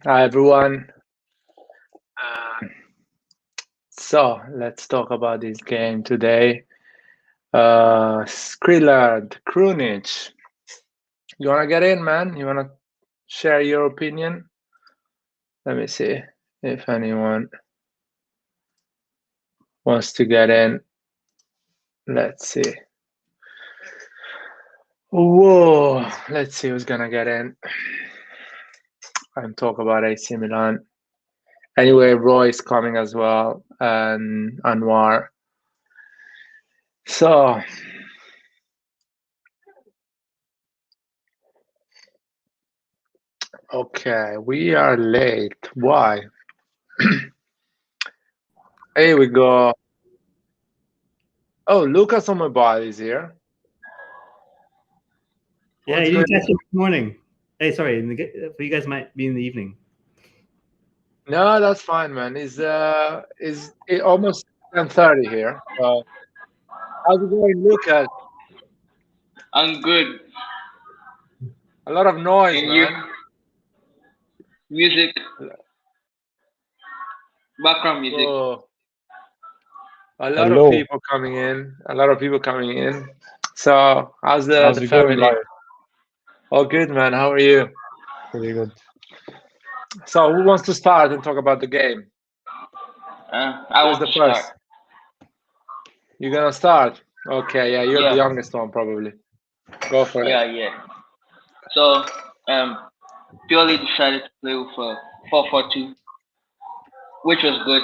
Hi everyone. Uh, so let's talk about this game today. Skrillard, Krunic. You wanna get in, man? You wanna share your opinion? Let me see if anyone wants to get in. Let's see. Whoa, let's see who's gonna get in and talk about AC Milan. Anyway, Roy is coming as well, and Anwar. So okay, we are late. Why? Here we go. Oh, Lucas on my body is here. Yeah, What's you didn't going catch it this morning. Hey, sorry, for you guys might be in the evening. No, that's fine, man. It's almost 10:30 here. How's it going, Lucas? I'm good. A lot of noise, And you? man. Music, background music. Oh, a lot of Hello. people coming in. A lot of people coming in. So, how's the How's it going, family? Liar? Oh, good, man. How are you? Pretty good. So, who wants to start and talk about the game? I Who's want the to first? start. You're gonna start? Okay, yeah, you're the Yeah. youngest one, probably. Go for it. Yeah. So, purely decided to play with a 4-4-2, which was good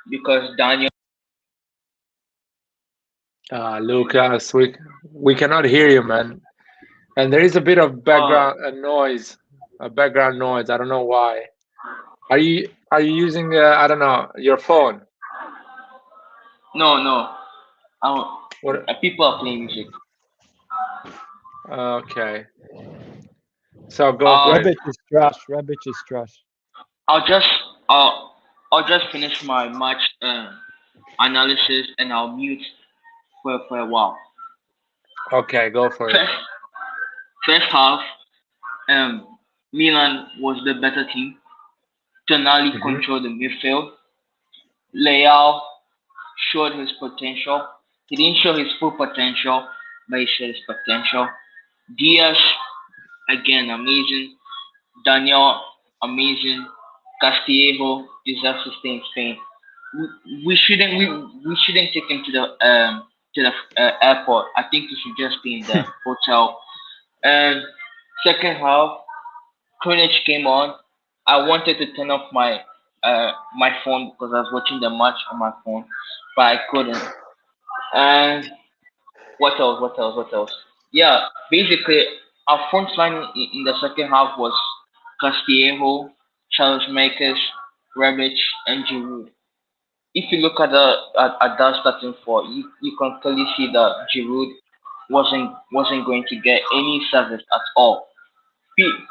because Daniel. Lucas, we cannot hear you, man. And there is a bit of background noise, a background noise. I don't know why. Are you using I don't know, your phone? No. What? People are playing music. Okay. So go for it. Rabbit is trash. Rabbit is trash. I'll just I'll just finish my match analysis and I'll mute for a while. Okay, go for it. First half, Milan was the better team. Tonali controlled the midfield. Leao showed his potential. He didn't show his full potential, but he showed his potential. Diaz, again, amazing. Daniel, amazing. Castillejo deserves to stay in Spain. We shouldn't take him to the airport. I think he should just be in the hotel. And second half, Krunic came on. I wanted to turn off my phone because I was watching the match on my phone, but I couldn't. And what else? What else? Yeah, basically our front line in the second half was Castillejo, Charles Makers, Rebic, and Giroud. If you look at at that starting four, you can clearly see that Giroud wasn't going to get any service at all.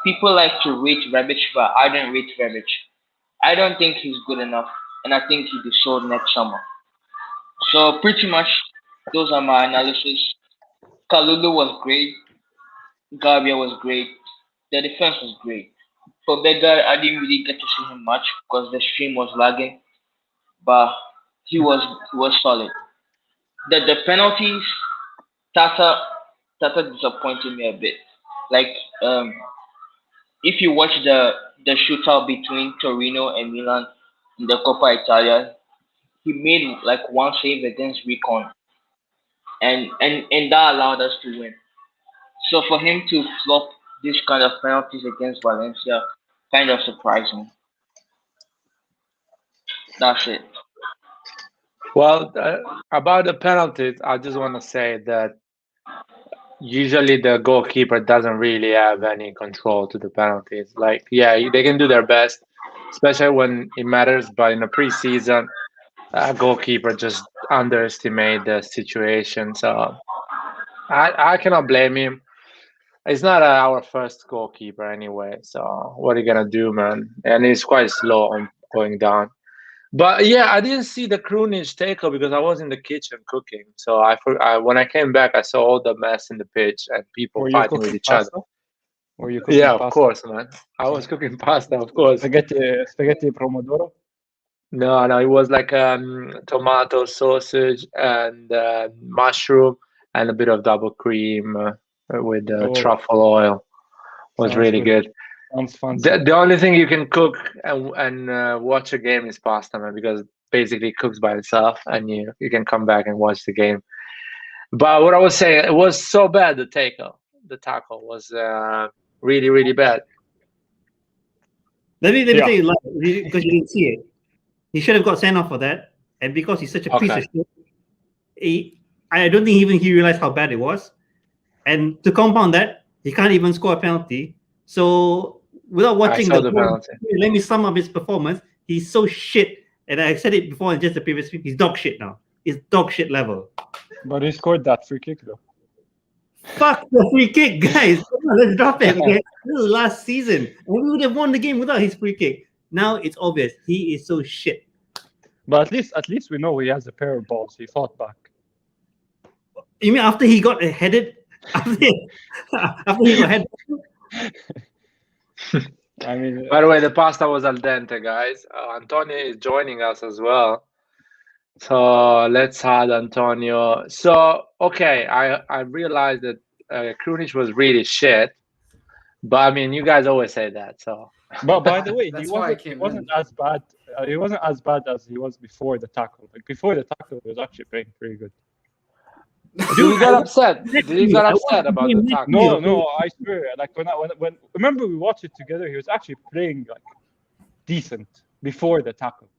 People like to rate Rebic, but I don't rate Rebic. I don't think he's good enough, and I think he'll be sold next summer. So pretty much, those are my analysis. Kalulu was great. Gabia was great. The defense was great. For Bega, I didn't really get to see him much because the stream was lagging, but he was solid. The penalties, Tata Tata disappointed me a bit. Like um, if you watch the shootout between Torino and Milan in the Coppa Italia, he made like one save against Recon, and that allowed us to win. So for him to flop this kind of penalties against Valencia kind of surprised me. That's it. Well, about the penalties, I just want to say that usually the goalkeeper doesn't really have any control to the penalties. Like, yeah, they can do their best, especially when it matters. But in a preseason, a goalkeeper just underestimate the situation. So I cannot blame him. It's not our first goalkeeper anyway. So what are you gonna do, man? And he's quite slow on going down. But yeah, I didn't see the Krunic tackle because I was in the kitchen cooking. So when I came back, I saw all the mess in the pitch and people Were you fighting with cooking each other. pasta? Were you cooking Yeah, of pasta? course, man. I was cooking pasta, of course. Spaghetti pomodoro? No, it was like tomato, sausage, and mushroom, and a bit of double cream with Oh, truffle oil. Was sounds really good. good. Sounds fancy. The only thing you can cook and watch a game is pasta, man, because basically it cooks by itself, and you can come back and watch the game. But what I was saying, it was so bad. The tackle was really, really bad. Let me Yeah. tell you, because you didn't see it. He should have got sent off for that, and because he's such a piece of shit, I don't think even he realized how bad it was. And to compound that, he can't even score a penalty. So without watching saw the penalty. let me sum up his performance. He's so shit, and I said it before in just the previous week. He's dog shit now. He's dog shit level. But he scored that free kick though. Fuck the free kick, guys. Come on, let's drop it. Okay? This is last season. We would have won the game without his free kick. Now it's obvious he is so shit. But at least we know he has a pair of balls. He fought back. You mean after he got headed? After he got headed? I mean, By the way, the pasta was al dente, guys. Antonio is joining us as well. So let's add Antonio. So, okay, I realized that Krunic was really shit. But, I mean, you guys always say that, so... but by the way, That's he why I wasn't, came he wasn't in. as bad. He wasn't as bad as he was before the tackle. Like before the tackle, he was actually playing pretty good. Did he get upset? Did he get upset about the tackle? No, I swear. Like when remember we watched it together, he was actually playing like decent before the tackle.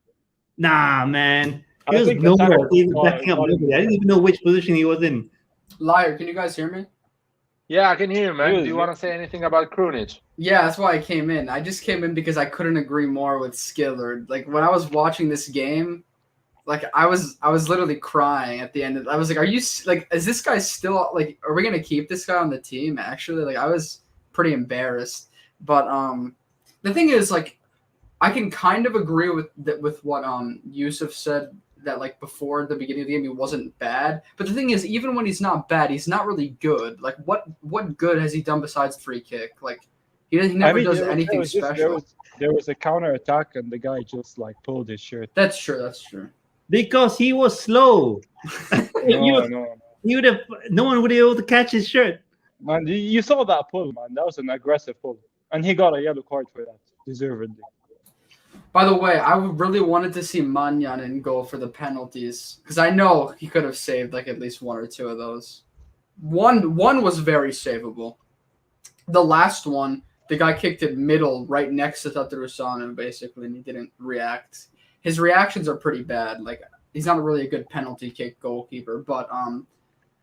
Nah, man. He I was think the nowhere. tackle He was got- backing up got him nobody. I didn't even know which position he was in. Liar, can you guys hear me? Yeah, I can hear you, man. Really? Do you want to say anything about Krunic? Yeah, that's why I came in. I just came in because I couldn't agree more with Skillard. Like when I was watching this game, like I was literally crying at the end. I was like, "Are you like? Is this guy still like? Are we gonna keep this guy on the team?" Actually, like I was pretty embarrassed. But the thing is, like, I can kind of agree with what Yusuf said, that like before the beginning of the game he wasn't bad. But the thing is, even when he's not bad, he's not really good. Like what good has he done besides free kick? Like he never does anything special. There was a counter attack and the guy just like pulled his shirt. That's true. Because he was slow. No. He would have. No one would be able to catch his shirt. Man, you saw that pull, man. That was an aggressive pull, and he got a yellow card for that, deservedly. By the way, I really wanted to see Manyan in goal for the penalties because I know he could have saved like at least one or two of those. One was very savable. The last one, the guy kicked it middle right next to Tatarusan basically, and he didn't react. His reactions are pretty bad. Like he's not really a good penalty kick goalkeeper, but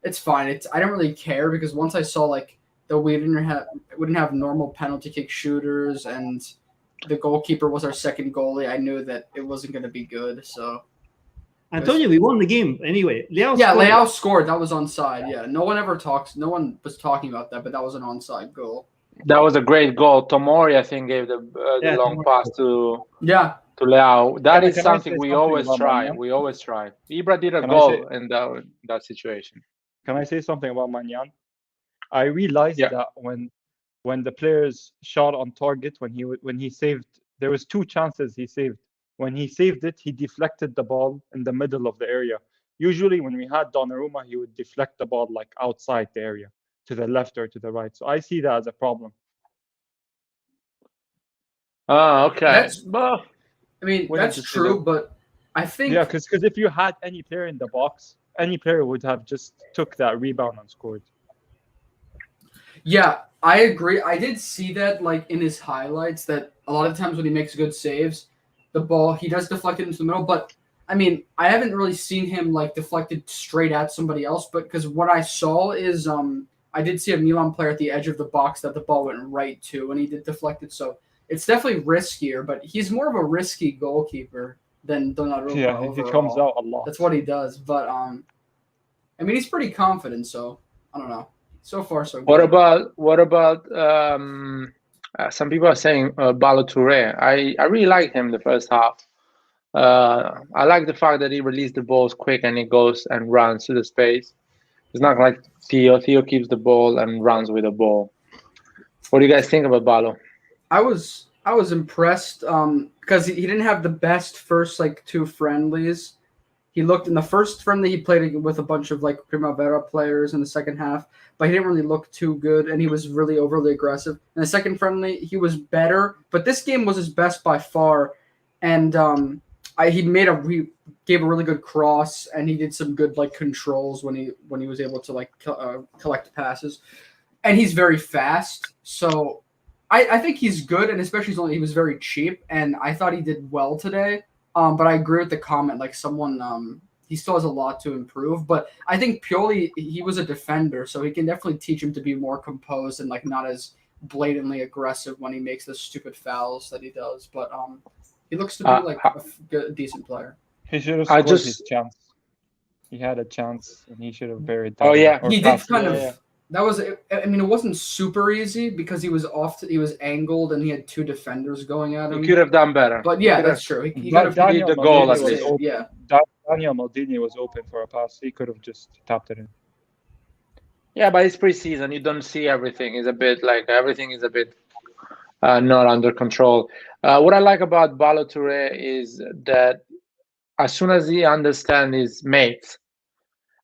it's fine. I don't really care because once I saw like that we wouldn't have normal penalty kick shooters and the goalkeeper was our second goalie, I knew that it wasn't going to be good. So I told you we won the game anyway. Leao scored. That was onside. Yeah, no one was talking about that, but that was an onside goal. That was a great goal. Tomori, I think, gave the long pass to Leao. That is something we always try. Manyan? We always try. Ibra did a Can goal in that situation. Can I say something about Manyan? I realized that when the players shot on target, when he saved, there was 2 chances he saved. When he saved it, he deflected the ball in the middle of the area. Usually, when we had Donnarumma, he would deflect the ball like outside the area, to the left or to the right. So I see that as a problem. Oh, okay. That's true, but I think because if you had any player in the box, any player would have just took that rebound and scored. Yeah, I agree. I did see that like in his highlights that a lot of times when he makes good saves, the ball he does deflect it into the middle. But I mean, I haven't really seen him like deflected straight at somebody else. But because what I saw is I did see a Milan player at the edge of the box that the ball went right to, and he did deflect it. So it's definitely riskier. But he's more of a risky goalkeeper than Donnarumma. Yeah, overall. he comes out a lot. That's what he does. But I mean, he's pretty confident. So I don't know. So far, so good. What about some people are saying Balo Touré? I really liked him the first half. I like the fact that he released the balls quick and he goes and runs to the space. It's not like Theo. Theo keeps the ball and runs with the ball. What do you guys think about Balo? I was impressed because he didn't have the best first like 2 friendlies. He looked in the first friendly he played with a bunch of like Primavera players in the second half, but he didn't really look too good, and he was really overly aggressive. In the second friendly, he was better, but this game was his best by far, and he gave a really good cross, and he did some good like controls when he was able to like collect passes, and he's very fast, so. I think he's good, and especially he was very cheap, and I thought he did well today. But I agree with the comment, like someone, he still has a lot to improve. But I think purely he was a defender, so he can definitely teach him to be more composed and like not as blatantly aggressive when he makes the stupid fouls that he does. But he looks to be like a decent player. He should have scored his chance. He had a chance, and he should have buried that. Oh yeah, he did kind of. Yeah. That was, I mean, it wasn't super easy because he was he was angled and he had 2 defenders going at him. He could have done better. But yeah, that's true. He could have hit the goal at least. Yeah. Daniel Maldini was open for a pass. He could have just tapped it in. Yeah, but it's preseason. You don't see everything. It's a bit like everything is a bit not under control. What I like about Balo Touré is that as soon as he understands his mates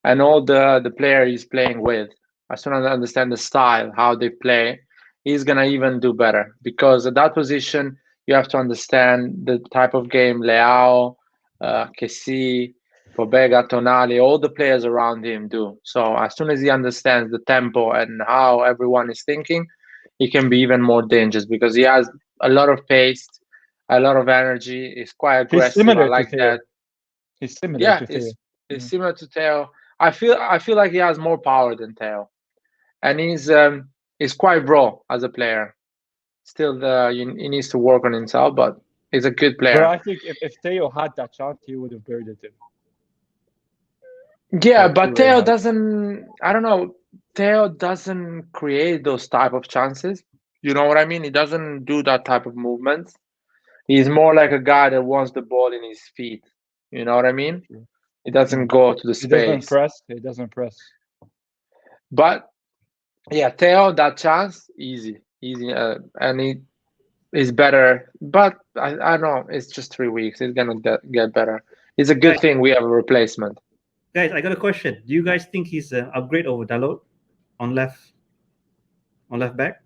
and all the player he's playing with, as soon as I understand the style, how they play, he's going to even do better. Because at that position, you have to understand the type of game Leao, Kessie, Pobega, Tonali, all the players around him do. So as soon as he understands the tempo and how everyone is thinking, he can be even more dangerous because he has a lot of pace, a lot of energy. He's quite aggressive. I like that. He's similar to Theo. He's similar to Theo. I feel like he has more power than Theo. And he's quite raw as a player. Still, he needs to work on himself, but he's a good player. But I think if Theo had that chance, he would have buried it in. Yeah, but Theo doesn't. I don't know. Theo doesn't create those type of chances. You know what I mean? He doesn't do that type of movements. He's more like a guy that wants the ball in his feet. You know what I mean? He doesn't go to the space. He doesn't press. But yeah, Theo, that chance, easy, and he is better. But I don't know. It's just 3 weeks. He's gonna get better. It's a good thing we have a replacement. Guys, I got a question. Do you guys think he's an upgrade over Dalot on left back?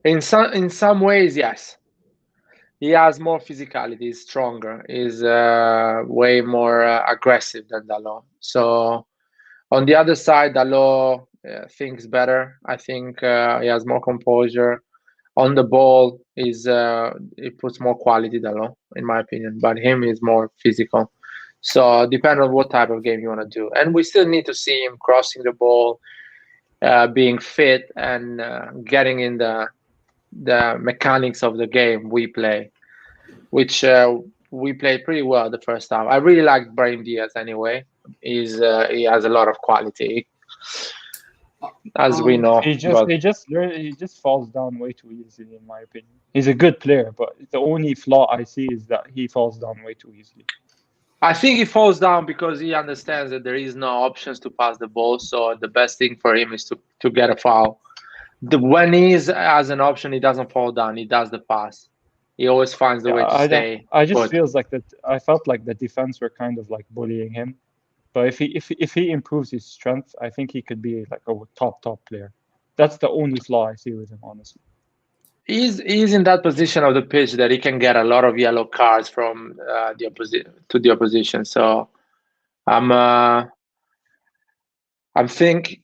In some ways, yes. He has more physicality. He's stronger. He's way more aggressive than Dalot. So on the other side, Dalot thinks better. I think he has more composure. On the ball, he puts more quality, Dalot, in my opinion. But him is more physical. So depending on what type of game you want to do. And we still need to see him crossing the ball, being fit, and getting in the mechanics of the game we play, which we played pretty well the first time. I really like Brahim Diaz anyway. He has a lot of quality, as we know. He just falls down way too easily, in my opinion. He's a good player, but the only flaw I see is that he falls down way too easily. I think he falls down because he understands that there is no options to pass the ball. So the best thing for him is to get a foul. When he has an option, he doesn't fall down. He does the pass. He always finds the way to stay. I just feels like that. I felt like the defense were kind of like bullying him. But if he improves his strength, I think he could be like a top player. That's the only flaw I see with him, honestly. He's in that position of the pitch that he can get a lot of yellow cards from the opposition. So I think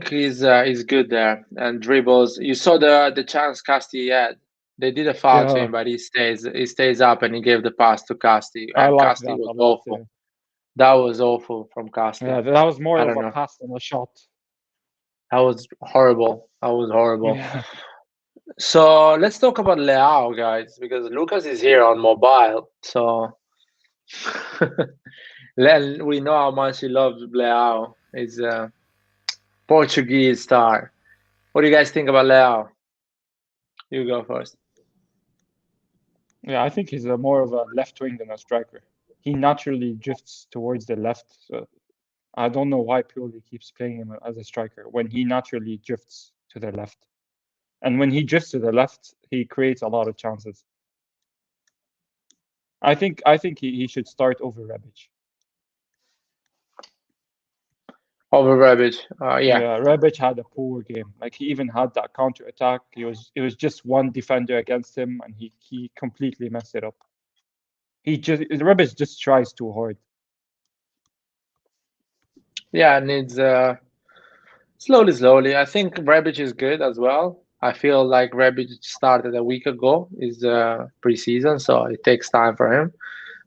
he's good there, and dribbles. You saw the chance Casti had. They did a foul to him, but he stays up and he gave the pass to Casti. And Casti was awful. Yeah. That was awful from Casti. Yeah, that was more of a pass than a shot. That was horrible. Yeah. So let's talk about Leao, guys, because Lucas is here on mobile. So we know how much he loves Leao. He's a Portuguese star. What do you guys think about Leao? You go first. Yeah, I think he's more of a left wing than a striker. He naturally drifts towards the left. So I don't know why Pioli keeps playing him as a striker when he naturally drifts to the left. And when he drifts to the left, he creates a lot of chances. I think he should start over Rebic. Over Rebic, yeah. Rebic had a poor game. Like, he even had that counter attack. It was just one defender against him, and he completely messed it up. Rebic just tries too hard. Yeah, needs slowly. I think Rebic is good as well. I feel like Rebic started a week ago. Is preseason, so it takes time for him.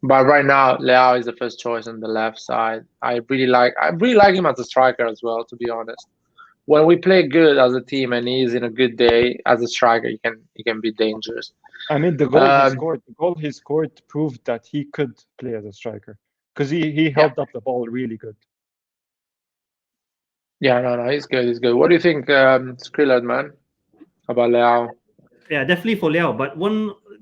But right now, Leao is the first choice on the left side. I really like him as a striker as well, to be honest. When we play good as a team and he's in a good day as a striker, he can be dangerous. I mean, the goal he scored proved that he could play as a striker, because he held up the ball really good. Yeah, no, he's good. What do you think, Skrillard, man, about Leao? Yeah, definitely for Leao. But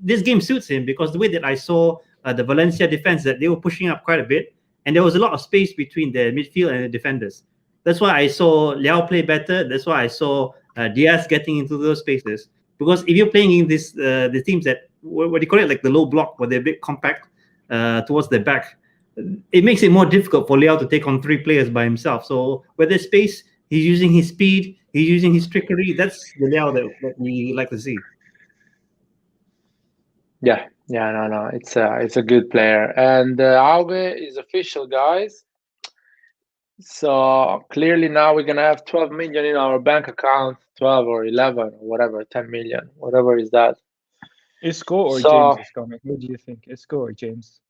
this game suits him because the way that I saw the Valencia defense, that they were pushing up quite a bit, and there was a lot of space between the midfield and the defenders. That's why I saw Leao play better. That's why I saw Diaz getting into those spaces. Because if you're playing in the teams that what do you call it, like the low block, where they're a bit compact towards the back, it makes it more difficult for Leao to take on 3 players by himself. So where there's space, he's using his speed, he's using his trickery. That's the Leao that we like to see. Yeah, no, it's a good player, and Auge is official, guys. So clearly now we're gonna have 12 million in our bank account, 12 or 11 or whatever, 10 million, whatever is that. Isco or James is coming? What do you think, Isco or James?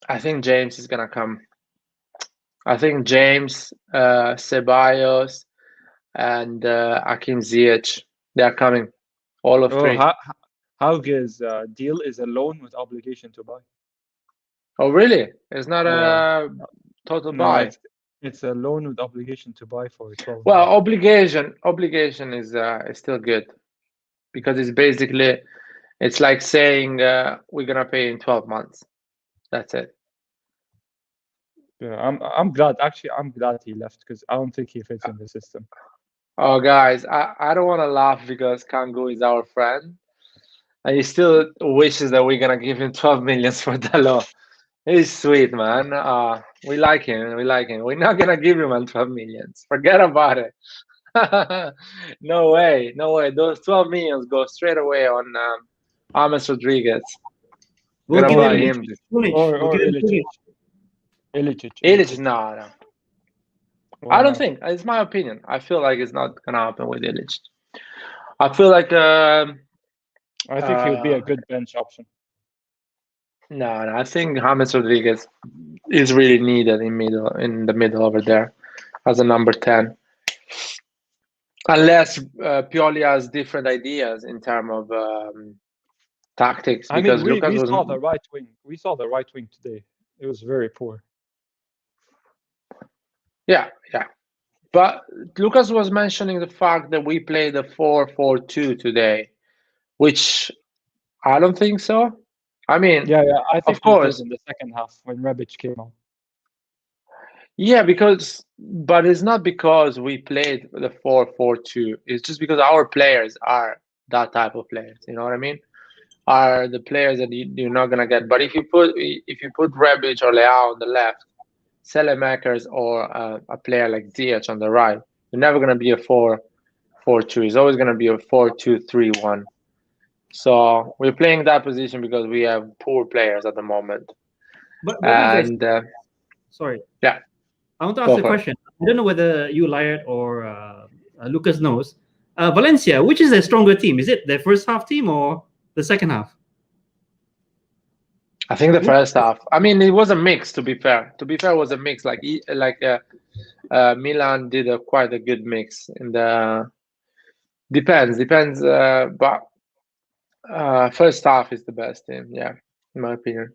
I think James is gonna come. I think James, Ceballos, and Hakim Ziyech, they are coming. All of 3. Hauge's deal is a loan with obligation to buy. Oh, really? It's not a total buy. It's a loan with obligation to buy for 12 Well, obligation is still good, because it's like saying we're gonna pay in 12 months. That's it. Yeah, I'm glad. Actually, I'm glad he left, because I don't think he fits in the system. Oh, guys, I don't want to laugh because Kangu is our friend, and he still wishes that we're gonna give him 12 millions for Dalot. He's sweet, man. We like him. We're not gonna give him 12 millions. Forget about it. No way. Those 12 millions go straight away on James Rodriguez. We'll give him. Or Ilicic. No. I don't think. It's my opinion. I feel like it's not gonna happen with Illich. I feel like I think he would be a good bench option. No, I think James Rodriguez is really needed in the middle over there as a number 10. Unless Pioli has different ideas in terms of tactics. Because we saw the right wing. We saw the right wing today. It was very poor. Yeah. But Lucas was mentioning the fact that we played a 4-4-2 today, which I don't think so. I mean, yeah, I think of course in the second half when Rebic came on. Yeah, but it's not because we played the 4-4-2. It's just because our players are that type of players. You know what I mean? Are the players that you're not gonna get. But if you put Rebic or Leao on the left, Selemakers or a player like Ziyech on the right, you're never gonna be a 4-4-2. It's always gonna be a 4-2-3-1. So we're playing that position because we have poor players at the moment. But and sorry. Yeah. I want to ask a question. I don't know whether you, Lyot, or Lucas knows. Valencia, which is a stronger team? Is it the first half team or the second half? I think the first half. I mean, it was a mix. To be fair, it was a mix. Like Milan did quite a good mix. In the depends. But first half is the best team. Yeah, in my opinion.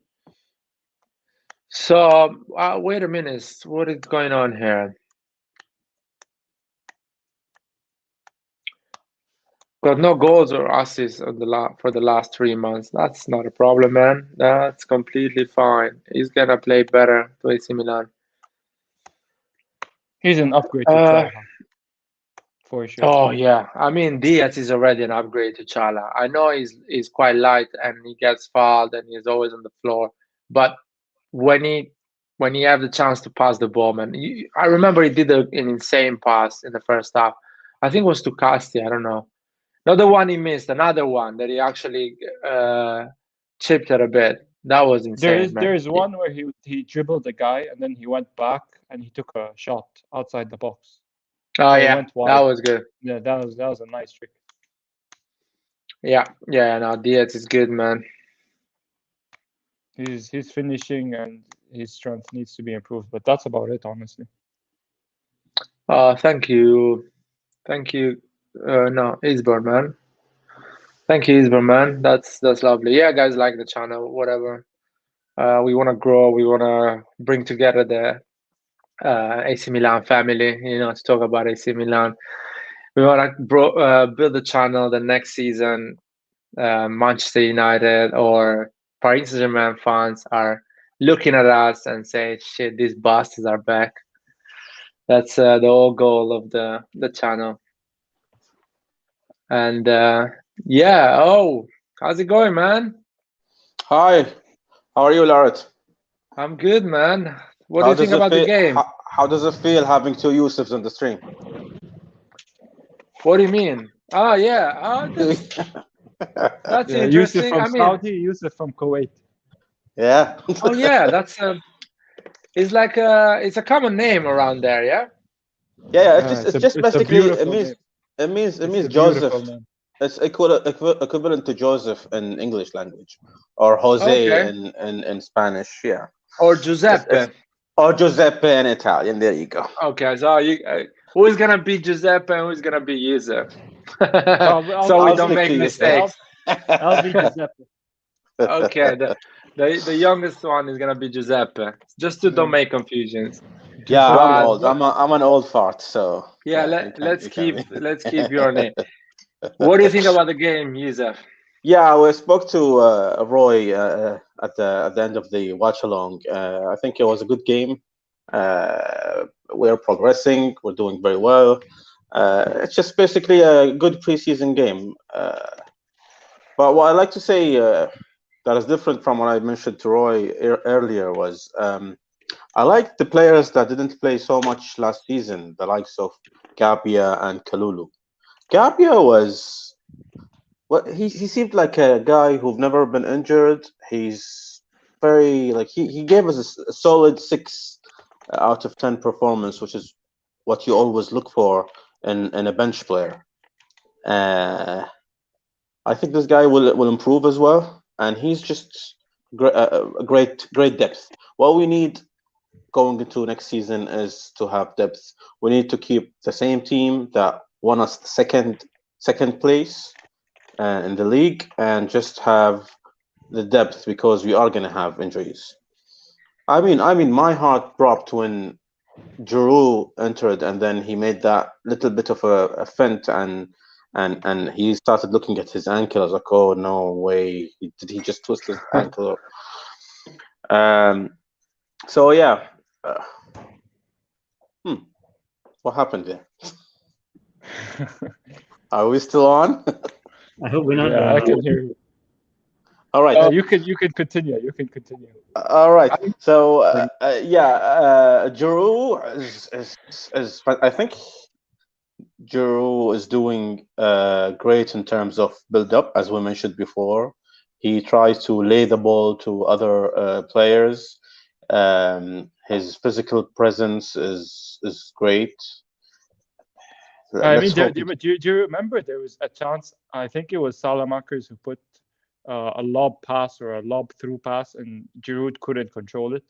So wait a minute. What is going on here? Got no goals or assists for the last 3 months. That's not a problem, man. That's completely fine. He's gonna play better to AC Milan. He's an upgrade to Thiago. for sure. Oh yeah, I mean Diaz is already an upgrade to Chala. I know he's quite light and he gets fouled and he's always on the floor, but when he have the chance to pass the ball, man, I remember he did an insane pass in the first half. I think it was to Casti. I don't know. Not the one he missed, another one that he actually chipped it a bit. That was insane, man. There is one where he dribbled the guy and then he went back and he took a shot outside the box. Oh Or he yeah, went wide. that was good. Yeah, that was a nice trick. Yeah, no, Diaz is good, man. His finishing and his strength needs to be improved, but that's about it, honestly. Thank you. No, Isburn, man. Thank you, Isburn, man. That's lovely. Yeah, guys, like the channel, whatever. We want to grow. We want to bring together the AC Milan family. To talk about AC Milan. We want to build the channel the next season. Manchester United or Paris Saint-Germain fans are looking at us and say, "Shit, these bastards are back." That's the whole goal of the channel. And yeah, how's it going, man? Hi, how are you, Laret? I'm good, man. What do you think about the game? How does it feel having two Yusufs on the stream? What do you mean? Oh yeah, that's Yeah, interesting. Yusuf from Saudi, Yusuf from Kuwait. Yeah. Oh yeah, that's it's like it's a common name around there, yeah. Yeah. It's just basically it means Joseph. Name. It's equivalent to Joseph in English language, or Jose in Spanish. Yeah. Or Giuseppe. Or Giuseppe in Italian. There you go. Okay, so who is gonna be Giuseppe and who is gonna be Yusuf? So we don't make mistakes. I'll be Giuseppe. Okay, the youngest one is gonna be Giuseppe, just to don't make confusions. Yeah, I'm old. I'm an old fart, so yeah. Let's keep your name. What do you think about the game, Yusuf? Yeah, we spoke to Roy at the end of the watch along. I think it was a good game. We're progressing. We're doing very well. It's just basically a good preseason game. But what I like to say that is different from what I mentioned to Roy earlier was I like the players that didn't play so much last season, the likes of Gabia and Kalulu. Gabia was he seemed like a guy who've never been injured. He's very he gave us a solid 6 out of 10 performance, which is what you always look for in a bench player. I think this guy will improve as well, and he's just great depth. What we need going into next season is to have depth. We need to keep the same team that won us the second place in the league, and just have the depth, because we are going to have injuries. I mean, my heart dropped when Giroud entered, and then he made that little bit of a feint, and he started looking at his ankle. I was like, oh no way, did he just twist his ankle? So yeah, what happened there? Are we still on? I hope we're not. Yeah, I can hear you. All right. You can continue. You can continue. All right. So Giroud is I think Giroud is doing great in terms of build up, as we mentioned before. He tries to lay the ball to other players. His physical presence is great. I mean, do you remember there was a chance? I think it was Salamakers who put a lob pass or a lob through pass, and Giroud couldn't control it.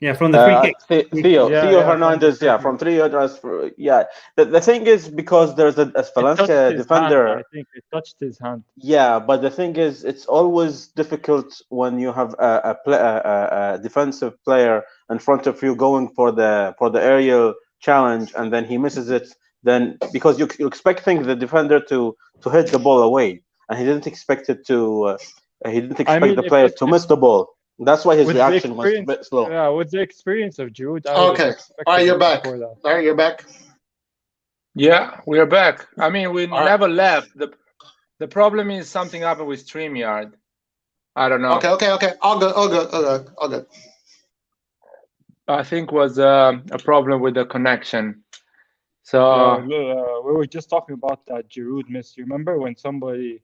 Yeah, from the free kick. Theo Hernandez, from 3 yards. The thing is, because there's a Valencia defender. Hand, I think it touched his hand. Yeah, but the thing is, it's always difficult when you have a defensive player in front of you going for the aerial challenge, and then he misses it. Then, because you expecting the defender to hit the ball away, and he didn't expect it to. He didn't expect the player to miss the ball. That's why his reaction was a bit slow. Yeah, with the experience of Giroud. Okay. All right, you're back. All right, you're back. Yeah, we are back. I mean, we never left. The problem is something happened with StreamYard. I don't know. Okay. All good. I think was a problem with the connection. So we were just talking about that Giroud miss. You remember when somebody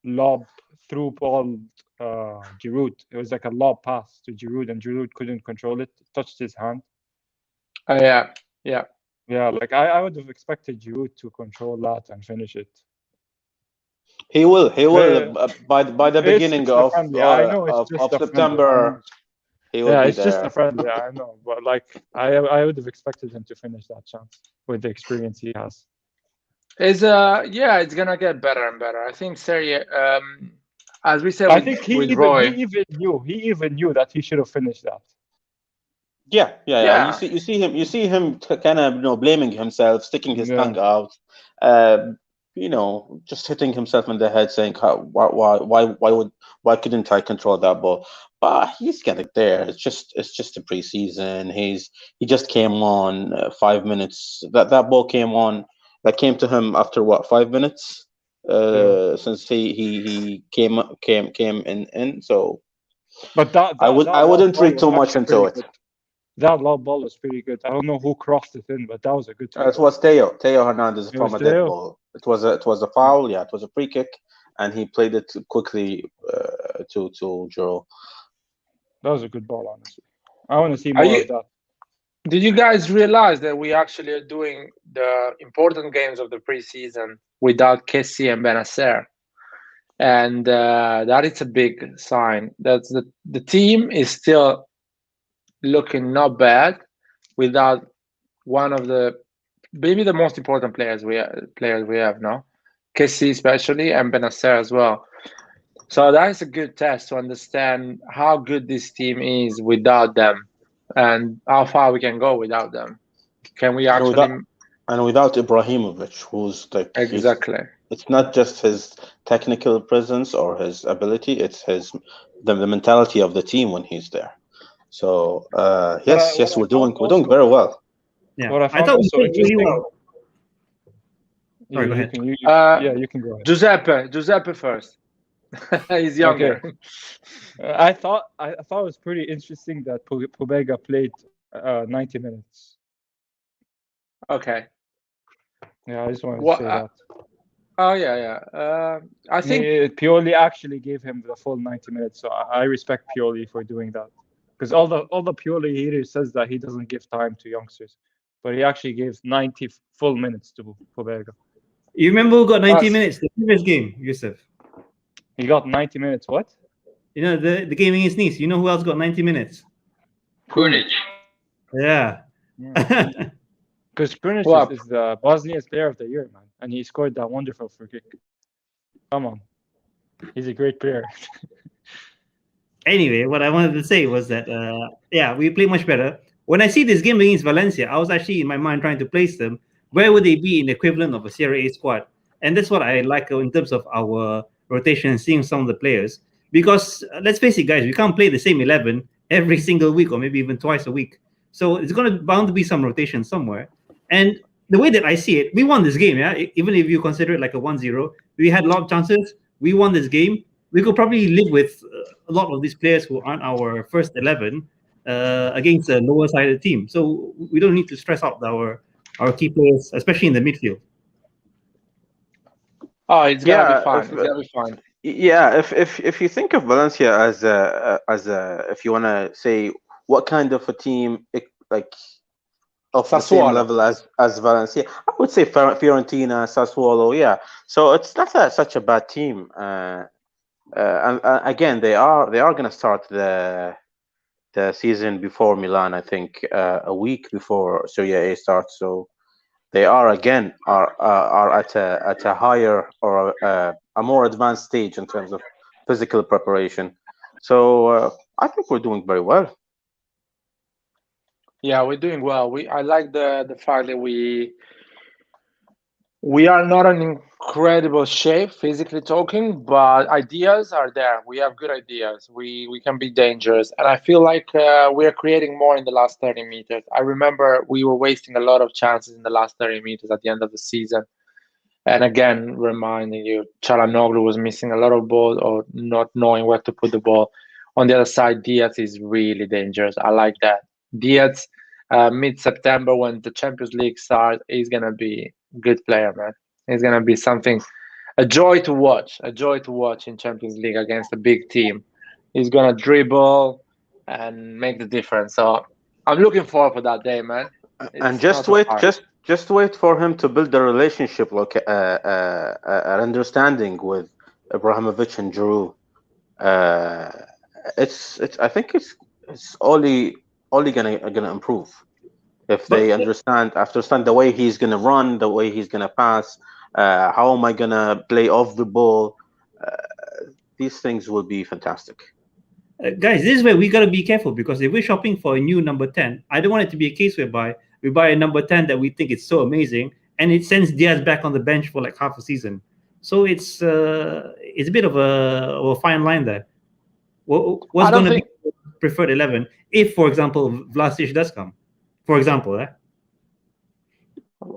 lob through ball Giroud? It was like a lob pass to Giroud, and Giroud couldn't control it. It touched his hand. yeah. Yeah, like I would have expected Giroud to control that and finish it. He will. By the It's beginning just a friendly. I know it's just a friendly. September, he will Yeah, be it's just there. a friendly. I know, but like I would have expected him to finish that chance with the experience he has. It's it's gonna get better and better. I think Serie, as we said I with, think Roy. he even knew that he should have finished that. Yeah. Yeah. You see him kind of blaming himself, sticking his tongue out, just hitting himself in the head, saying, why couldn't I control that ball? But he's getting there. It's just a preseason. He just came on 5 minutes. That ball came on. That came to him after what, 5 minutes? Since he came in. So But that I lob wouldn't ball read was too much actually into pretty it. good. That lob ball was pretty good. I don't know who crossed it in, but that was a good It finish. was Teo Hernandez It from was a dead Theo. ball. It was a foul. Yeah, it was a free kick, and he played it quickly to Juro. That was a good ball, honestly. I want to see more of that. Did you guys realize that we actually are doing the important games of the preseason without Kessie and Benacer? And that is a big sign. That's the team is still looking not bad without one of the maybe the most important players we have now, Kessie especially and Benacer as well. So that is a good test to understand how good this team is without them, and how far we can go without them. Can we actually? And without Ibrahimovic, who's like Exactly. It's not just his technical presence or his ability; it's the mentality of the team when he's there. So yes, we're doing very well. Yeah, What I found thought we also played really interesting. well. Sorry, go ahead. You can go ahead. Giuseppe first. He's younger. Okay. I thought it was pretty interesting that Pobega played 90 minutes. Okay. Yeah, I just wanted to say that. Oh yeah. I think Pioli actually gave him the full 90 minutes, so I respect Pioli for doing that. Because all the Pioli here says that he doesn't give time to youngsters, but he actually gave 90 full minutes to Pobega. You remember who got 90 minutes the previous game, Yusuf? He got 90 minutes. What? You know, the game against Nice. You know who else got 90 minutes? Krunic. Yeah. Because Krunic is the Bosnia's player of the year, man. And he scored that wonderful free kick. Come on. He's a great player. Anyway, what I wanted to say was that, we play much better. When I see this game against Valencia, I was actually in my mind trying to place them. Where would they be in the equivalent of a Serie A squad? And that's what I like in terms of our rotation and seeing some of the players. Because let's face it, guys, we can't play the same 11 every single week or maybe even twice a week. So it's bound to be some rotation somewhere. And the way that I see it, we won this game, yeah? Even if you consider it like a 1-0, we had a lot of chances. We won this game. We could probably live with a lot of these players who aren't our first 11 against a lower sided team. So we don't need to stress out our key players, especially in the midfield. Oh, it's gonna be fine. It's gonna be fine. Yeah, if you think of Valencia as if you want to say what kind of a team of the same level as Valencia, I would say Fiorentina, Sassuolo. Yeah, so it's not such a bad team. And again, they are going to start the season before Milan. I think a week before Serie A starts. So they are at a higher or a more advanced stage in terms of physical preparation. So I think we're doing very well. Yeah, we're doing well. I like the fact that We are not in incredible shape, physically talking, but ideas are there. We have good ideas. We can be dangerous, and I feel like we are creating more in the last 30 meters. I remember we were wasting a lot of chances in the last 30 meters at the end of the season. And again, reminding you, Çalhanoğlu was missing a lot of balls or not knowing where to put the ball. On the other side, Diaz is really dangerous. I like that. Diaz, mid-September when the Champions League starts, he's gonna be a good player, man. He's gonna be something, a joy to watch in Champions League against a big team. He's gonna dribble and make the difference. So I'm looking forward for that day, man. And just wait, just wait for him to build a relationship, like an understanding with Ibrahimovic and Giroud. It's I think it's only gonna improve if they understand the way he's gonna run, the way he's gonna pass. How am I gonna play off the ball? These things will be fantastic. Guys, this is where we gotta be careful, because if we're shopping for a new number 10, I don't want it to be a case whereby we buy a number 10 that we think is so amazing and it sends Diaz back on the bench for like half a season. So it's a bit of a fine line there. What's going to be preferred 11 if, for example, Vlasic does come? For example,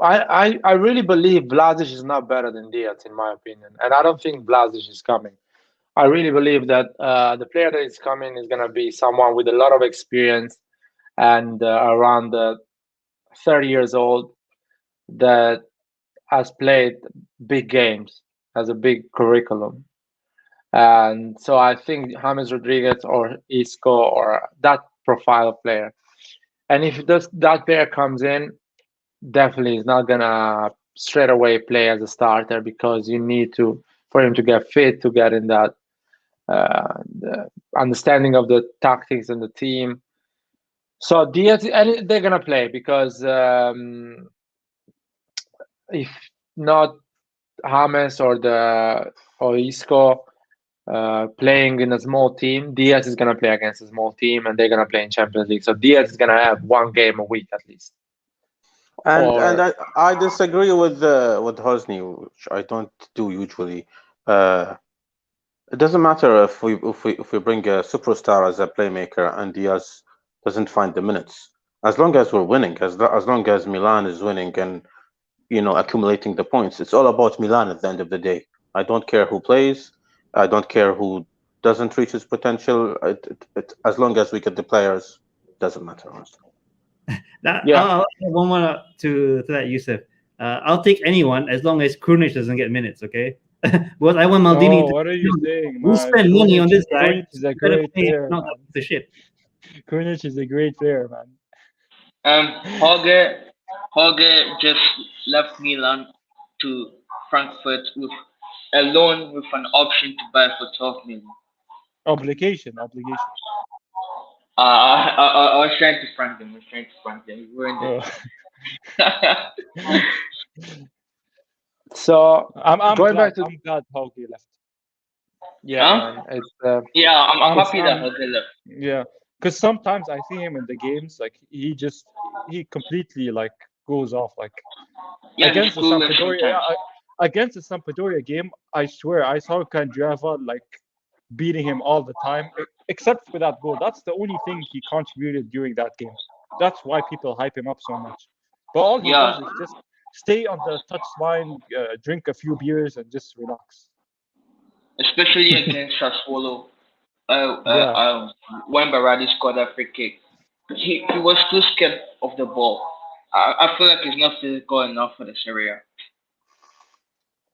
I really believe Vlasic is not better than Diaz, in my opinion, and I don't think Vlasic is coming. I really believe that the player that is coming is going to be someone with a lot of experience and around 30 years old, that has played big games, has a big curriculum. And so I think James Rodriguez or Isco or that profile of player. And if that player comes in, definitely is not going to straight away play as a starter, because you need for him to get fit, to get in that the understanding of the tactics and the team. So Diaz, and they're gonna play, because if not James or Isco playing in a small team, Diaz is gonna play against a small team, and they're gonna play in Champions League. So Diaz is gonna have one game a week at least. And I disagree with Hosni, which I don't do usually. It doesn't matter if we bring a superstar as a playmaker and Diaz doesn't find the minutes. As long as we're winning, as long as Milan is winning and accumulating the points, it's all about Milan at the end of the day. I don't care who plays. I don't care who doesn't reach his potential. As long as we get the players, it doesn't matter, honestly. I'll add one more to that, Yusuf. I'll take anyone as long as Krunic doesn't get minutes, okay? Because I want Maldini. Oh, what are you saying, man? We spend money on this guy. Krunic is a great player. Not the shit. Krunic is a great player, man. Jorge just left Milan to Frankfurt with a loan with an option to buy for 12 million. Obligation. I was trying to prank them. We're in there. So I'm going glad, back to I'm glad Jorge left. Yeah, it's I'm happy that Jorge left. Yeah, because sometimes I see him in the games, like he completely like goes off, like against the Sampdoria game. I swear I saw Candreva like beating him all the time, except for that goal. That's the only thing he contributed during that game. That's why people hype him up so much. But all he does is just stay on the touchline, drink a few beers, and just relax. Especially against Sassuolo, when Berardi scored that free kick, he was too scared of the ball. I feel like he's not physical enough for the Serie A.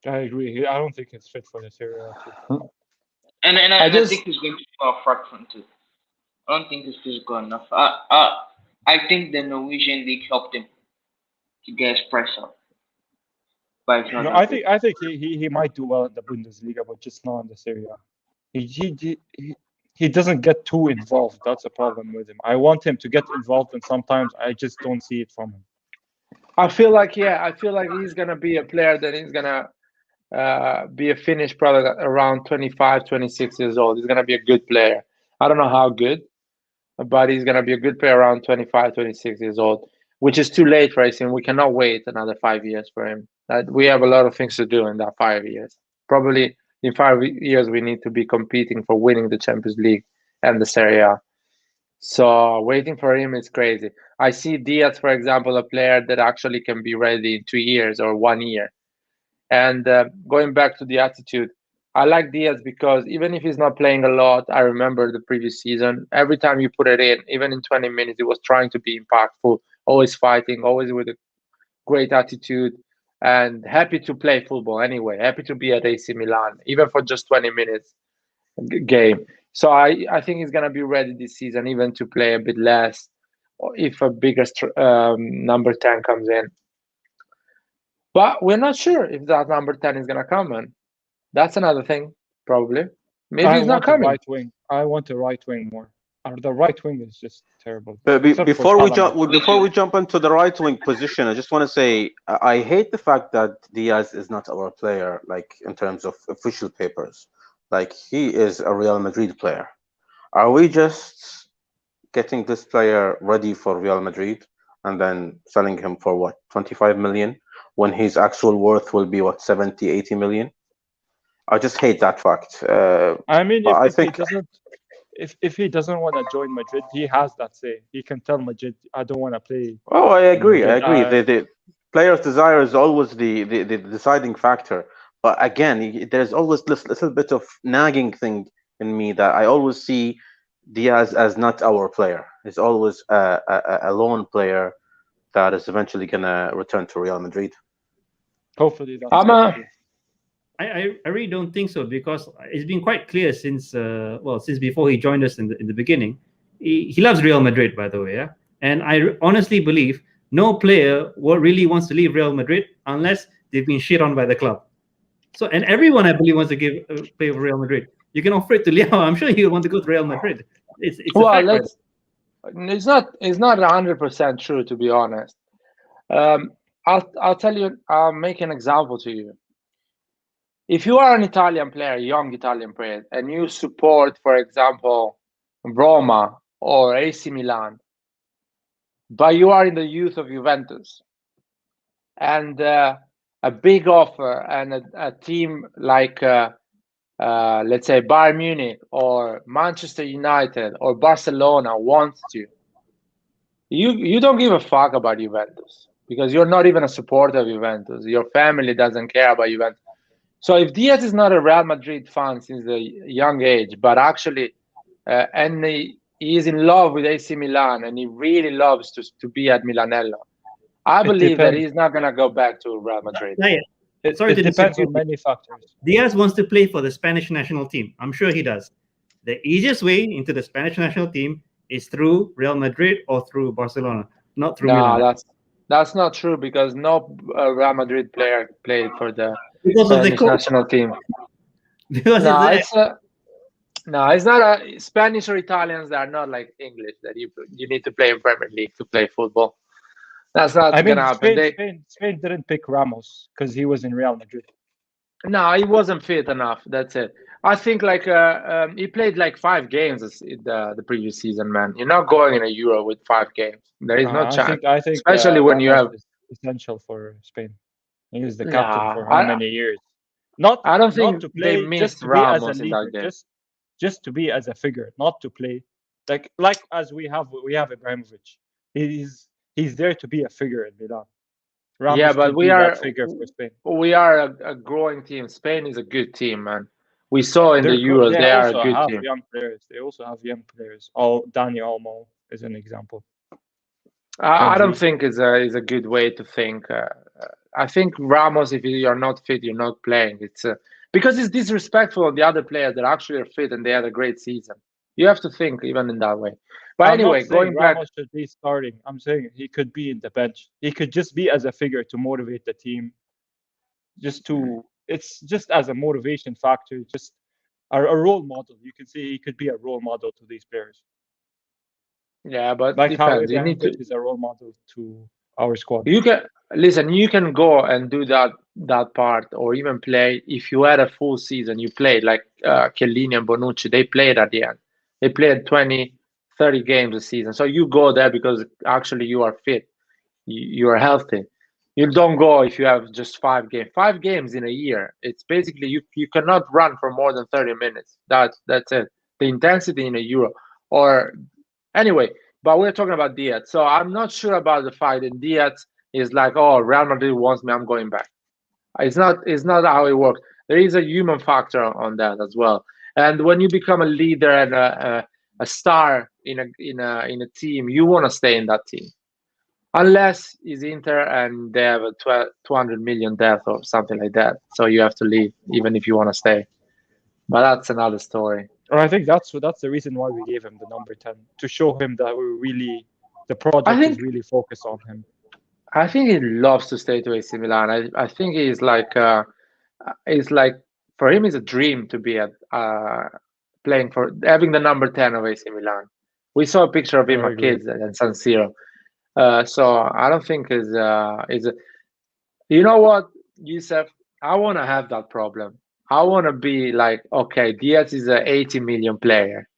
I agree. I don't think it's fit for the Serie A too. And I think he's going to fall a fraction too. I don't think he's physical enough. I think the Norwegian league helped him to get his price up. No, I think he might do well in the Bundesliga, but just not in the Serie A. He doesn't get too involved. That's a problem with him. I want him to get involved, and sometimes I just don't see it from him. I feel like he's gonna be a player that is gonna be a finished product around 25, 26 years old. He's gonna be a good player. I don't know how good, but he's gonna be a good player around 25, 26 years old, which is too late for him. We cannot wait another 5 years for him. We have a lot of things to do in that 5 years. Probably in 5 years we need to be competing for winning the Champions League and the Serie A. So waiting for him is crazy. I see Diaz, for example, a player that actually can be ready in 2 years or 1 year. And going back to the attitude, I like Diaz because even if he's not playing a lot, I remember the previous season, every time you put it in, even in 20 minutes, he was trying to be impactful, always fighting, always with a great attitude, and happy to play football anyway, happy to be at AC Milan, even for just 20 minutes game. So I think he's going to be ready this season, even to play a bit less, or if a bigger number 10 comes in. But we're not sure if that number 10 is going to come in. That's another thing, probably. Maybe he's not coming. Right wing. I want a right wing more. The right wing is just terrible. But before we jump into the right wing position, I just want to say I hate the fact that Diaz is not our player, like in terms of official papers. Like, he is a Real Madrid player. Are we just getting this player ready for Real Madrid and then selling him for what, 25 million, when his actual worth will be what, 70, 80 million? I just hate that fact. I mean, if he doesn't want to join Madrid, he has that say. He can tell Madrid, I don't want to play. Oh, I agree. The player's desire is always the deciding factor. But again, there's always this little bit of nagging thing in me that I always see Diaz as not our player. He's always a lone player that is eventually going to return to Real Madrid. Hopefully. I really don't think so, because it's been quite clear since before he joined us in the beginning. He loves Real Madrid, by the way, yeah. And I honestly believe no player really wants to leave Real Madrid unless they've been shit on by the club. So, and everyone, I believe, wants to play for Real Madrid. You can offer it to Liao. I'm sure he'll want to go to Real Madrid. It's not 100% true, to be honest. I'll tell you. I'll make an example to you. If you are an Italian player, young Italian player, and you support, for example, Roma or AC Milan, but you are in the youth of Juventus, and a big offer and a team like, let's say, Bayern Munich or Manchester United or Barcelona wants you don't give a fuck about Juventus, because you're not even a supporter of Juventus. Your family doesn't care about Juventus. So if Diaz is not a Real Madrid fan since a young age, but actually, and he is in love with AC Milan and he really loves to be at Milanello, I believe that he's not going to go back to Real Madrid. It depends on many factors. Diaz wants to play for the Spanish national team. I'm sure he does. The easiest way into the Spanish national team is through Real Madrid or through Barcelona, not through Milan. That's not true, because no Real Madrid player played for the Spanish national team. It's not Spanish or Italians that are not like English, that you need to play in Premier League to play football. That's not going to happen. Spain didn't pick Ramos because he was in Real Madrid. No, he wasn't fit enough. That's it. I think he played like 5 games the previous season, man. You're not going in a Euro with 5 games. There is no chance. I think especially when you have essential for Spain. He was the captain for how many years? I don't think to play, they missed Ramos in that game. Just to be as a figure, not to play like as we have Ibrahimovic. He's there to be a figure in Milan. Ramos but we are that figure for Spain. We are a growing team. Spain is a good team, man. We saw in the Euros they are a good team. Young players. They also have young players. Daniel Olmo is an example. I don't think it's a good way to think. I think Ramos, if you're not fit, you're not playing. It's because it's disrespectful of the other players that actually are fit and they had a great season. You have to think even in that way. But anyway, going back, Ramos should be starting. I'm saying he could be in the bench. He could just be as a figure to motivate the team. It's just as a motivation factor, just a role model. You can see he could be a role model to these players. Yeah, but like how Ibrahimovic is a role model to our squad. You can go and do that part, or even play. If you had a full season, you played like Chiellini and Bonucci. They played at the end. They played 20, 30 games a season. So you go there because actually you are fit. You are healthy. You don't go if you have just 5 games. 5 games in a year. It's basically you cannot run for more than 30 minutes. That's it. The intensity in a Euro. Or anyway, but we're talking about Diaz. So I'm not sure about the fact that Diaz is like, oh, Real Madrid wants me, I'm going back. It's not how it works. There is a human factor on that as well. And when you become a leader and a star in a team, you want to stay in that team. Unless it's Inter and they have a 200 million debt or something like that. So you have to leave, even if you want to stay. But that's another story. I think that's the reason why we gave him the number 10, to show him that the project is really focused on him. I think he loves to stay to AC Milan. I think he's like for him, it's a dream to be playing for having the number 10 of AC Milan. We saw a picture of him at kids and San Siro. So I don't think is you know what, Youssef? I want to have that problem. I want to be like, okay, Diaz is an 80 million player.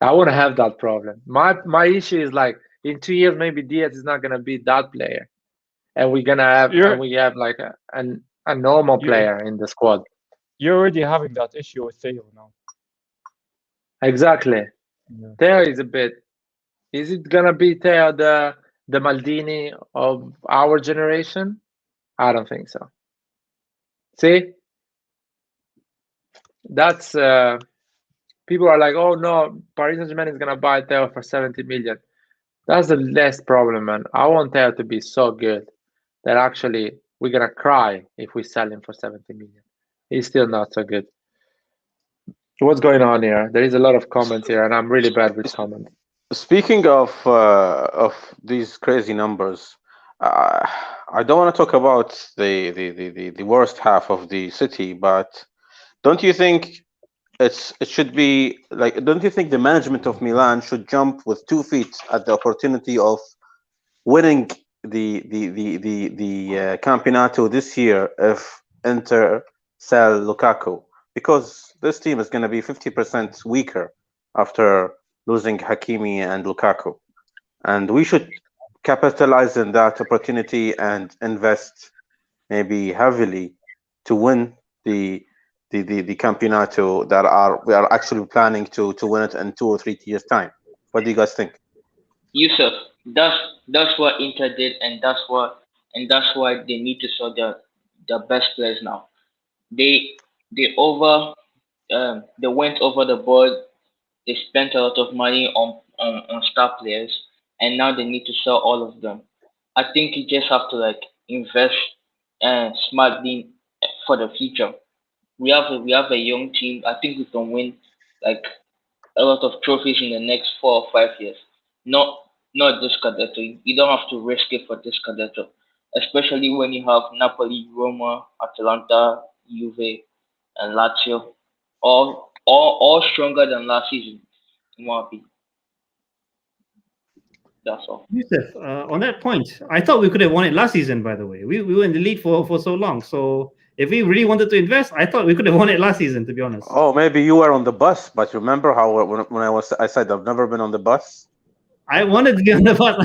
I want to have that problem. My issue is like in 2 years maybe Diaz is not gonna be that player, and we have like a normal player in the squad. You're already having that issue with Theo now. Exactly. Yeah. Theo is a bit. Is it gonna be Theo the Maldini of our generation? I don't think so. See, that's people are like, oh no, Paris Saint-Germain is gonna buy Theo for 70 million. That's the less problem, man. I want Theo to be so good that actually we're gonna cry if we sell him for 70 million. He's still not so good. What's going on here? There is a lot of comments here, and I'm really bad with comments. Speaking of these crazy numbers, I don't want to talk about the worst half of the city, but don't you think it should be like? Don't you think the management of Milan should jump with 2 feet at the opportunity of winning the Campionato this year if Inter sell Lukaku? Because this team is going to be 50% weaker after losing Hakimi and Lukaku, and we should capitalize on that opportunity and invest maybe heavily to win the Campionato we are actually planning to win it in 2 or 3 years time. What do you guys think? Yusuf, that's what Inter did, and that's why they need to sell their best players now. They went over the board. They spent a lot of money on star players, and now they need to sell all of them. I think you just have to like invest smartly for the future. We have a young team. I think we can win like a lot of trophies in the next 4 or 5 years. Not this Scudetto. You don't have to risk it for this Scudetto, especially when you have Napoli, Roma, Atalanta, Juve, and Lazio, all stronger than last season. In my opinion. That's all. Youssef, on that point, I thought we could have won it last season, by the way. We were in the lead for so long. So if we really wanted to invest, I thought we could have won it last season, to be honest. Oh, maybe you were on the bus, but remember how when I said I've never been on the bus? I wanted to be on the bus.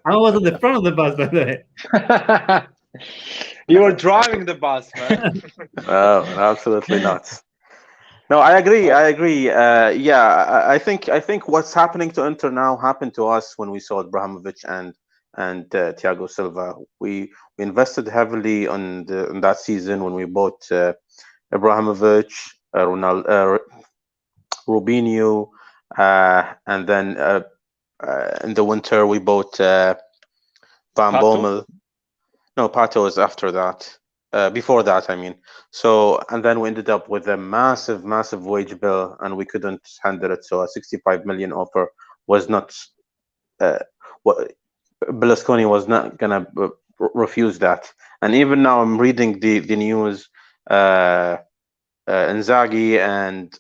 I was on the front of the bus, by the way. You were driving the bus, man. Oh, absolutely not. No, I agree. Yeah, I think what's happening to Inter now happened to us when we saw Abramovich and Thiago Silva. We invested heavily on that season when we bought Abramovich, Robinho, and then in the winter we bought Van Bommel. No, Pato is after that. Before that, I mean. So, and then we ended up with a massive wage bill, and we couldn't handle it. So, a 65 million offer was not. Berlusconi was not gonna refuse that. And even now, I'm reading the news. Inzaghi and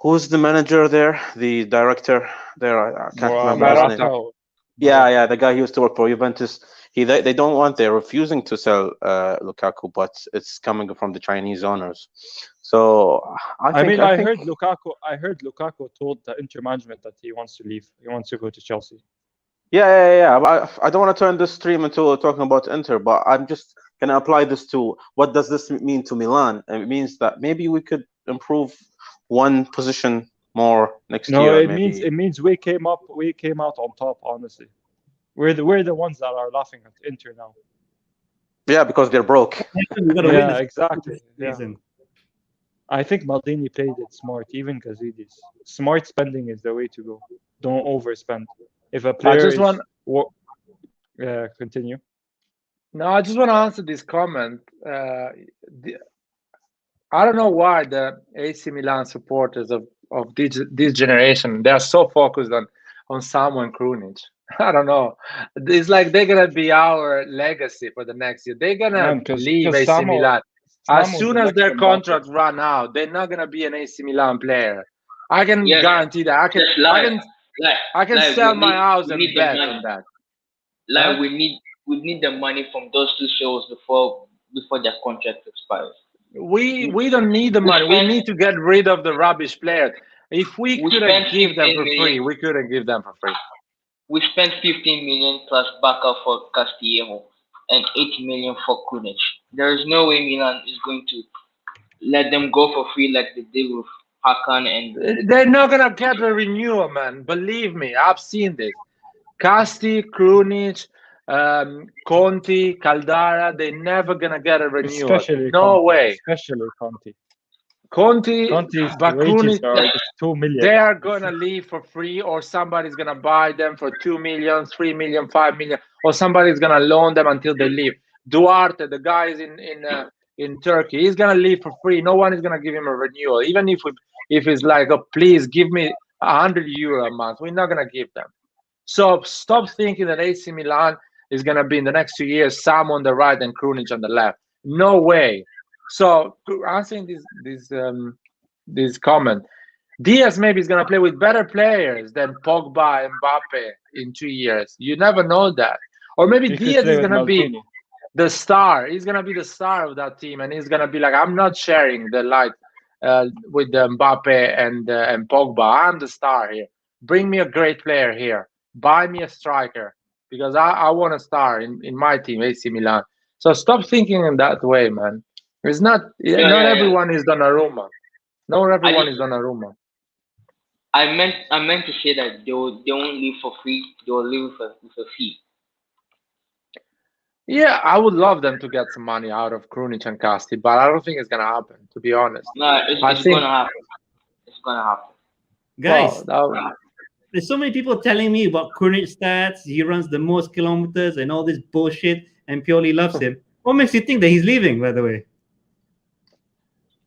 who's the manager there? The director there? I can't remember his name. Yeah, the guy who used to work for Juventus. They don't want. They're refusing to sell Lukaku, but it's coming from the Chinese owners. So I heard Lukaku told the Inter management that he wants to leave. He wants to go to Chelsea. Yeah. I don't want to turn this stream into talking about Inter, but I'm just gonna apply this to what does this mean to Milan? And it means that maybe we could improve one position more next No, year. it Maybe. means we came out on top. Honestly, we're the ones that are laughing at Inter now. Yeah, because they're broke. We gotta win Yeah, this exactly. Yeah. season. I think Maldini played it smart, even Gazidis. Smart spending is the way to go. Don't overspend. If a player just want- continue. No, I just want to answer this comment. I don't know why the AC Milan supporters of this generation, they are so focused on someone Krunic. I don't know. It's like they're gonna be our legacy for the next year. They're gonna leave AC Milan as soon as their contracts run out. They're not gonna be an AC Milan player. I can guarantee that. I can sell my house and bet on that. Like we need the money from those two shows before their contract expires. We don't need the money. We need to get rid of the rubbish players. If we couldn't give them for free, we couldn't give them for free. We spent 15 million plus backup for Castillejo and 8 million for Krunic. There is no way Milan is going to let them go for free like they did with Hakan and. They're not gonna get a renewal, man. Believe me, I've seen this. Casti, Krunic, Conti, Caldara, they're never gonna get a renewal. Especially no Conti, way. Especially Conti's Bakuni, wages are just 2 million. They are gonna leave for free, or somebody's gonna buy them for 2 million, 3 million, 5 million, or somebody's gonna loan them until they leave. Duarte, the guys in Turkey, he's gonna leave for free. No one is gonna give him a renewal, even if it's like, oh, please give me €100 a month. We're not gonna give them. So stop thinking that AC Milan is gonna be in the next 2 years Sam on the right and Krunic on the left. No way. So answering this comment, Diaz maybe is gonna play with better players than Pogba and Mbappe in 2 years. You never know that. Or maybe Diaz is gonna be the star. He's gonna be the star of that team, and he's gonna be like, I'm not sharing the light with Mbappe and Pogba. I'm the star here. Bring me a great player here. Buy me a striker, because I want a star in my team, AC Milan. So stop thinking in that way, man. It's not everyone is Donnarumma. Not everyone is Donnarumma. I meant to say that they won't leave for free. They will leave with a fee. Yeah, I would love them to get some money out of Krunic and Casti, but I don't think it's gonna happen, to be honest. No, it's gonna happen. It's gonna happen. Guys, there's so many people telling me about Krunic stats. He runs the most kilometers and all this bullshit, and Pioli loves him. What makes you think that he's leaving, by the way?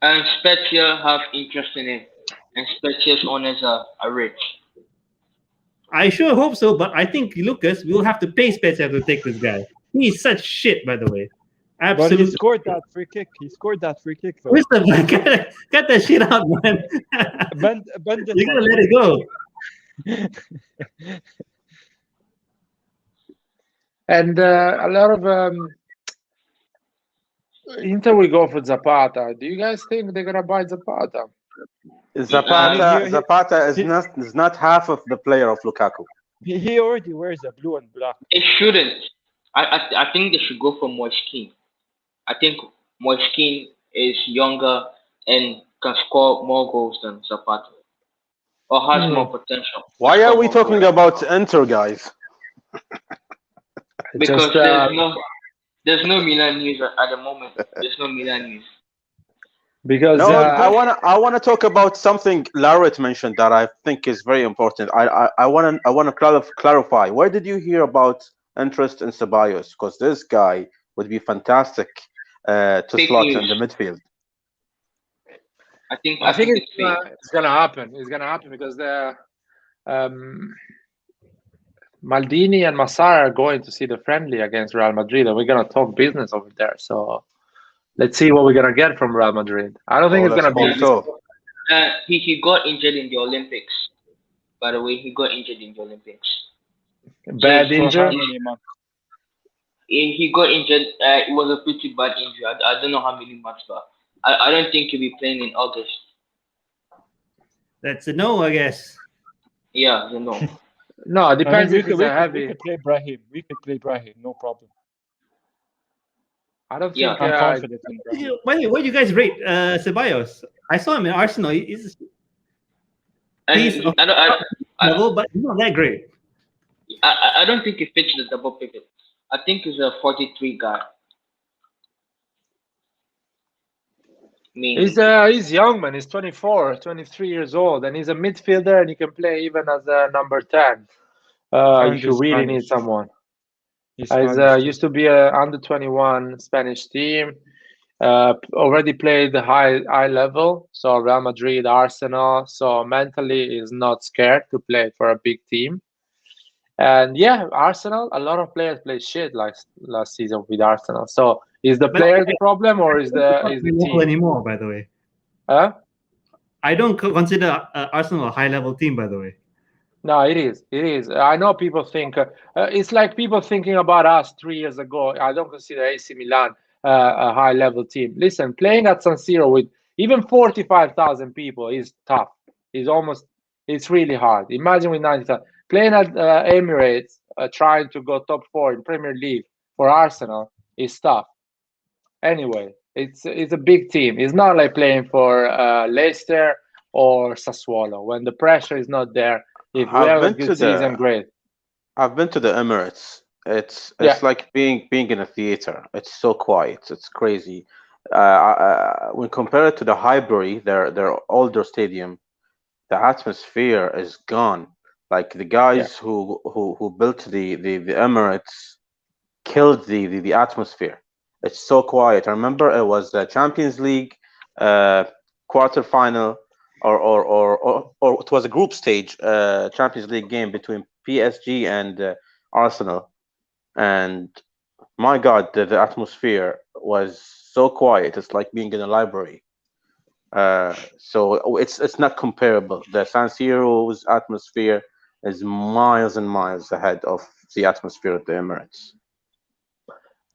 And Spezia have interest in him, and Spezia's owners are rich. I sure hope so, but I think, Lucas, we'll have to pay Spezia to take this guy. He's such shit, by the way. Absolutely. But he scored that free kick. Though. Wisdom, cut that shit out, man. You gotta let it go. And a lot of Inter will go for Zapata. Do you guys think they're gonna buy Zapata? Zapata is not half of the player of Lukaku. He already wears a blue and black. It shouldn't. I think they should go for Moiskin. I think Moiskin is younger and can score more goals than Zapata, or has more potential. Why are we talking about Inter, guys? Because there's no Milan news at the moment. There's no Milan news. Because I wanna talk about something Larit mentioned that I think is very important. I wanna clarify. Where did you hear about interest in Ceballos? Because this guy would be fantastic to slot in the midfield. I think it's gonna happen. It's gonna happen because the Maldini and Massara are going to see the friendly against Real Madrid, and we're gonna talk business over there. So let's see what we're gonna get from Real Madrid. I don't think it's gonna be so. He got injured in the Olympics. By the way, he got injured in the Olympics. Bad injury. He got injured. It was a pretty bad injury. I don't know how many months, but I don't think he'll be playing in August. That's a no, I guess. Yeah, no. No, it I mean, depends we if could, it's we a could, we heavy. could play Brahim. We could play Brahim, no problem. I don't Yeah. think. I'm confident in Brahim. Why do you guys rate Ceballos? I saw him in Arsenal. He's I don't, I, level, but he's not that great. I don't think he fits the double pivot. I think he's a 43 guy. I mean, He's young, man. He's 24, 23 years old, and he's a midfielder, and he can play even as a number 10. And If you he's really need Spanish. someone. He's He's Spanish too. used to be a under 21 Spanish team. Already played the high level, so Real Madrid, Arsenal. So mentally, is not scared to play for a big team. And yeah, Arsenal. A lot of players play shit like last season with Arsenal. So is the But player the problem, or is the level team? anymore? By the way, Huh? I don't consider Arsenal a high level team. By the way, No, it is. It is. I know people think it's like people thinking about us 3 years ago. I don't consider AC Milan a high level team. Listen, playing at San Siro with even 45,000 people is tough. It's really hard. Imagine with 90,000. Playing at Emirates, trying to go top 4 in Premier League for Arsenal is tough. Anyway, it's a big team. It's not like playing for Leicester or Sassuolo when the pressure is not there. If we I've have a been to good season, the great. I've been to the Emirates. It's Yeah, like being in a theater. It's so quiet. It's crazy. When compared to the Highbury, their older stadium, the atmosphere is gone. Like the yeah, guys who built the Emirates killed the atmosphere. It's so quiet. I remember it was the Champions League uh, quarterfinal, or it was a group stage Champions League game between PSG and Arsenal, and my God, the atmosphere was so quiet. It's like being in a library. So it's not comparable. The San Siro's atmosphere is miles and miles ahead of the atmosphere at the Emirates.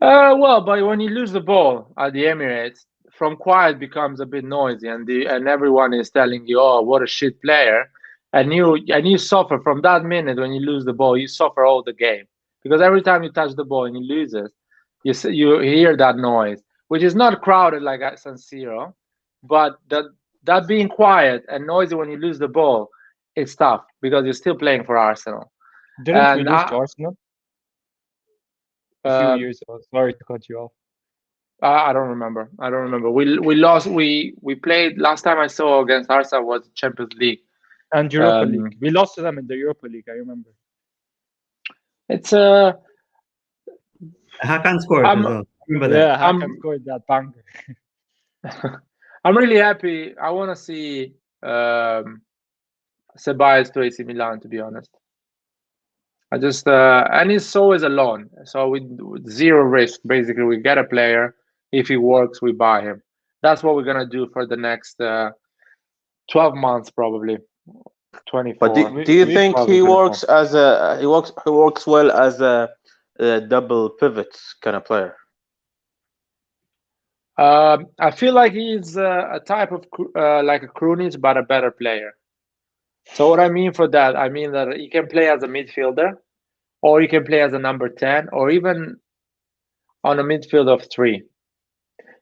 well, but when you lose the ball at the Emirates, from quiet becomes a bit noisy, and everyone is telling you, "Oh, what a shit player," and you suffer from that minute when you lose the ball. You suffer all the game because every time you touch the ball and you lose it, you hear that noise, which is not crowded like at San Siro, but that being quiet and noisy when you lose the ball, it's tough because you're still playing for Arsenal. Didn't we And lose to Arsenal a few uh, years ago? Sorry to cut you off. I don't remember. I don't remember. We lost. We played last time I saw against Arsenal was Champions League. And Europa League. We lost to them in the Europa League, I remember. It's Hakan scored as well. Remember that? Yeah, Hakan scored that banger. I'm really happy. I want to see Ceballos to AC Milan. To be honest, I just and he's always alone, so with zero risk. Basically, we get a player. If he works, we buy him. That's what we're gonna do for the next 12 months, probably 24. But do you think probably he 24. works as he works well as a double pivot kind of player? I feel like he's a type of like a Krunic, but a better player. So what I mean for that, I mean that he can play as a midfielder, or he can play as a number 10, or even on a midfield of 3.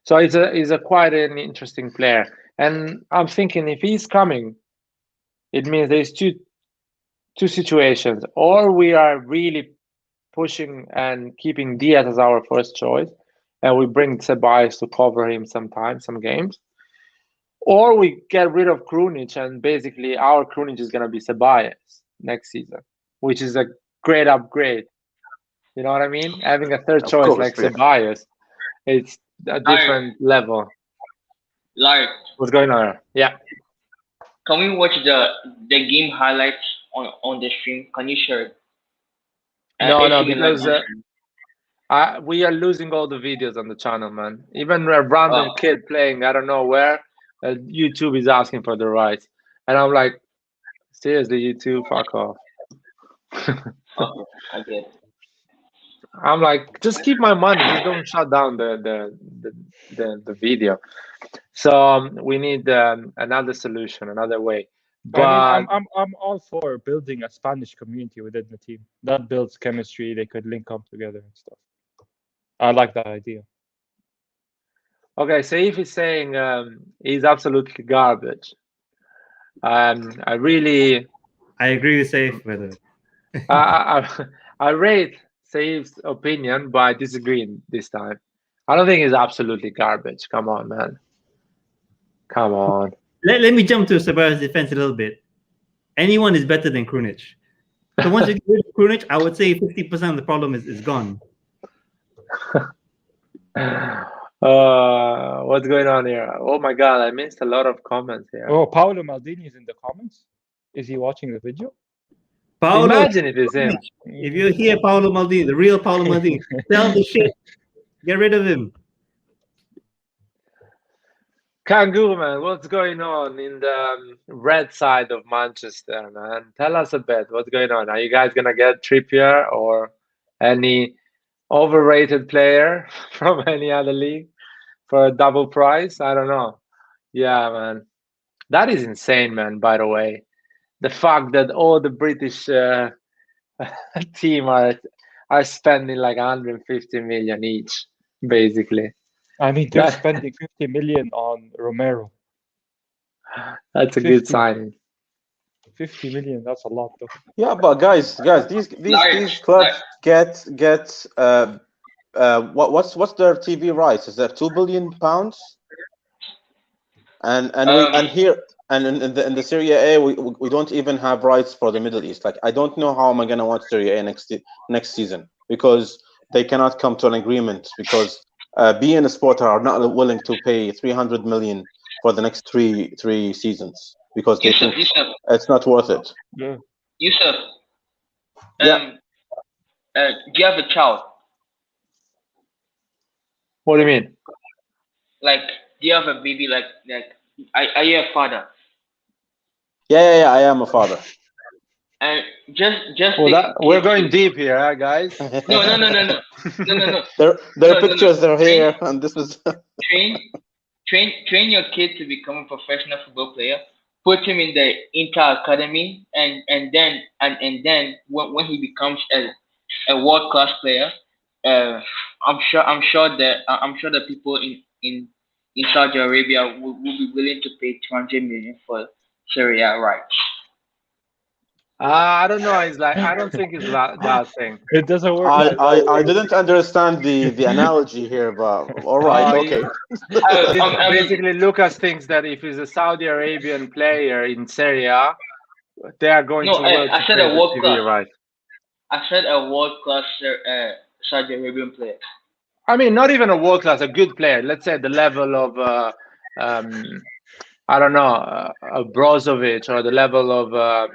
So he's a quite an interesting player. And I'm thinking if he's coming, it means there's two situations. Or we are really pushing and keeping Diaz as our first choice, and we bring Ceballos to cover him sometimes, some games. Or we get rid of Krunic, and basically our Krunic is going to be Ceballos next season, which is a great upgrade. You know what I mean? Having a third Of choice course, like yeah. Ceballos, it's a different level. Like, What's going on there? Yeah. can we watch the game highlights on the stream? Can you share it? No, AC Milan because version. we are losing all the videos on the channel, man. Even a random Oh, kid playing, I don't know where, YouTube is asking for the rights. And I'm like, seriously, YouTube, fuck off. okay, I get it. I'm like, just keep my money. Just don't shut down the video. So we need another solution, another way. But I mean, I'm all for building a Spanish community within the team. That builds chemistry. They could link up together and stuff. I like that idea. okay, so if he's saying he's absolutely garbage, I really I agree with Saif, brother. I rate Saif's opinion, but I disagree this time. I don't think he's absolutely garbage. Come on, man. Come on. Let me jump to Ceballos' defense a little bit. Anyone is better than Krunic. So once you get rid of Krunic, I would say 50% of the problem is gone. What's going on here? Oh my God, I missed a lot of comments here. Oh, Paolo Maldini is in the comments. Is he watching the video? Paolo, imagine if it's him. If you're here, Paolo Maldini, the real Paolo Maldini, tell the shit. Get rid of him. Kangaroo, man, what's going on in the red side of Manchester, man? Tell us a bit. What's going on? Are you guys gonna get Trippier or any overrated player from any other league for a double price? I don't know. Yeah, man, that is insane, man. By the way, the fact that all the British team are spending like 150 million each, basically. I mean, they're spending 50 million on Romero. That's a good signing. 50 million, that's a lot, though. Yeah, but guys, these clubs get what's their TV rights? Is that £2 billion? And here in the Serie A, we don't even have rights for the Middle East. Like, I don't know how am I gonna watch Serie A next season, because they cannot come to an agreement, because beIN Sport are not willing to pay 300 million for the next three seasons, because they think it's not worth it. Yeah. Yusuf, Yeah. do you have a child? What do you mean? Like, do you have a baby? Like, are you a father? Yeah, I am a father. And just well, we're going deep here, huh, guys. No. Their pictures are here, and this is train your kid to become a professional football player. Put him in the Inter Academy, and then when he becomes a world class player, I'm sure that people in Saudi Arabia will be willing to pay 200 million for Serie A rights. I don't know. It's like, I don't think it's that thing. It doesn't work. I didn't understand the analogy here, but all right, okay. Basically, Lucas thinks that if he's a Saudi Arabian player in Serie A, they are going to work. I said a world class. Right. I said a world class Saudi Arabian player. I mean, not even a world class, a good player. Let's say the level of I don't know, Brozovic, or the level of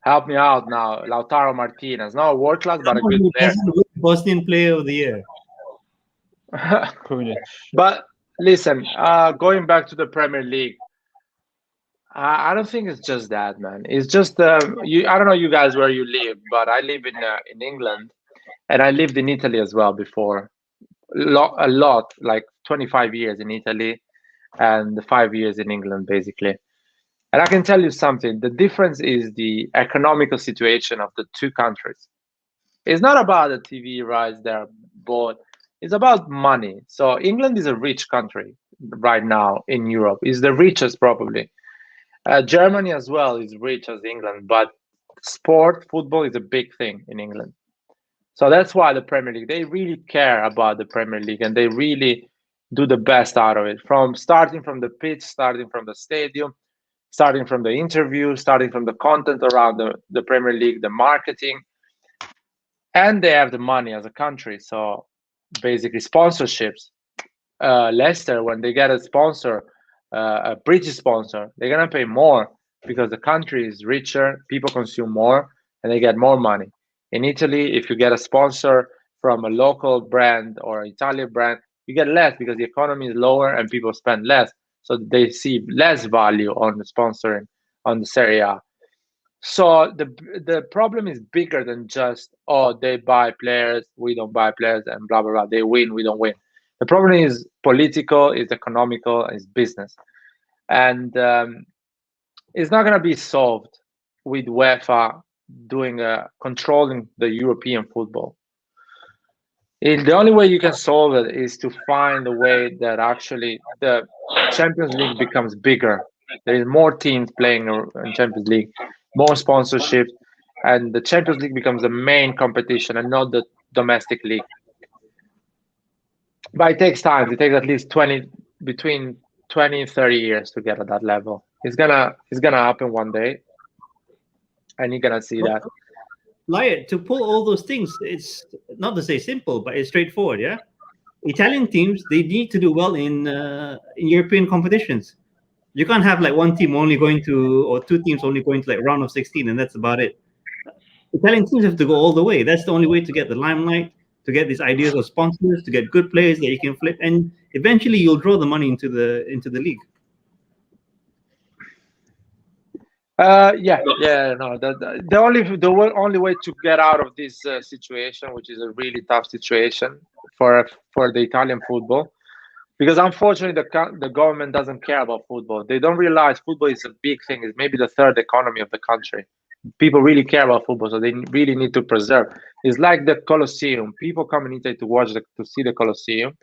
help me out now, Lautaro Martinez. Not a world class, but a good player. Bosnian Player of the Year. But listen, going back to the Premier League, I don't think it's just that, man. It's just I don't know you guys where you live, but I live in England, and I lived in Italy as well before. A lot, like 25 years in Italy, and 5 years in England, basically. And I can tell you something. The difference is the economical situation of the two countries. It's not about the TV rights they're bought. It's about money. So England is a rich country right now in Europe. It's the richest probably. Germany as well is rich as England, but football is a big thing in England. So that's why the Premier League, they really care about the Premier League, and they really do the best out of it. Starting from the pitch, starting from the stadium, starting from the interview, starting from the content around the Premier League, the marketing. And they have the money as a country. So basically sponsorships. Leicester, when they get a sponsor, a British sponsor, they're going to pay more because the country is richer, people consume more, and they get more money. In Italy, if you get a sponsor from a local brand or Italian brand, you get less because the economy is lower and people spend less. So they see less value on the sponsoring on the Serie A. So the problem is bigger than just, they buy players, we don't buy players, and blah, blah, blah. They win, we don't win. The problem is political, is economical, is business. And it's not going to be solved with UEFA doing controlling the European football. The only way you can solve it is to find a way that actually the Champions League becomes bigger. There is more teams playing in Champions League, more sponsorship, and the Champions League becomes the main competition and not the domestic league. But it takes time. It takes at least between 20 and 30 years to get at that level. It's gonna happen one day, and you're gonna see that. Like, to pull all those things, it's not to say simple, but it's straightforward. Yeah, Italian teams, they need to do well in European competitions. You can't have like one team only going to, or two teams only going to like round of 16, and that's about it. Italian teams have to go all the way. That's the only way to get the limelight, to get these ideas of sponsors, to get good players that you can flip, and eventually you'll draw the money into the league. No. The only way to get out of this situation, which is a really tough situation for the Italian football, because unfortunately the government doesn't care about football. They don't realize football is a big thing. It's maybe the third economy of the country. People really care about football, so they really need to preserve. It's like the Colosseum. People come in Italy to see the Colosseum,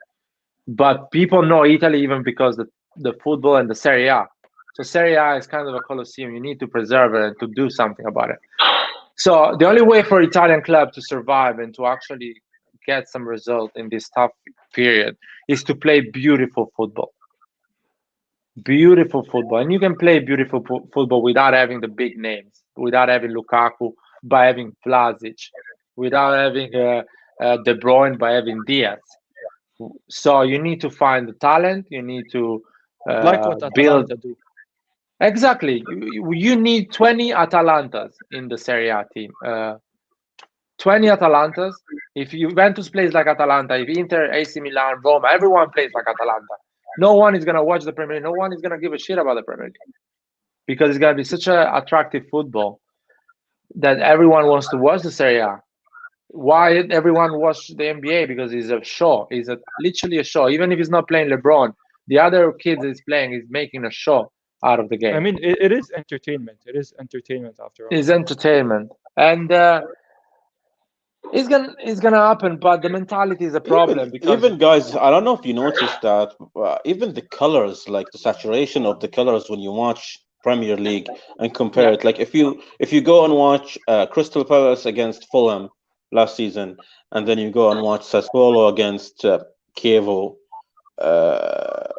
but people know Italy even because the football and the Serie A. So Serie A is kind of a Colosseum. You need to preserve it and to do something about it. So the only way for Italian club to survive and to actually get some result in this tough period is to play beautiful football. Beautiful football. And you can play beautiful football without having the big names, without having Lukaku, by having Vlasic, without having De Bruyne, by having Diaz. So you need to find the talent. You need to like what Atalanta do. Exactly. You need 20 Atalantas in the Serie A team. 20 Atalantas. If Juventus plays like Atalanta, if Inter, AC Milan, Roma, everyone plays like Atalanta. No one is going to watch the Premier League. No one is going to give a shit about the Premier League because it's going to be such an attractive football that everyone wants to watch the Serie A. Why everyone watch the NBA? Because it's a show. It's literally a show. Even if he's not playing LeBron, the other kids he's playing is making a show out of the game. I mean, it is entertainment. It is entertainment after all. It's entertainment, and it's gonna happen. But the mentality is a problem. Even guys, I don't know if you noticed that. Even the colors, like the saturation of the colors when you watch Premier League and compare it. Like if you go and watch Crystal Palace against Fulham last season, and then you go and watch Sassuolo against Chievo,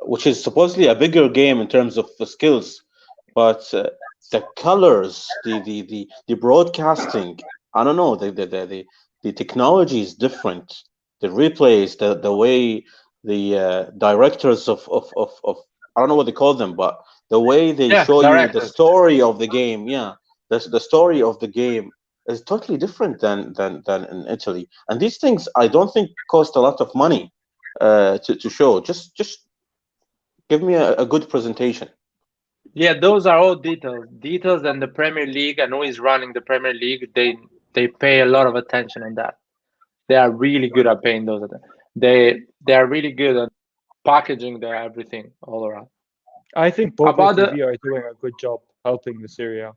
which is supposedly a bigger game in terms of the skills, but the colors, the broadcasting, I don't know, the technology is different. The replays, the way the directors of I don't know what they call them, but the way they show directors. You the story of the game, the story of the game is totally different than in Italy. And these things I don't think cost a lot of money to show. Just give me a good presentation. Yeah, those are all details, and the Premier League and who is running the Premier League, they pay a lot of attention on that. They are really good at paying those. They are really good at packaging their everything all around. I think Bobo TV are doing a good job helping the Serie A.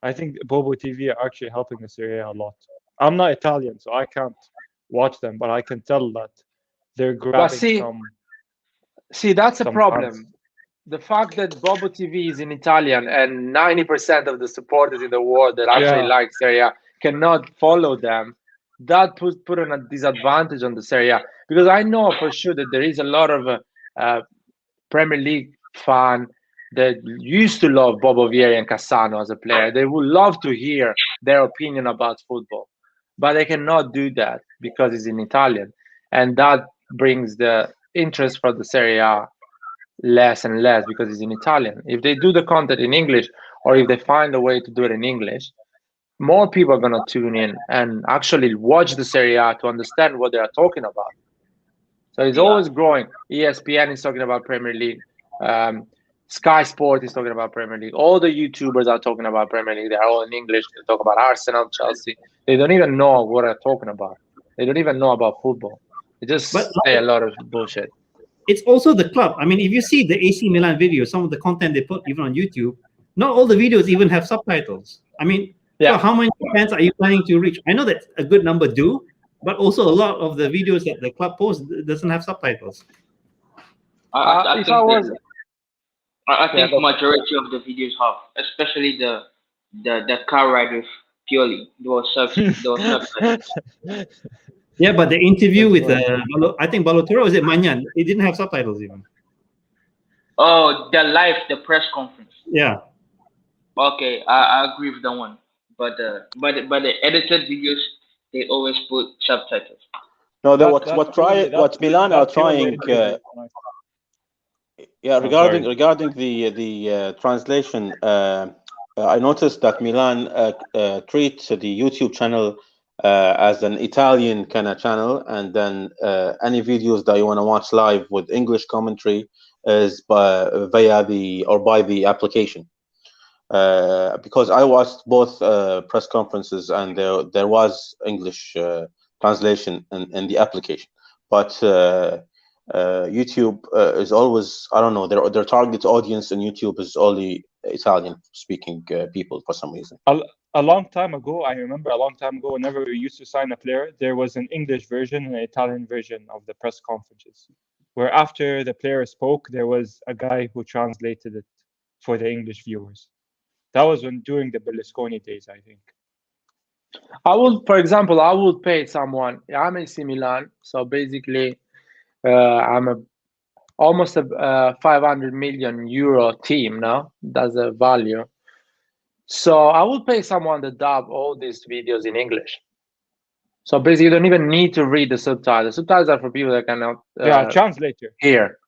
I think Bobo TV are actually helping the Serie A lot. I'm not Italian, so I can't watch them, but I can tell that they're grabbing some. See, that's a problem. Fans. The fact that Bobo TV is in Italian and 90% of the supporters in the world that actually like Serie A cannot follow them, that put a disadvantage on the Serie A. Because I know for sure that there is a lot of Premier League fan that used to love Bobo Vieri and Cassano as a player. They would love to hear their opinion about football, but they cannot do that because it's in Italian, and that brings the interest for the Serie A less and less because it's in Italian. If they do the content in English, or if they find a way to do it in English, more people are going to tune in and actually watch the Serie A to understand what they are talking about. So it's always growing. ESPN is talking about Premier League. Sky Sport is talking about Premier League. All the YouTubers are talking about Premier League. They're all in English. They talk about Arsenal, Chelsea. They don't even know what they're talking about. They don't even know about football. They just say a lot of bullshit. It's also the club. I mean, if you see the AC Milan video, some of the content they put even on YouTube, not all the videos even have subtitles. I mean, so how many fans are you planning to reach? I know that a good number do, but also a lot of the videos that the club posts doesn't have subtitles. I if think I was, I think go for it. majority of the videos have, especially the car riders purely. Those subtitles. Yeah, but the interview That's with right. I think Balotelli, was it Manyan? It didn't have subtitles even. Oh, the press conference. Yeah. Okay, I agree with that one. But the edited videos, they always put subtitles. No, That's what Milan are purely trying. interview. Yeah, Oh, sorry. regarding the translation, I noticed that Milan treats the YouTube channel as an Italian kind of channel, and then any videos that you want to watch live with English commentary is by the application. Because I watched both press conferences, and there was English translation in the application, but YouTube is always, I don't know, their target audience in YouTube is only Italian speaking people for some reason. A long time ago, I remember a long time ago, whenever we used to sign a player, there was an English version and an Italian version of the press conferences, where after the player spoke, there was a guy who translated it for the English viewers. That was during the Berlusconi days, I think. For example, I would pay someone. I'm AC Milan, so basically, I'm almost a 500 million euro team now. That's the value. So I would pay someone to dub all these videos in English. So basically, you don't even need to read the subtitles. Subtitles are for people that cannot translator hear.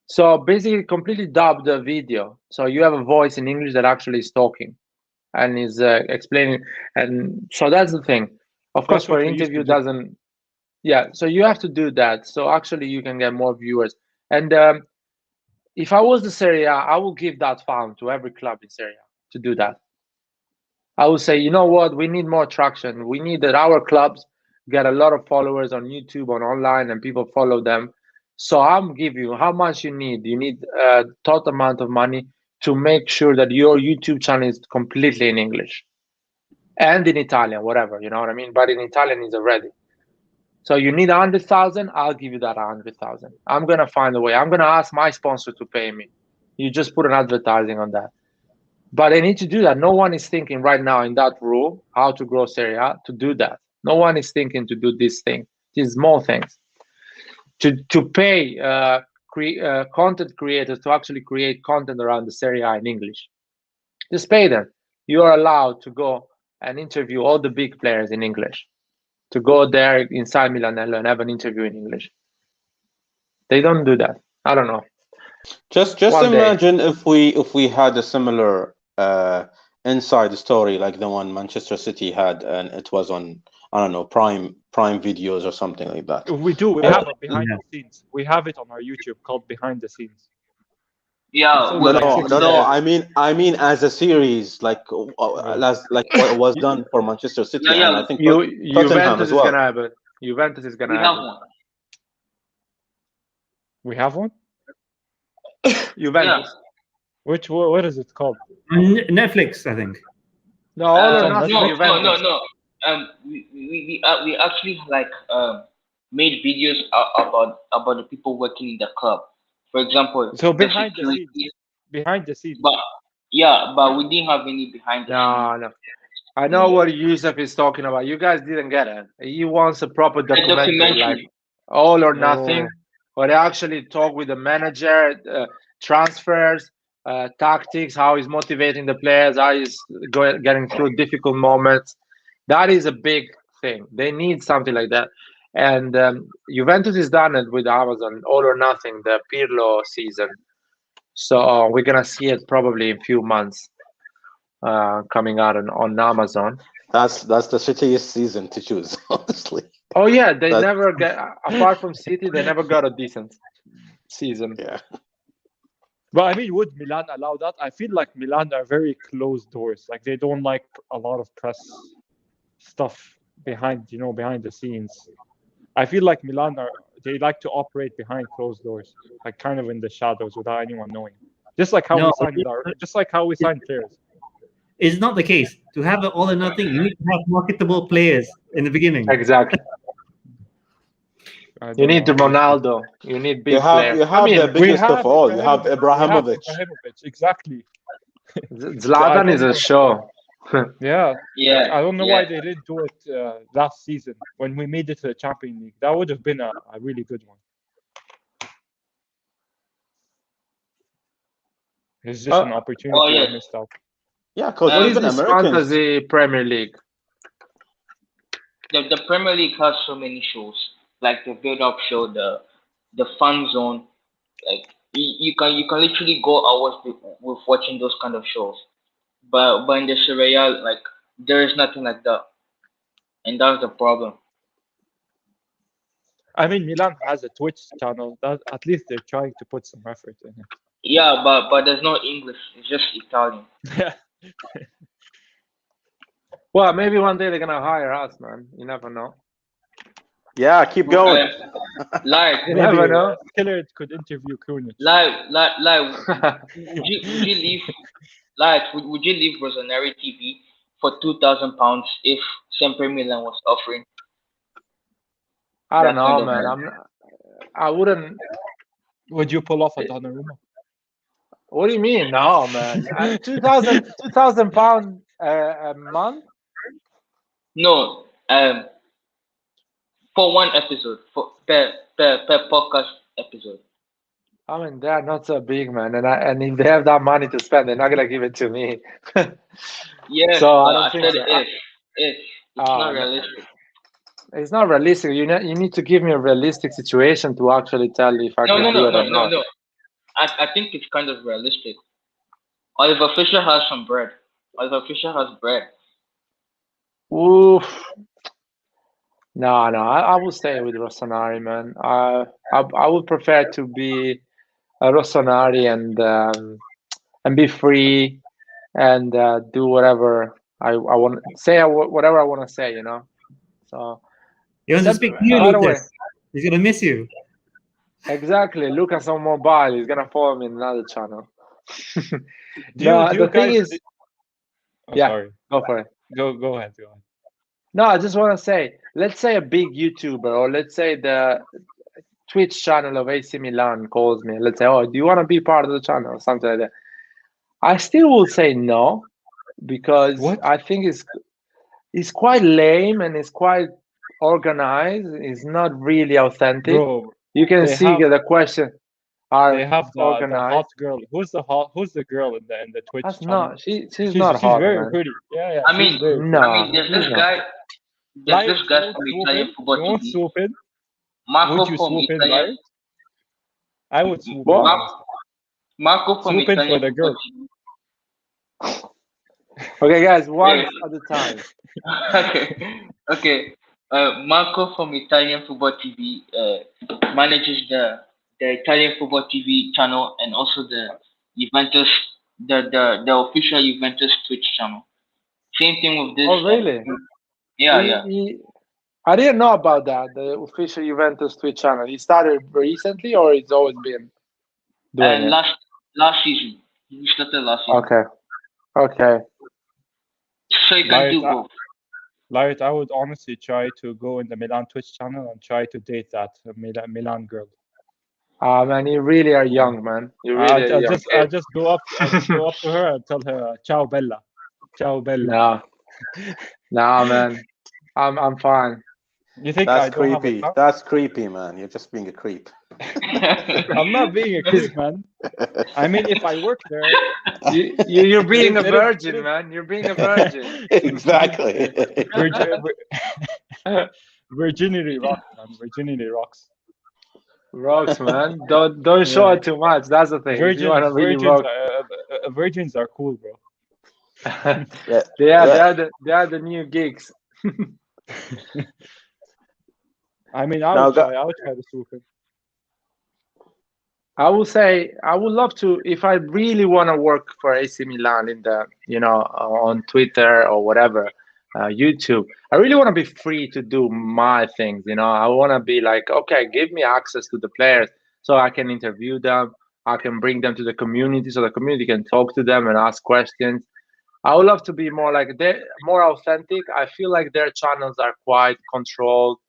So basically, completely dub the video. So you have a voice in English that actually is talking and is explaining. And so that's the thing. Of course, for an interview, doesn't. Yeah, so you have to do that. So actually, you can get more viewers. And if I was the Serie A, I would give that fund to every club in Serie A to do that. I would say, you know what, we need more traction. We need that our clubs get a lot of followers on YouTube, on online, and people follow them. So I'm give you how much you need. You need a total amount of money to make sure that your YouTube channel is completely in English and in Italian, whatever, you know what I mean? But in Italian is already. So you need 100,000, I'll give you that 100,000. I'm gonna find a way. I'm gonna ask my sponsor to pay me. You just put an advertising on that. But they need to do that. No one is thinking right now in that room how to grow Serie A to do that. No one is thinking to do this thing, these small things. To pay content creators to actually create content around the Serie A in English. Just pay them. You are allowed to go and interview all the big players in English. To go there inside Milanello and have an interview in English. They don't do that. I don't know. Just imagine if we had a similar inside story like the one Manchester City had, and it was on, I don't know, Prime videos or something like that. We do. We have it behind the scenes. We have it on our YouTube called Behind the Scenes. Yeah. No. I mean, as a series, like what was done for Manchester City, and I think Tottenham as well. Is gonna have it. Juventus is gonna have one. We have one. Juventus. Yeah. What is it called? Netflix, I think. No, no. We actually made videos about the people working in the club. For example, so behind the scenes. But we didn't have any behind the scenes. No. I know what Yusuf is talking about. You guys didn't get it. He wants a proper documentary, like All or Nothing, where they actually talk with the manager, transfers, tactics, how he's motivating the players, how he's getting through difficult moments. That is a big thing. They need something like that. And Juventus has done it with Amazon, All or Nothing, the Pirlo season. So we're going to see it probably in a few months coming out on Amazon. That's the shittiest season to choose, honestly. Oh, yeah. They never get, apart from City, they never got a decent season. Yeah. But I mean, would Milan allow that? I feel like Milan are very closed doors. Like they don't like a lot of press stuff behind the scenes. I feel like Milan they like to operate behind closed doors, like kind of in the shadows without anyone knowing. Just like how No, we signed players. it's not the case. To have an all or nothing, you need to have marketable players in the beginning. Exactly. You need the Ronaldo. You need big players. You have the biggest of all. You have Ibrahimovic. Exactly. Zlatan is a show. Yeah. Yeah. I don't know why they didn't do it last season when we made it to the Champions League. That would have been a really good one. It's just an opportunity I missed out. Yeah, because What is even this Americans. fantasy Premier League? The Premier League has so many shows, like the build-up show, the fun zone. Like you can literally go hours with watching those kind of shows. But in the Sharia, like there is nothing like that, and that's the problem. I mean, Milan has a Twitch channel. That at least they're trying to put some effort in it. Yeah, but there's no English. It's just Italian. Well, maybe one day they're gonna hire us, man. You never know. Yeah, keep going. Like You never know. Killer could interview Krunic. Would you leave? Would you leave RossonARI TV for £2,000 if Sempre Milan was offering? I don't know, man. I wouldn't. Would you pull off a Donnarumma? What do you mean? No, man. 2,000 pounds a month? No, for one episode, per podcast episode. I mean, they're not so big, man, and if they have that money to spend, they're not gonna give it to me. Yeah, so but I don't I think said so. if it's not realistic. It's not realistic. You need to give me a realistic situation to actually tell if I can do it or not. No. I think it's kind of realistic. Oliver Fisher has some bread. Oliver Fisher has bread. Oof. No. I will stay with RossonARI, man. I would prefer to be a RossonARI and be free and do whatever I want. Say whatever I want to say, you know. So he wants to speak to you, Lucas. He's gonna miss you. Exactly. Lucas on mobile. He's gonna follow me in another channel. The thing is, sorry. Go for it. Go ahead. No, I just want to say, let's say a big YouTuber, or let's say the Twitch channel of AC Milan calls me. Let's say, oh, do you want to be part of the channel or something like that? I still will say no, because I think it's quite lame and it's quite organized. It's not really authentic. Bro, you can see the question. They have the hot girl. Who's the girl in the Twitch channel? She's not hot. She's very man. pretty. Yeah. I mean, there's this guy. There's this guy from Italian football TV. TV. Swoop in? Marco would you from swoop Italian. In, I would swoop in. Marco from swoop Italian in for the girl. Okay, guys, one at a time. Okay. Marco from Italian Football TV manages the Italian Football TV channel and also the Juventus, the official Juventus Twitch channel. Same thing with this. Oh, really? Yeah. I didn't know about that. The official Juventus Twitch channel. He started recently, or it's always been doing it? Last season. He started last season. Okay. So you can do both. Larry, I would honestly try to go in the Milan Twitch channel and try to date that Milan girl. Man, you really are young, man. You really are young. I just go up to her and tell her, "Ciao, Bella." Ciao, Bella. No, man. I'm fine. You think that's creepy? That's creepy, man. You're just being a creep. I'm not being a creep, man. I mean, if I work there, you're being a virgin, man. You're being a virgin. Exactly. Virginity rocks, man. Virginity rocks. Rocks, man. Don't show it too much. That's the thing. Virgins are cool, bro. They are the new gigs. I mean, I would try to swoop in. I would say I would love to, if I really want to work for AC Milan in the, on Twitter or whatever, YouTube. I really want to be free to do my things. I want to be like, okay, give me access to the players so I can interview them, I can bring them to the community so the community can talk to them and ask questions. I would love to be more like they're more authentic. I feel like their channels are quite controlled,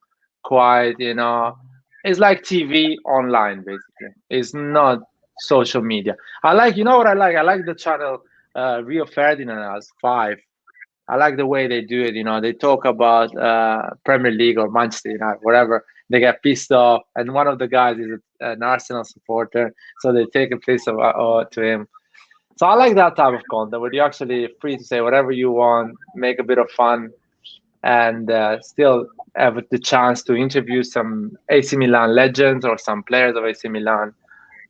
quite, it's like TV online basically. It's not social media. I like, what I like? I like the channel Rio Ferdinand has 5. I like the way they do it. They talk about Premier League or Manchester United, whatever. They get pissed off, and one of the guys is an Arsenal supporter, so they take a piece to him. So I like that type of content where you're actually free to say whatever you want, make a bit of fun, and still have the chance to interview some AC Milan legends or some players of AC Milan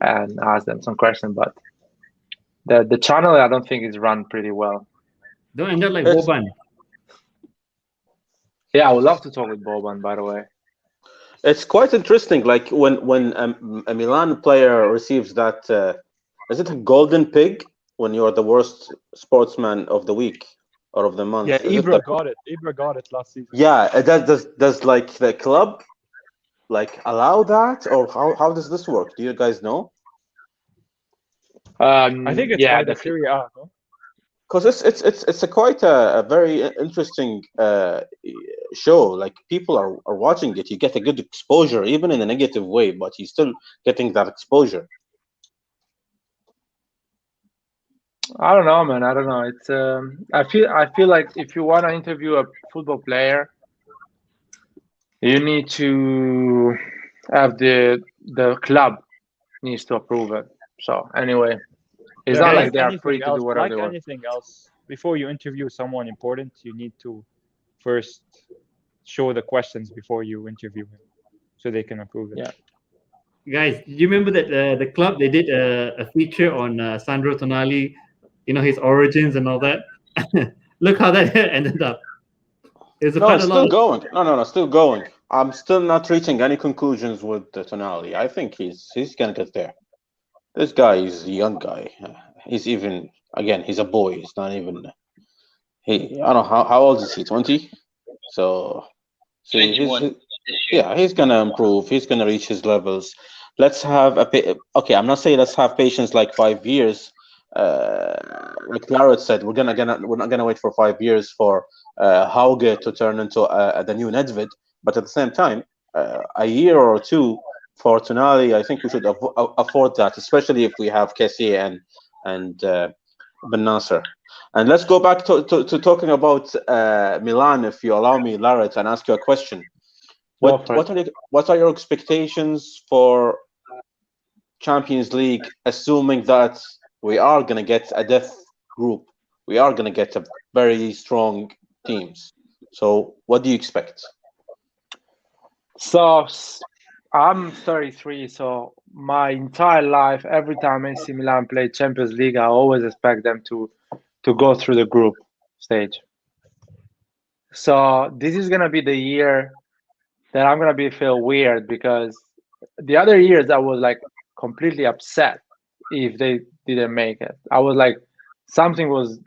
and ask them some questions. But the channel, I don't think is run pretty well. Don't end up like Boban. Yeah, I would love to talk with Boban, by the way. It's quite interesting. Like when a Milan player receives that, is it a golden pig when you are the worst sportsman of the week or of the month? Yeah, Ibra got it. Ibra got it last season. Yeah, does like the club like allow that, or how does this work? Do you guys know? I think it's by the Serie A, no? Because it's a quite a very interesting show. Like people are watching it. You get a good exposure, even in a negative way, but you're still getting that exposure. I don't know, man. I don't know. It's I feel like if you want to interview a football player, you need to have the club needs to approve it. So anyway, it's not like they are free to do whatever they want. Like anything else, before you interview someone important, you need to first show the questions before you interview him, so they can approve it. Yeah. Guys, do you remember that the club, they did a feature on Sandro Tonali, his origins and all that? Look how that ended up. It's still going. No, still going. I'm still not reaching any conclusions with Tonali. I think he's gonna get there. This guy is a young guy. He's even, again, he's a boy. He's not even. I don't know how old is he? 20. So he's gonna improve. He's gonna reach his levels. Let's have okay. I'm not saying let's have patience like 5 years. Like Larry said, we're not gonna wait for 5 years for Hauge to turn into the new Nedved. But at the same time, a year or two for Tonali, I think we should afford that, especially if we have Kessie and Ben Nasser. And let's go back to talking about Milan, if you allow me, Larry, and ask you a question. What are your expectations for Champions League, assuming that we are going to get a death group? We are going to get a very strong teams. So what do you expect? So I'm 33, so my entire life, every time AC Milan played Champions League, I always expect them to go through the group stage. So this is gonna be the year that I'm gonna feel weird, because the other years I was like completely upset if they didn't make it. I was like, something was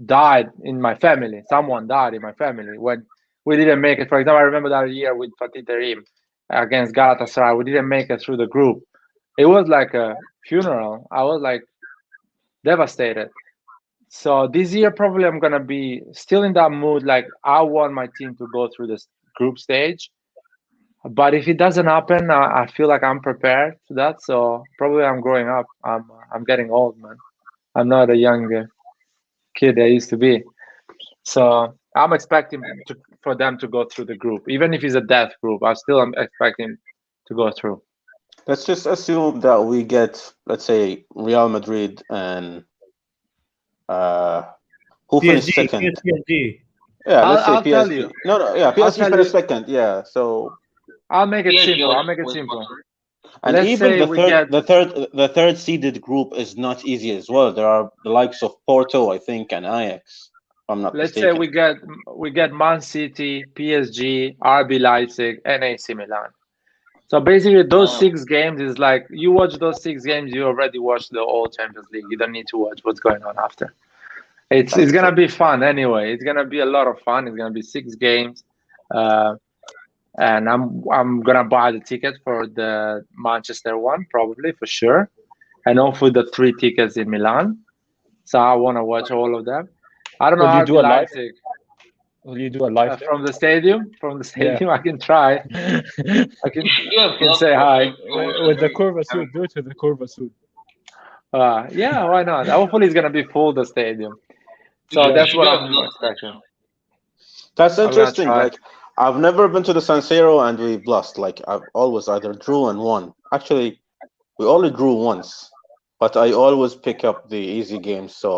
died in my family. Someone died in my family when we didn't make it. For example, I remember that year with Fatih Terim against Galatasaray, we didn't make it through the group. It was like a funeral. I was like devastated. So this year probably I'm gonna be still in that mood. Like I want my team to go through this group stage, but if it doesn't happen, I feel like I'm prepared for that. So probably I'm growing up. I'm getting old, man. I'm not a young kid I used to be. So I'm expecting for them to go through the group, even if it's a death group. I still am expecting to go through. Let's just assume that we get, let's say, Real Madrid and who finished second? PSG. Yeah, let's say I'll PSG. tell you. No, PSG finished second. Yeah, so I'll make it simple. And Let's even say the third seeded group is not easy as well. There are the likes of Porto, I think, and Ajax. If I'm not Let's mistaken. say we get Man City, PSG, RB Leipzig, and AC Milan. So basically, those 6 games is like you watch those 6 games, you already watched the whole Champions League. You don't need to watch what's going on after. It's gonna be fun anyway. It's gonna be a lot of fun. It's gonna be 6 games, and I'm gonna buy the ticket for the Manchester one, probably for sure. and hopefully the 3 tickets in Milan. So I want to watch all of them. I don't know Will how you do a live? Leipzig Will you do a live from the stadium. From the stadium, I can try. there? I can You have vlog say hi. With the curva suit, do it with the curva suit. Yeah, why not? Hopefully, it's gonna be full the stadium. So Yeah, that's what you I'm have vlog. expecting. That's I'm gonna interesting. try. Like, I've never been to the San Siro and we've lost. Like, I've always either drew and won. Actually, we only drew once, but I always pick up the easy games. So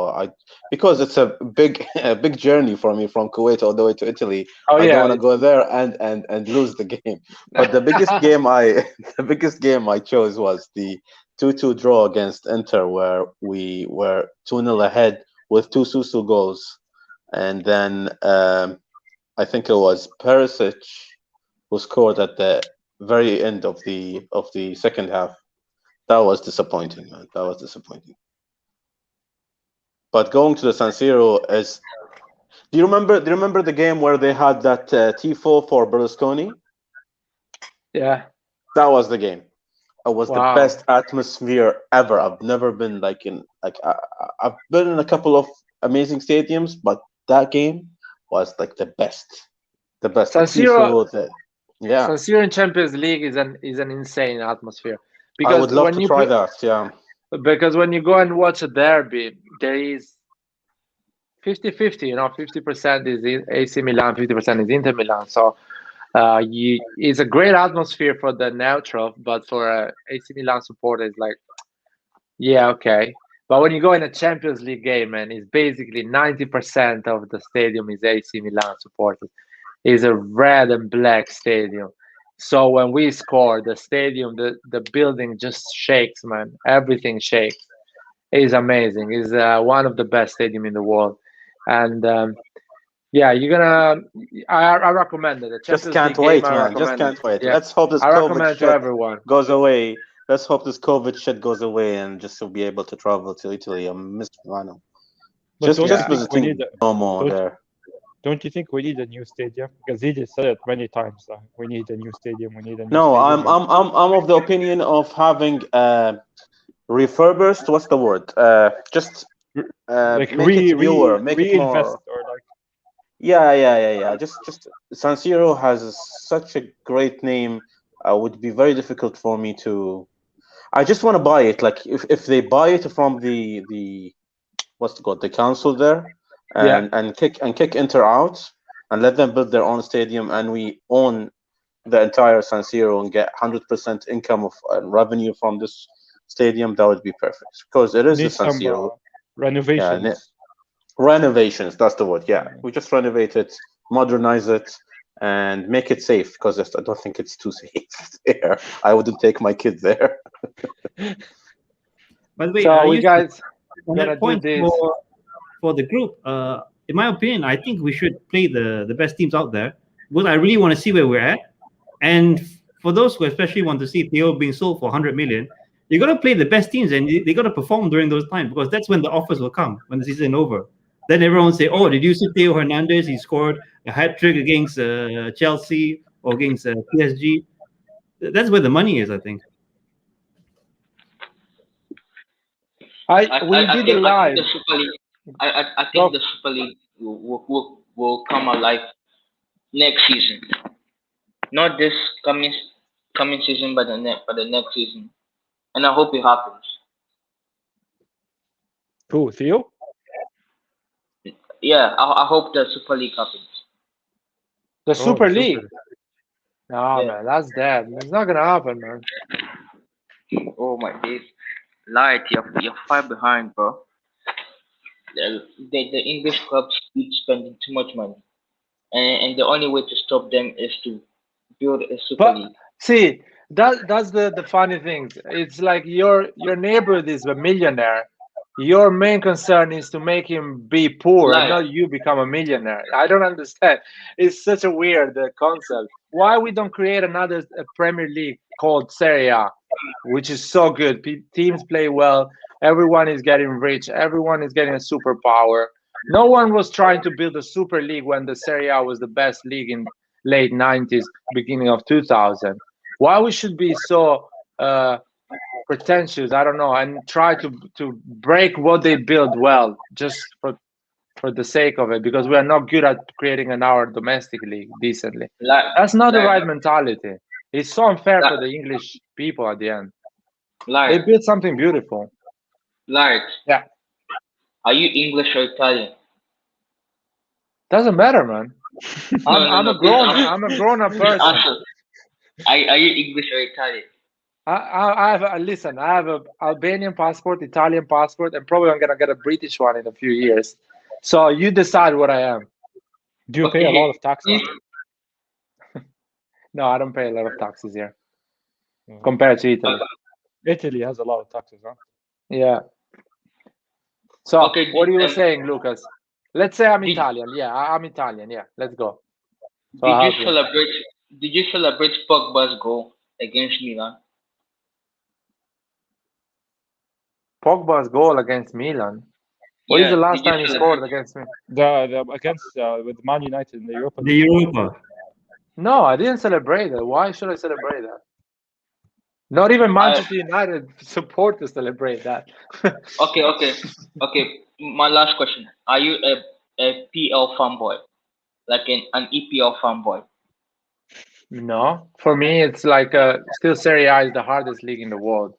because it's a big a big journey for me from Kuwait all the way to Italy. Oh I don't want yeah. to go there and lose the game. But the biggest game the biggest game I chose was the 2-2 draw against Inter, where we were 2-0 ahead with 2 Susu goals, and then I think it was Perisic who scored at the very end of the second half. That was disappointing, man. That was disappointing. But going to the San Siro is. Do you remember the game where they had that tifo for Berlusconi? Yeah. That was the game. It was the Wow. best atmosphere ever. I've never been I've been in a couple of amazing stadiums, but that game was like the best. The best. The San Siro. tifo. Yeah. San Siro in Champions League is an insane atmosphere I would because love when to you try that. Yeah. because when you go and watch a derby, there is 50-50. 50% is AC Milan, 50% is Inter Milan. So it's a great atmosphere for the neutral, but for AC Milan supporters, like, yeah, okay. But when you go in a Champions League game, and it's basically 90% of the stadium is AC Milan supporters. It's a red and black stadium. So when we score, the stadium, the building just shakes, man. Everything shakes. It's amazing. It's one of the best stadium in the world. And yeah, you're gonna. I recommend it. The Just Champions can't League game, wait, I man. Just recommend it. can't wait. Yeah, Let's hope this I COVID recommend it to shit everyone. goes away. Let's hope this COVID shit goes away and just to be able to travel to Italy. I miss Milano. But Just don't Yeah. you think we visiting need Como don't- there. don't you think we need a new stadium? Because he just said it many times. We need a new stadium. We need a new No, stadium. I'm of the opinion of having refurbished. What's the word? Just like make it newer, make it reinvest more. or like Yeah. Just San Siro has such a great name. Would be very difficult for me to. I just want to buy it. Like if they buy it from the what's it called, the council there, Yeah. and kick Inter out and let them build their own stadium, and we own the entire San Siro and get 100% income of revenue from this stadium. That would be perfect because it is the need San some Siro. renovations. Renovations. That's the word. Yeah, we just renovate it, modernize it, and make it safe because I don't think it's too safe there. I wouldn't take my kid there. By the way, So we guys on gonna that do point this. for the group, in my opinion, I think we should play the best teams out there because I really want to see where we're at. And for those who especially want to see Theo being sold for 100 million, you got to play the best teams and they got to perform during those times because that's when the offers will come when the season is over. Then everyone will say, "Oh, did you see Theo Hernandez? He scored a hat trick against Chelsea or against PSG." That's where the money is, I think. We did it I live. think the Super League. I think the Super League will come alive next season. Not this coming season, but the next season. And I hope it happens. Who, Theo? Yeah, I hope the Super League happens. The Super the League. Super. No, Yeah. man, that's dead. It's not gonna happen, man. Oh my days. Light, you're far behind, bro. The English clubs keep spending too much money. And the only way to stop them is to build a Super But League. see, that's the funny thing. It's like your neighbor is a millionaire. Your main concern is to make him be poor and Light. not you become a millionaire. I don't understand. It's such a weird concept. Why we don't create another Premier League called Serie A, which is so good. Teams play well. Everyone is getting rich. Everyone is getting a superpower. No one was trying to build a super league when the Serie A was the best league in late 90s, beginning of 2000. Why we should be so pretentious. I don't know, and try to break what they build well, just for the sake of it, because we are not good at creating an hour domestically decently. That's not the right mentality. It's so unfair for the English people at the end. They built something beautiful. Yeah. Are you English or Italian? Doesn't matter, man. I'm a grown-up person. Are you English or Italian? I have an Albanian passport, Italian passport, and probably I'm gonna get a British one in a few years. So you decide what I am. Do you pay a lot of taxes? No, I don't pay a lot of taxes here compared to Italy. Italy has a lot of taxes, huh? Yeah. So what you were saying, Lucas? Let's say I'm Italian. Yeah, I'm Italian. Yeah, let's go. So did you celebrate Pogba's goal against Milan? Pogba's goal against Milan. What is the last time he scored against me? With Man United in the Europa. No, I didn't celebrate that. Why should I celebrate that? Not even Manchester United supporters celebrate that. Okay. My last question: are you a PL fanboy, like an EPL fanboy? No, for me it's like still Serie A is the hardest league in the world.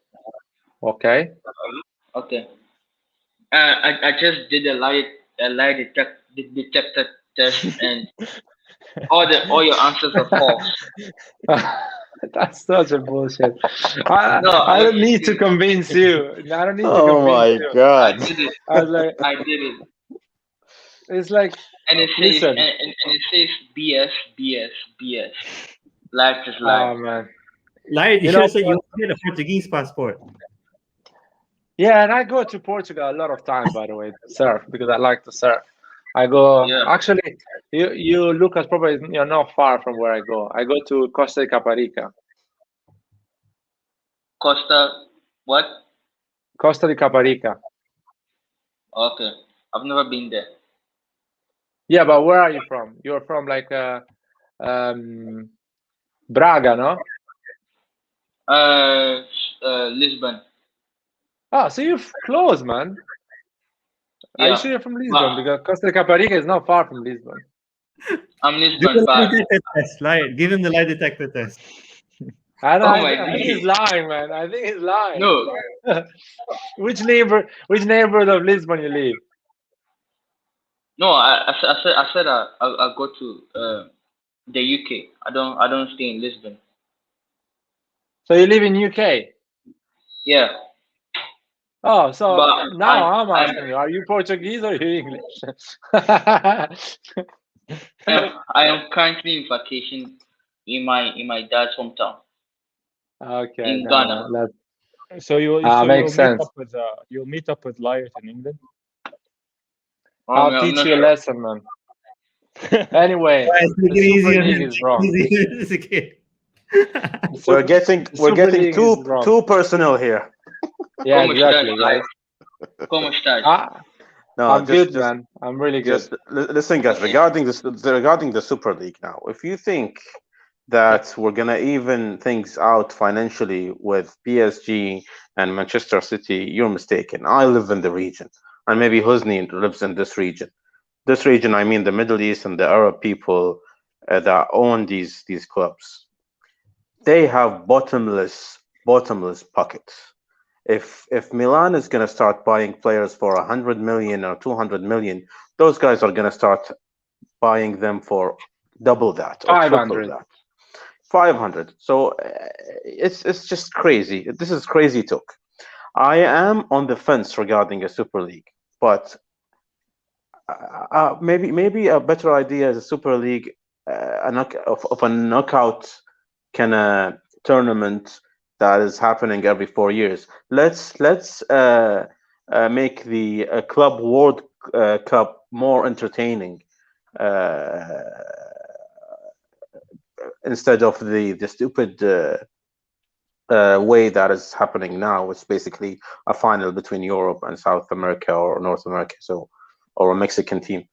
Okay. Okay. I just did a lie detector test, and all your answers are false. That's such a bullshit. I don't need to convince you. I don't need to convince you. Oh my God! I did it. It's like, and it says and it says BS. Life is life. Oh man. Like you should say you get a Portuguese passport. Yeah, and I go to Portugal a lot of time, by the way, to surf, because I like to surf. I go actually. You Lucas, probably you're not far from where I go. I go to Costa de Caparica. Costa what? Costa de Caparica. Okay, I've never been there. Yeah, but where are you from? You're from like Braga, no? Lisbon. Oh, so you're close, man. Yeah. Are you sure you're from Lisbon? Because Costa de Caparica is not far from Lisbon. I'm Lisbon, but give him the lie detector test. I think he's lying, man. I think he's lying. No. Which neighborhood of Lisbon you live? No, I said I'll go to the UK. I don't stay in Lisbon. So you live in UK? Yeah. Oh, so now I'm asking you: are you Portuguese or are you English? I am currently in vacation in my dad's hometown. Okay. In Ghana. So you'll meet up with Liart in England. I'll teach you a lesson, man. Anyway, the Super League is wrong. We're getting too personal here. Yeah, exactly, guys. ¿Cómo estás? I'm good, man. I'm really good. Just listen, guys. Regarding the Super League now, if you think that we're gonna even things out financially with PSG and Manchester City, you're mistaken. I live in the region, and maybe Husni lives in this region. This region, I mean the Middle East and the Arab people that own these clubs. They have bottomless pockets. If Milan is going to start buying players for 100 million or 200 million, those guys are going to start buying them for double that or 500. triple that. 500. So it's just crazy. This is crazy talk. I am on the fence regarding a Super League, but maybe a better idea is a Super League, of a knockout kind of tournament that is happening every 4 years. Let's make the Club World Cup more entertaining instead of the stupid way that is happening now. It's basically a final between Europe and South America or North America, or a Mexican team.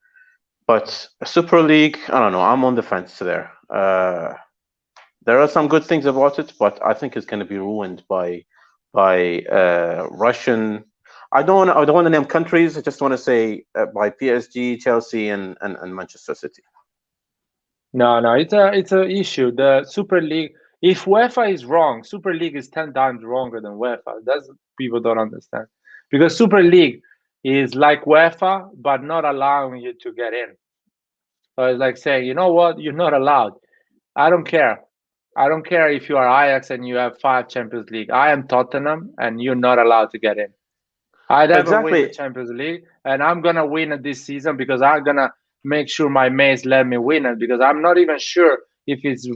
But a Super League, I don't know. I'm on the fence there. There are some good things about it, but I think it's going to be ruined by Russian. I don't want to name countries. I just want to say by PSG, Chelsea, and Manchester City. No, it's a issue. The Super League. If UEFA is wrong, Super League is 10 times wronger than UEFA. That's people don't understand. Because Super League is like UEFA, but not allowing you to get in. So it's like saying, you know what, you're not allowed. I don't care. I don't care if you are Ajax and you have 5 Champions League. I am Tottenham and you're not allowed to get in. I never win the Champions League, and I'm gonna win it this season because I'm gonna make sure my mates let me win it, because I'm not even sure if it's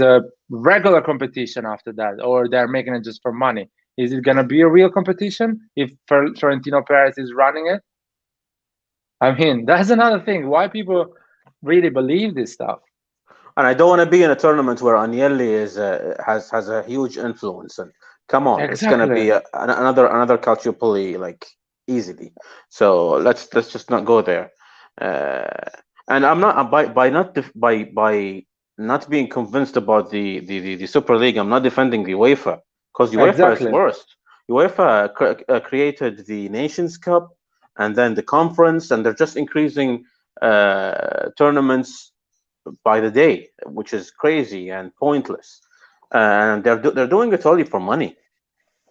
a regular competition after that, or they're making it just for money. Is it gonna be a real competition if Florentino Perez is running it? I mean, that's another thing. Why people really believe this stuff? And I don't want to be in a tournament where Agnelli has a huge influence. And come on, Exactly. It's going to be another Calciopoli like easily. So let's just not go there. And I'm not by not being convinced about the Super League. I'm not defending the UEFA, because UEFA is worst. UEFA created the Nations Cup and then the conference, and they're just increasing tournaments by the day, which is crazy and pointless. And they're doing it only for money.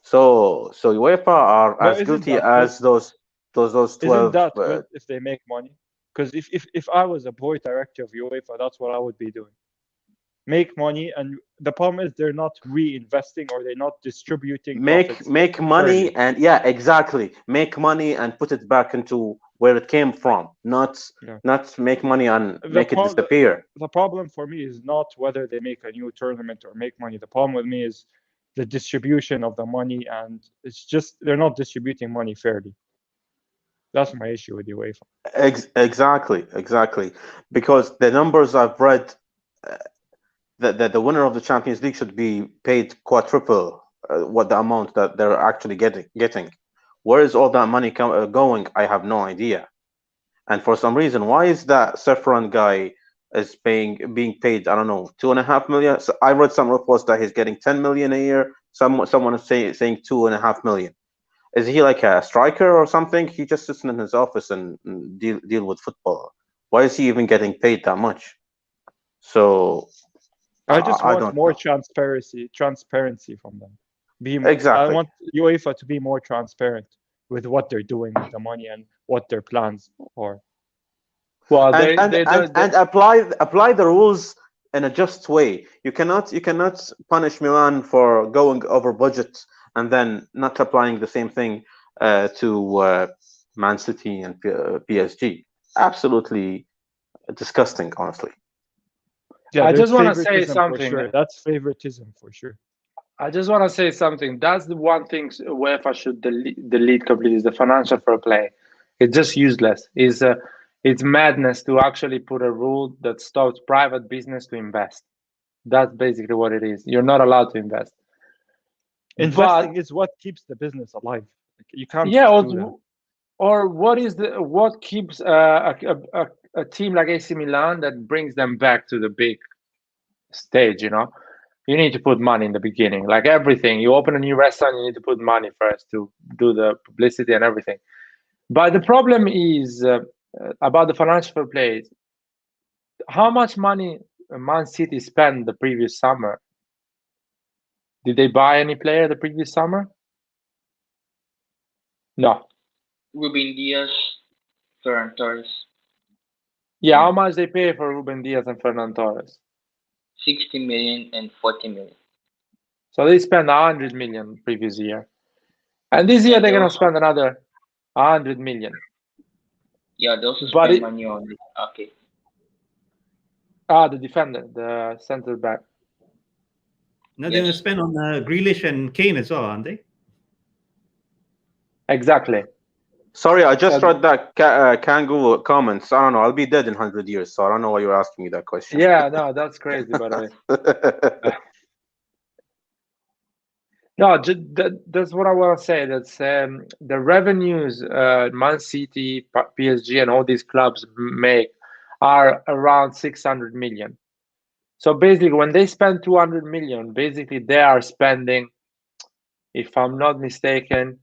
So UEFA are as guilty as those 12. Isn't that good if they make money? Because if I was a board director of UEFA, that's what I would be doing. Make money, and the problem is they're not reinvesting, or they're not distributing. Make money, and exactly. Make money and put it back into where it came from. Not make money and make it disappear. The problem for me is not whether they make a new tournament or make money. The problem with me is the distribution of the money, and it's just they're not distributing money fairly. That's my issue with UEFA. Exactly. Because the numbers I've read, that the winner of the Champions League should be paid quadruple what the amount that they're actually getting. Where is all that money going? I have no idea. And for some reason, why is that Sefran guy is being paid, I don't know, 2.5 million? So I read some reports that he's getting 10 million a year. Someone is saying 2.5 million. Is he like a striker or something? He just sits in his office and deal with football. Why is he even getting paid that much? So I just want more transparency from them. I want UEFA to be more transparent with what they're doing with the money and what their plans are. Well, and apply the rules in a just way. You cannot punish Milan for going over budget and then not applying the same thing to Man City and PSG. Absolutely disgusting, honestly. Yeah, I just want to say something. Sure. That's favoritism for sure. I just want to say something. That's the one thing UEFA should delete completely, is the financial fair play. It's just useless. It's madness to actually put a rule that stops private business to invest. That's basically what it is. You're not allowed to invest. Investing is what keeps the business alive. You can't. Or what keeps a team like AC Milan, that brings them back to the big stage? You need to put money in the beginning, like everything. You open a new restaurant, you need to put money first to do the publicity and everything. But the problem is about the financial fair play. How much money Man City spent the previous summer? Did they buy any player the previous summer? No. Ruben Diaz, Ferran Torres. Yeah, how much they pay for Ruben Diaz and Ferran Torres? 60 million and 40 million. So they spent 100 million previous year. And this year they're going to spend another 100 million. Yeah, they also spend money on it. Okay. The defender, the center back. No, they're going to spend on Grealish and Kane as well, aren't they? Exactly. Sorry, I just read that Kangoo comments. I don't know. I'll be dead in 100 years, so I don't know why you're asking me that question. Yeah, no, that's crazy, by the way. No, that's what I want to say. That's the revenues Man City, PSG, and all these clubs make are around 600 million. So basically, when they spend 200 million, basically they are spending if I'm not mistaken,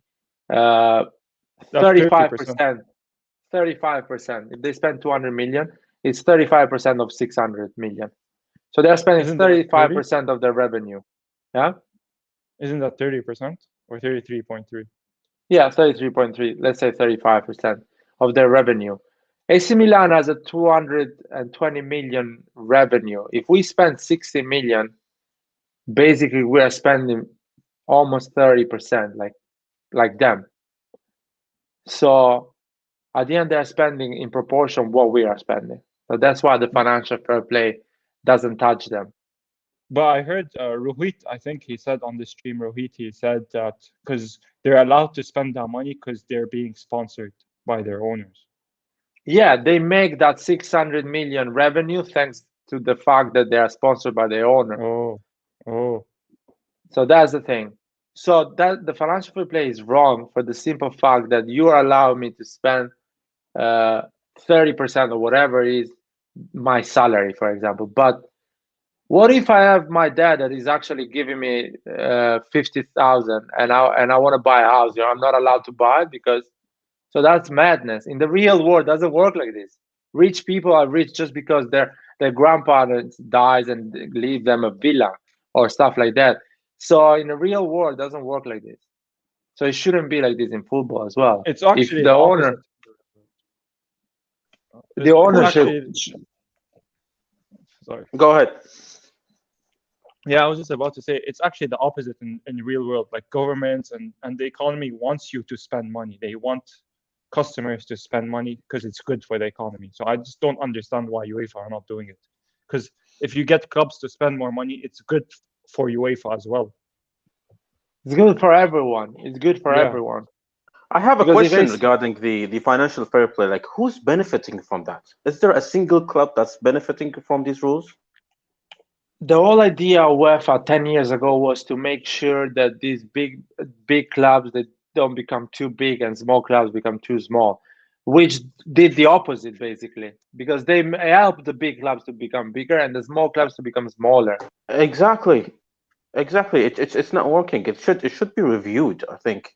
That's 35%. 35%. If they spend 200 million, it's 35% of 600 million. So they're spending Isn't that 30? 35% of their revenue. Yeah. Isn't that 30% or 33.3? Yeah, 33.3. Let's say 35% of their revenue. AC Milan has a 220 million revenue. If we spend 60 million, basically we are spending almost 30%, like them. So at the end, they're spending in proportion what we are spending. So that's why the financial fair play doesn't touch them. But I heard Rohit, I think he said on the stream, he said that because they're allowed to spend that money because they're being sponsored by their owners. Yeah, they make that 600 million revenue thanks to the fact that they are sponsored by their owner. Oh. So that's the thing. So that the financial fair play is wrong for the simple fact that you are allowing me to spend 30% or whatever is my salary, for example. But what if I have my dad that is actually giving me 50,000 and I want to buy a house? I'm not allowed to buy because so that's madness. In the real world, it doesn't work like this. Rich people are rich just because their grandparents dies and leave them a villa or stuff like that. So in the real world, it doesn't work like this. So it shouldn't be like this in football as well. It's actually if the owner, the ownership. Sorry. Go ahead. Yeah, I was just about to say it's actually the opposite in the real world. Like governments and the economy wants you to spend money. They want customers to spend money because it's good for the economy. So I just don't understand why UEFA are not doing it. Because if you get clubs to spend more money, it's good for UEFA as well. It's good for everyone. It's good for everyone. I have a question regarding the financial fair play. Like, who's benefiting from that? Is there a single club that's benefiting from these rules? The whole idea of UEFA 10 years ago was to make sure that these big clubs that don't become too big and small clubs become too small, which did the opposite basically, because they help the big clubs to become bigger and the small clubs to become smaller. Exactly. It's not working. It should be reviewed, I think,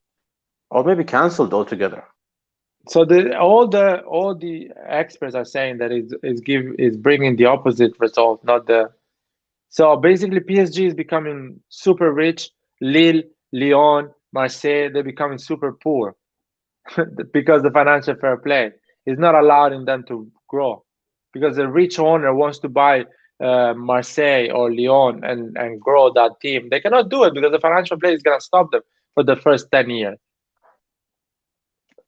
or maybe cancelled altogether. So all the experts are saying that is bringing the opposite result, not the. So basically, PSG is becoming super rich. Lille, Lyon, Marseille, they're becoming super poor because the financial fair play is not allowing them to grow. Because the rich owner wants to buy Marseille or Lyon and grow that team. They cannot do it because the financial play is going to stop them for the first 10 years.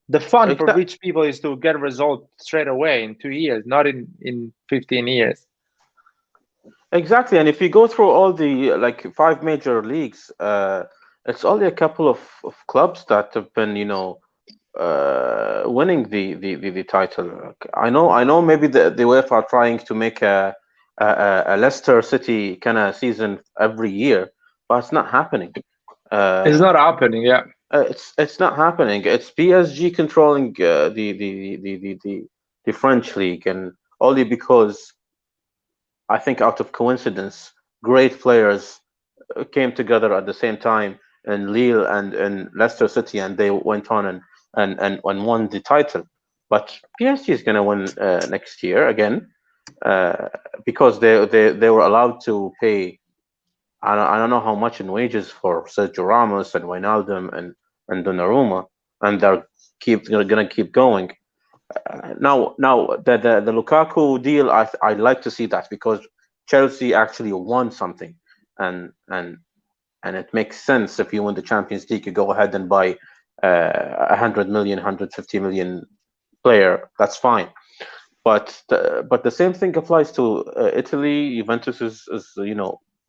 The fun for rich people is to get a result straight away in 2 years, not in 15 years. Exactly, and if you go through all the 5 major leagues, it's only a couple of clubs that have been, winning the title. I know. Maybe the UEFA are trying to make a Leicester City kind of season every year, but it's not happening. It's not happening. Yeah. It's not happening. It's PSG controlling the French league, and only because I think out of coincidence, great players came together at the same time in Lille and Leicester City, and they went on and won the title. But PSG is going to win next year again because they were allowed to pay. I don't know how much in wages for Sergio Ramos and Wijnaldum and Donnarumma, and they're going to keep going. Now the Lukaku deal, I'd like to see that because Chelsea actually won something, and it makes sense if you win the Champions League, you go ahead and buy 100 million, 150 million player. That's fine, but the same thing applies to Italy. Juventus is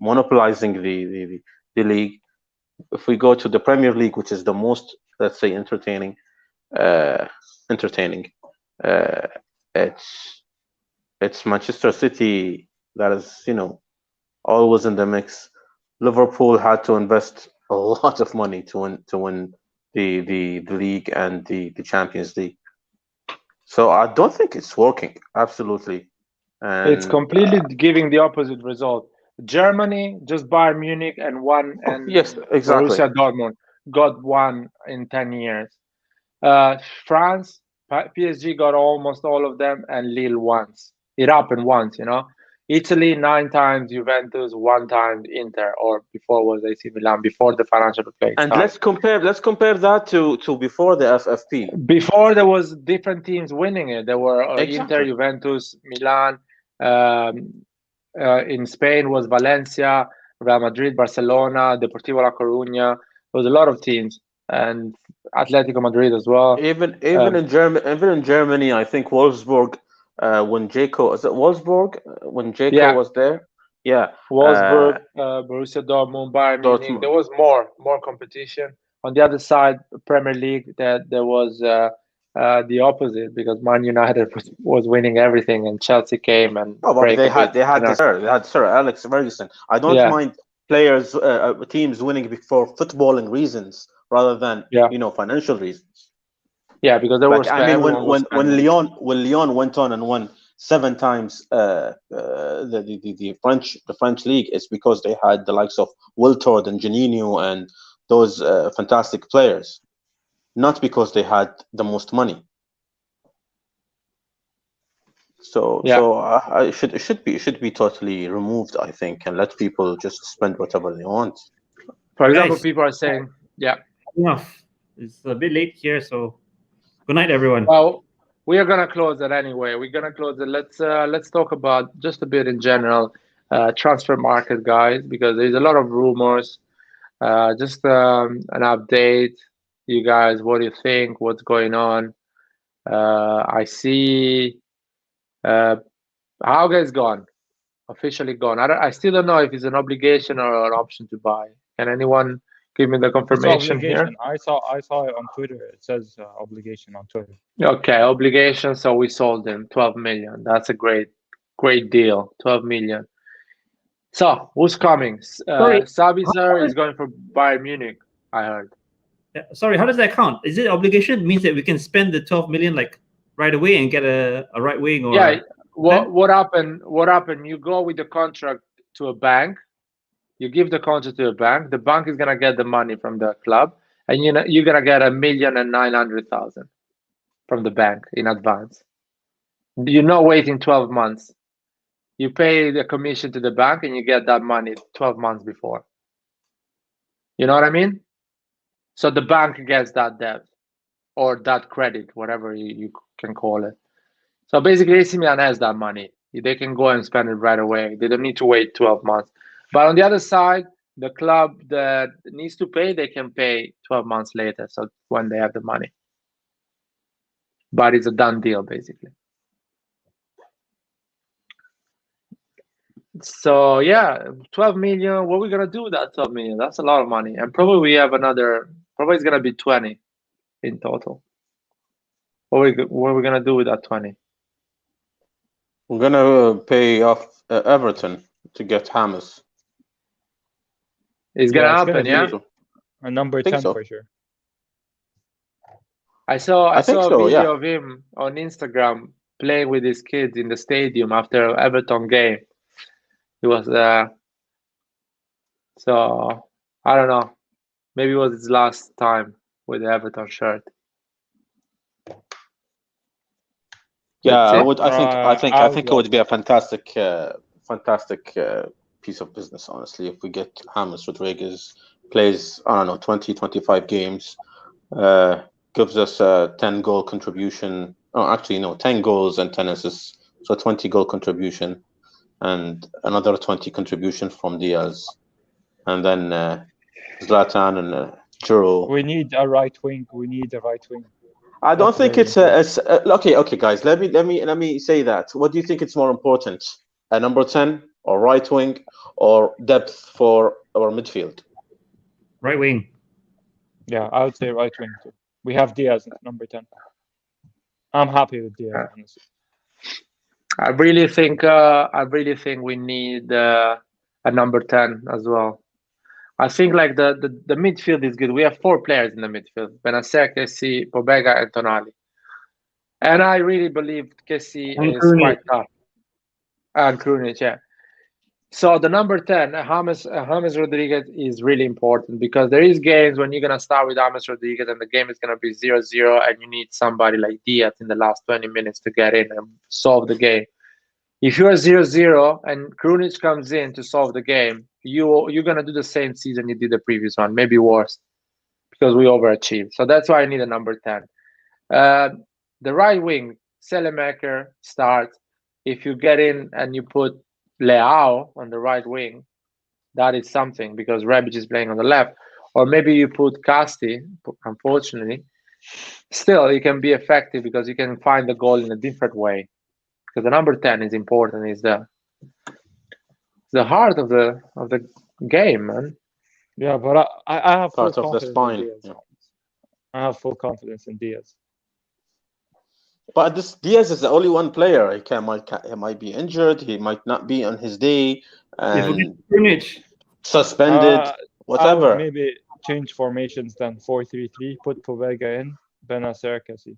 monopolizing the league. If we go to the Premier League, which is the most, let's say, entertaining. It's Manchester City that is always in the mix. Liverpool had to invest a lot of money to win the league and the Champions League. So I don't think it's working. Absolutely, and it's completely giving the opposite result. Germany just Bayern Munich and yes, exactly. Borussia Dortmund. got one in 10 years. France, PSG got almost all of them, and Lille once. It happened once, you know. Italy 9 times, Juventus 1 time, Inter, or before was AC Milan, before the financial plague And started. let's compare that to before the FFP. Before there was different teams winning it. There were Exactly. Inter, Juventus, Milan. In Spain was Valencia, Real Madrid, Barcelona, Deportivo La Coruña. There was a lot of teams, and Atletico Madrid as well. Even in Germany, I think Wolfsburg, when Jaco, is it Wolfsburg when Jaco was there? Yeah. Wolfsburg, Borussia Dortmund, Bayern Munich. There was more competition. On the other side, Premier League, there was the opposite, because Man United was winning everything, and Chelsea came and they had Sir Alex Ferguson. I don't mind players, teams winning for footballing reasons rather than financial reasons. Yeah, because there was. I mean, when Lyon went on and won 7 times the French league, it's because they had the likes of Wiltord and Janino and those fantastic players, not because they had the most money. So it should be totally removed, I think, and let people just spend whatever they want. For example, people are saying, enough. It's a bit late here, so good night, everyone. Well, we are gonna close it anyway. We're gonna close it. Let's talk about just a bit in general transfer market, guys, because there's a lot of rumors. Just an update, you guys. What do you think? What's going on? I see Hauge is gone, officially gone. I still don't know if it's an obligation or an option to buy. Can anyone give me the confirmation here? I saw it on Twitter. It says obligation on Twitter. Okay, obligation. So we sold him 12 million. That's a great deal. 12 million. So who's coming? Sabitzer is going for Bayern Munich, I heard. Sorry, how does that count? Is it obligation? It means that we can spend the 12 million like right away and get a right wing? Or what happened? You go with the contract to a bank. You give the contract to a bank. The bank is gonna get the money from the club, and you're gonna get 1,900,000 from the bank in advance. You're not waiting 12 months. You pay the commission to the bank, and you get that money 12 months before. You know what I mean? So the bank gets that debt or that credit, whatever you can call it. So basically, AC Milan has that money. They can go and spend it right away. They don't need to wait 12 months. But on the other side, the club that needs to pay, they can pay 12 months later, so when they have the money. But it's a done deal, basically. So, yeah, 12 million. What are we going to do with that 12 million? That's a lot of money. And probably we have probably it's going to be 20 in total. What are we going to do with that 20? We're going to pay off Everton to get James. It's going to happen, yeah? A number 10 for sure. I saw a video of him on Instagram playing with his kids in the stadium after Everton game. He was so I don't know. Maybe it was his last time with the Everton shirt. Yeah, I think it would be a fantastic piece of business, honestly, if we get James Rodriguez, plays 20, 25 games, gives us a 10-goal contribution. Oh, actually, no, 10 goals and 10 assists, so 20-goal contribution, and another 20 contribution from Diaz, and then Zlatan and Giroud. We need a right wing. I don't think it's okay, guys. Let me say that. What do you think it's more important, a number 10 or right wing or depth for our midfield? Right wing. Yeah, I would say right wing too. We have Diaz at number 10. I'm happy with Diaz, honestly. I really think we need a number 10 as well. I think like the midfield is good. We have 4 players in the midfield: Benasser, Kessie, Pobega, and Tonali. And I really believe Kessie is quite tough. And Krunic, yeah. So the number 10, James Rodriguez is really important because there is games when you're gonna start with James Rodriguez and the game is gonna be 0-0 and you need somebody like Diaz in the last 20 minutes to get in and solve the game. If you're 0-0 and Krunic comes in to solve the game, you're gonna do the same season you did the previous one, maybe worse, because we overachieved. So that's why I need a number 10. The right wing, Selemaker starts. If you get in and you put Leao on the right wing, that is something because Rebic is playing on the left. Or maybe you put Casti, unfortunately. Still, it can be effective because you can find the goal in a different way. Because the number 10 is important, is the heart of the game, man. Yeah, but I have full Part of the confidence in spine. Diaz. Yeah. I have full confidence in Diaz. But this Diaz is the only one player. He might be injured. He might not be on his day and suspended. I would Whatever. maybe change formations then 4-3-3. Put Povega in. Benacer Kessie.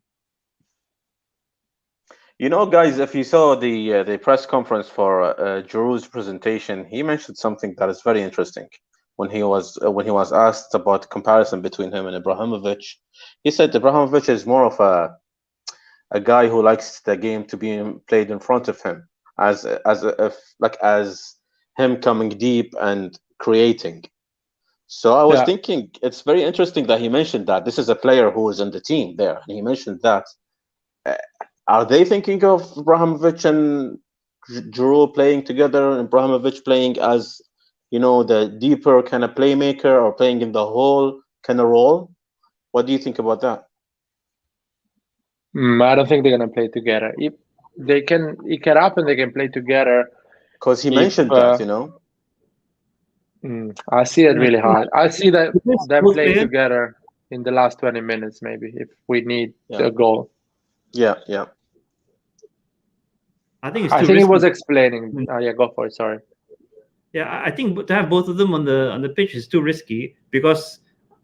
You know, guys, if you saw the press conference for Giroud's presentation, he mentioned something that is very interesting. When he was asked about comparison between him and Ibrahimovic, he said Ibrahimovic is more of a guy who likes the game to be played in front of him, as him coming deep and creating. So I was thinking it's very interesting that he mentioned that this is a player who is in the team there, and he mentioned that. Are they thinking of Ibrahimovic and Giroud playing together, and Ibrahimovic playing as, you know, the deeper kind of playmaker or playing in the whole kind of role? What do you think about that? I don't think they're gonna play together. If they can, it can happen. They can play together. Because he mentioned that, you know. I see it really hard. I see that them playing together in the last 20 minutes, maybe, if we need a goal. Yeah. I think he was explaining. Yeah, go for it. Sorry. Yeah, I think to have both of them on the pitch is too risky because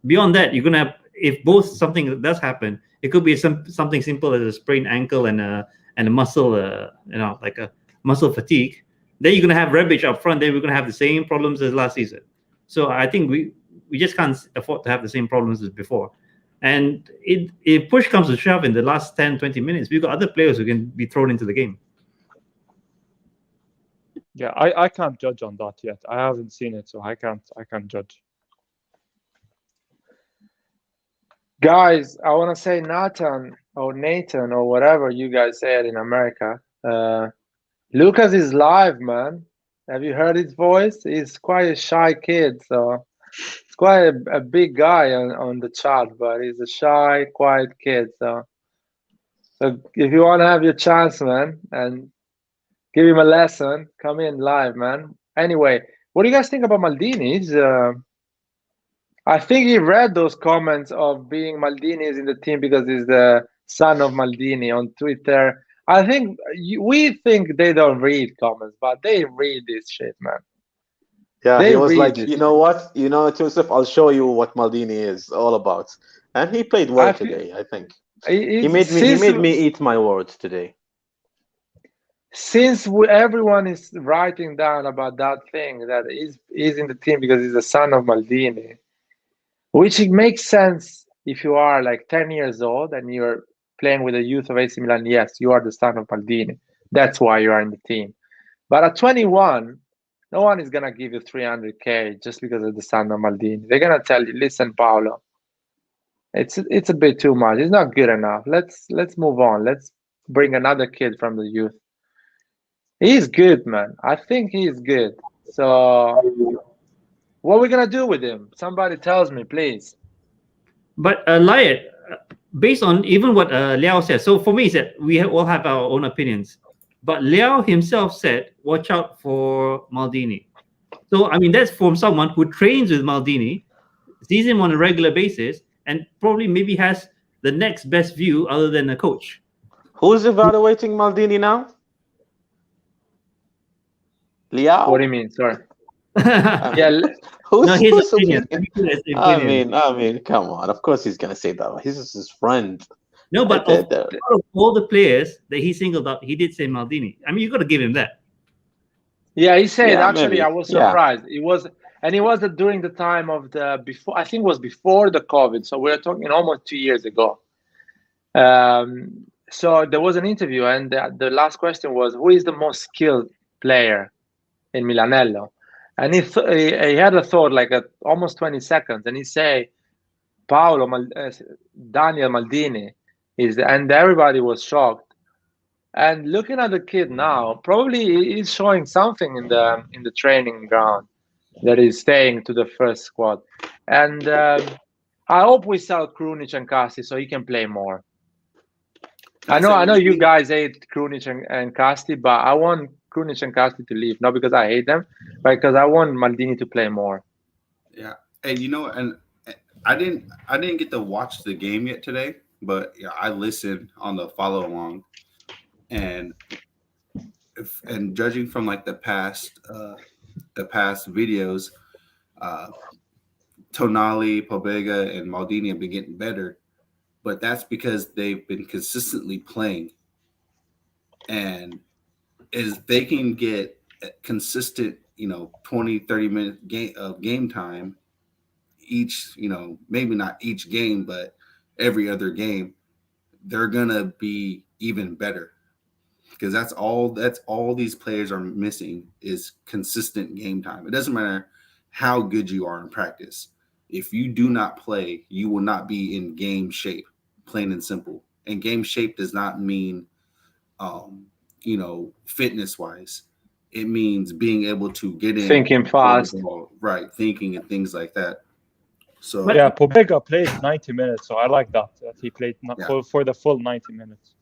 beyond that, you're gonna have, if both something does happen, it could be something simple as a sprained ankle and a muscle, like a muscle fatigue. Then you're gonna have Rebic up front. Then we're gonna have the same problems as last season. So I think we just can't afford to have the same problems as before. And if push comes to shove in the last 10, 20 minutes, we've got other players who can be thrown into the game. Yeah, I can't judge on that yet. I haven't seen it, so I can't judge. Guys, I want to say Nathan or whatever you guys said in America. Lucas is live, man. Have you heard his voice? He's quite a shy kid, so it's quite a big guy on the chat, but he's a shy, quiet kid. So if you want to have your chance, man, and give him a lesson, come in live, man. Anyway, what do you guys think about Maldini? I think he read those comments of being Maldini is in the team because he's the son of Maldini on Twitter. I think we think they don't read comments, but they read this shit, man. Yeah, he was like, you know what? You know, Joseph, I'll show you what Maldini is all about. And he played well today, I think. He made me eat my words today. Since everyone is writing down about that thing that he's in the team because he's the son of Maldini, which it makes sense if you are like 10 years old and you're playing with the youth of AC Milan. Yes, you are the son of Maldini. That's why you are in the team. But at 21, no one is gonna give you 300K just because of the son of Maldini. They're gonna tell you, listen, Paolo, it's a bit too much. It's not good enough. Let's move on. Let's bring another kid from the youth. He's good, man. I think he's good. So what are we gonna do with him? Somebody tells me, please. But Lyot, based on even what Liao said, so for me, he said we all have our own opinions. But Liao himself said, watch out for Maldini. So, I mean, that's from someone who trains with Maldini, sees him on a regular basis, and probably maybe has the next best view other than a coach. Who's evaluating Maldini now? Liao? What do you mean? Sorry. Yeah. His opinion. I mean, come on. Of course he's gonna say that. He's just his friend. No, but out of all the players that he singled out, he did say Maldini. I mean, you got to give him that. Yeah, he said Yeah, actually maybe. I was Yeah. surprised. It was during the time of the before I think it was before the COVID. So we're talking almost 2 years ago. So there was an interview, and the last question was, who is the most skilled player in Milanello? And he had a thought like almost 20 seconds, and he say Daniel Maldini and everybody was shocked. And looking at the kid now, probably he's showing something in the training ground that is staying to the first squad. And I hope we sell Krunic and Casti so he can play more. I know you guys hate Krunic and Casti, but I want Krunic and Casti to leave, not because I hate them, but because I want Maldini to play more. Yeah, and and I didn't get to watch the game yet today, but yeah, I listened on the follow along, and judging from like the past videos, Tonali, Pobega, and Maldini have been getting better, but that's because they've been consistently playing, and as they can get consistent, 20, 30 minute game time each, maybe not each game, but every other game, they're gonna be even better, because that's all these players are missing is consistent game time. It doesn't matter how good you are in practice. If you do not play, you will not be in game shape, plain and simple. And game shape does not mean fitness wise. It means being able to get in, thinking fast, right, thinking and things like that. So yeah, Pobega played 90 minutes, so I like that he played for the full 90 minutes.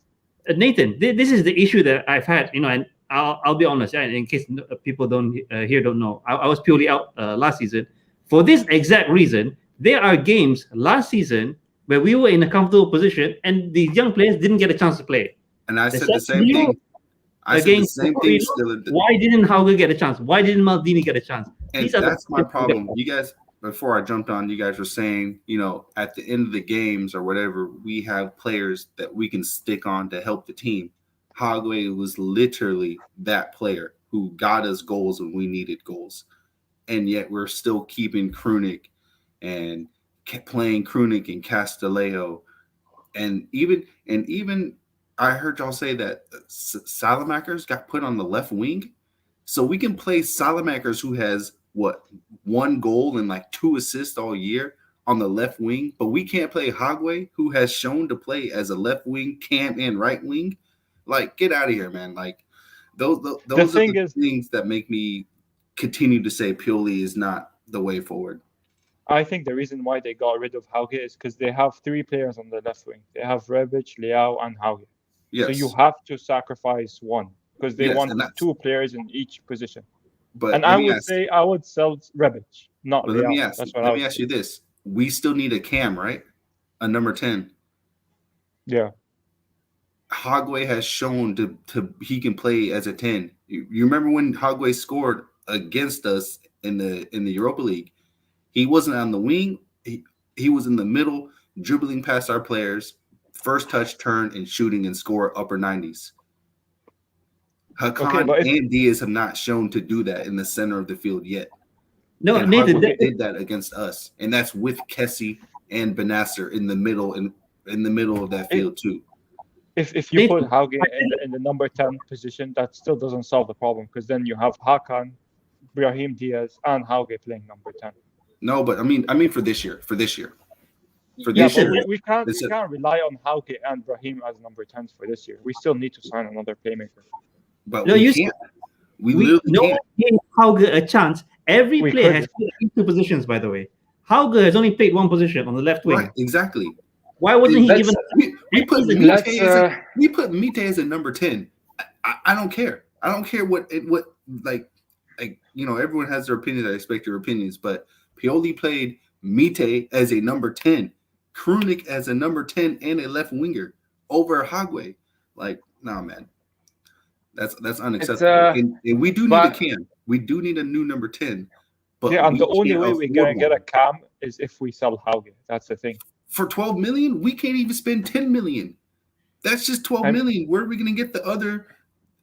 Nathan, this is the issue that I've had, and I'll be honest, in case people don't know, I was purely out last season for this exact reason. There are games last season where we were in a comfortable position and these young players didn't get a chance to play. And I said the same thing. Why didn't Hauge get a chance? Why didn't Maldini get a chance? And that's my problem. You guys, before I jumped on, you guys were saying, at the end of the games or whatever, we have players that we can stick on to help the team. Hauge was literally that player who got us goals when we needed goals. And yet we're still keeping Krunic and playing Krunic and Castillejo. And even I heard y'all say that Salamakers got put on the left wing. So we can play Salamakers, who has one goal and like 2 assists all year, on the left wing, but we can't play Hauge, who has shown to play as a left wing, cam, and right wing. Like, get out of here, man. Like, those are the things that make me continue to say Pioli is not the way forward. I think the reason why they got rid of Hauge is because they have 3 players on the left wing. They have Rebic, Leao, and Hauge. Yes. So you have to sacrifice one, because they want 2 players in each position. But I would sell Rebic, not Leao. Let me ask you this. We still need a cam, right? A number 10. Yeah. Hauge has shown to he can play as a 10. You remember when Hauge scored against us in the Europa League? He wasn't on the wing. He was in the middle, dribbling past our players, first touch, turn, and shooting and score upper 90s. Hakan and Diaz have not shown to do that in the center of the field yet. No, and Nathan did that against us, and that's with Kessie and Benasser in the middle of that field too. If you put Hauge in the number 10 position, that still doesn't solve the problem, because then you have Hakan, Brahim Diaz, and Hauge playing number 10. No, but I mean for this year. We can't rely on Hauge and Brahim as number 10s for this year. We still need to sign another playmaker. But we can't. We literally can't. Gave Hauge a chance. Every player has played 2 positions, by the way. Hauge has only played 1 position on the left wing. Right, exactly. Why wasn't he given? We put Mite as a number 10. I don't care. I don't care what everyone has their opinions. I expect your opinions, but Pioli played Mite as a number 10, Krunic as a number 10 and a left winger over Hauge. Like, nah, man. That's unacceptable. And we do need a cam. We do need a new number 10. But and the only way we're gonna get a cam is if we sell Hauge. That's the thing. For 12 million, we can't even spend 10 million. That's just 12 million. Where are we gonna get the other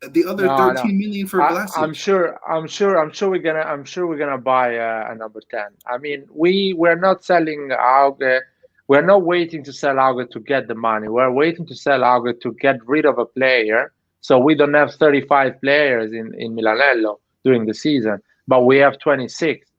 The other No, 13 million for Vlasic. I'm sure we're gonna buy a number 10. I mean, we're not selling Auge. We're not waiting to sell Auge to get the money. We're waiting to sell Auge to get rid of a player, so we don't have 35 players in Milanello during the season, but we have 26.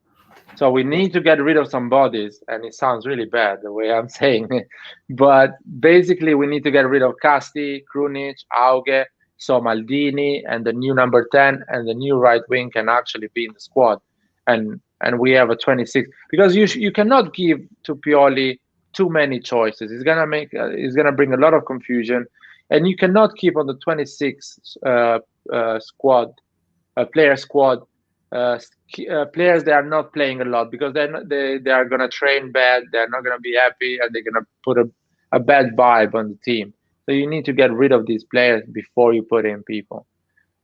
So we need to get rid of some bodies, and it sounds really bad the way I'm saying it. But basically, we need to get rid of Casti, Krunic, Auge, so Maldini, and the new number 10 and the new right wing can actually be in the squad. And we have a 26. Because you cannot give to Pioli too many choices. It's gonna bring a lot of confusion. And you cannot keep on the 26 squad, player squad, players that are not playing a lot, because they are going to train bad, they're not going to be happy, and they're going to put a bad vibe on the team. So you need to get rid of these players before you put in people.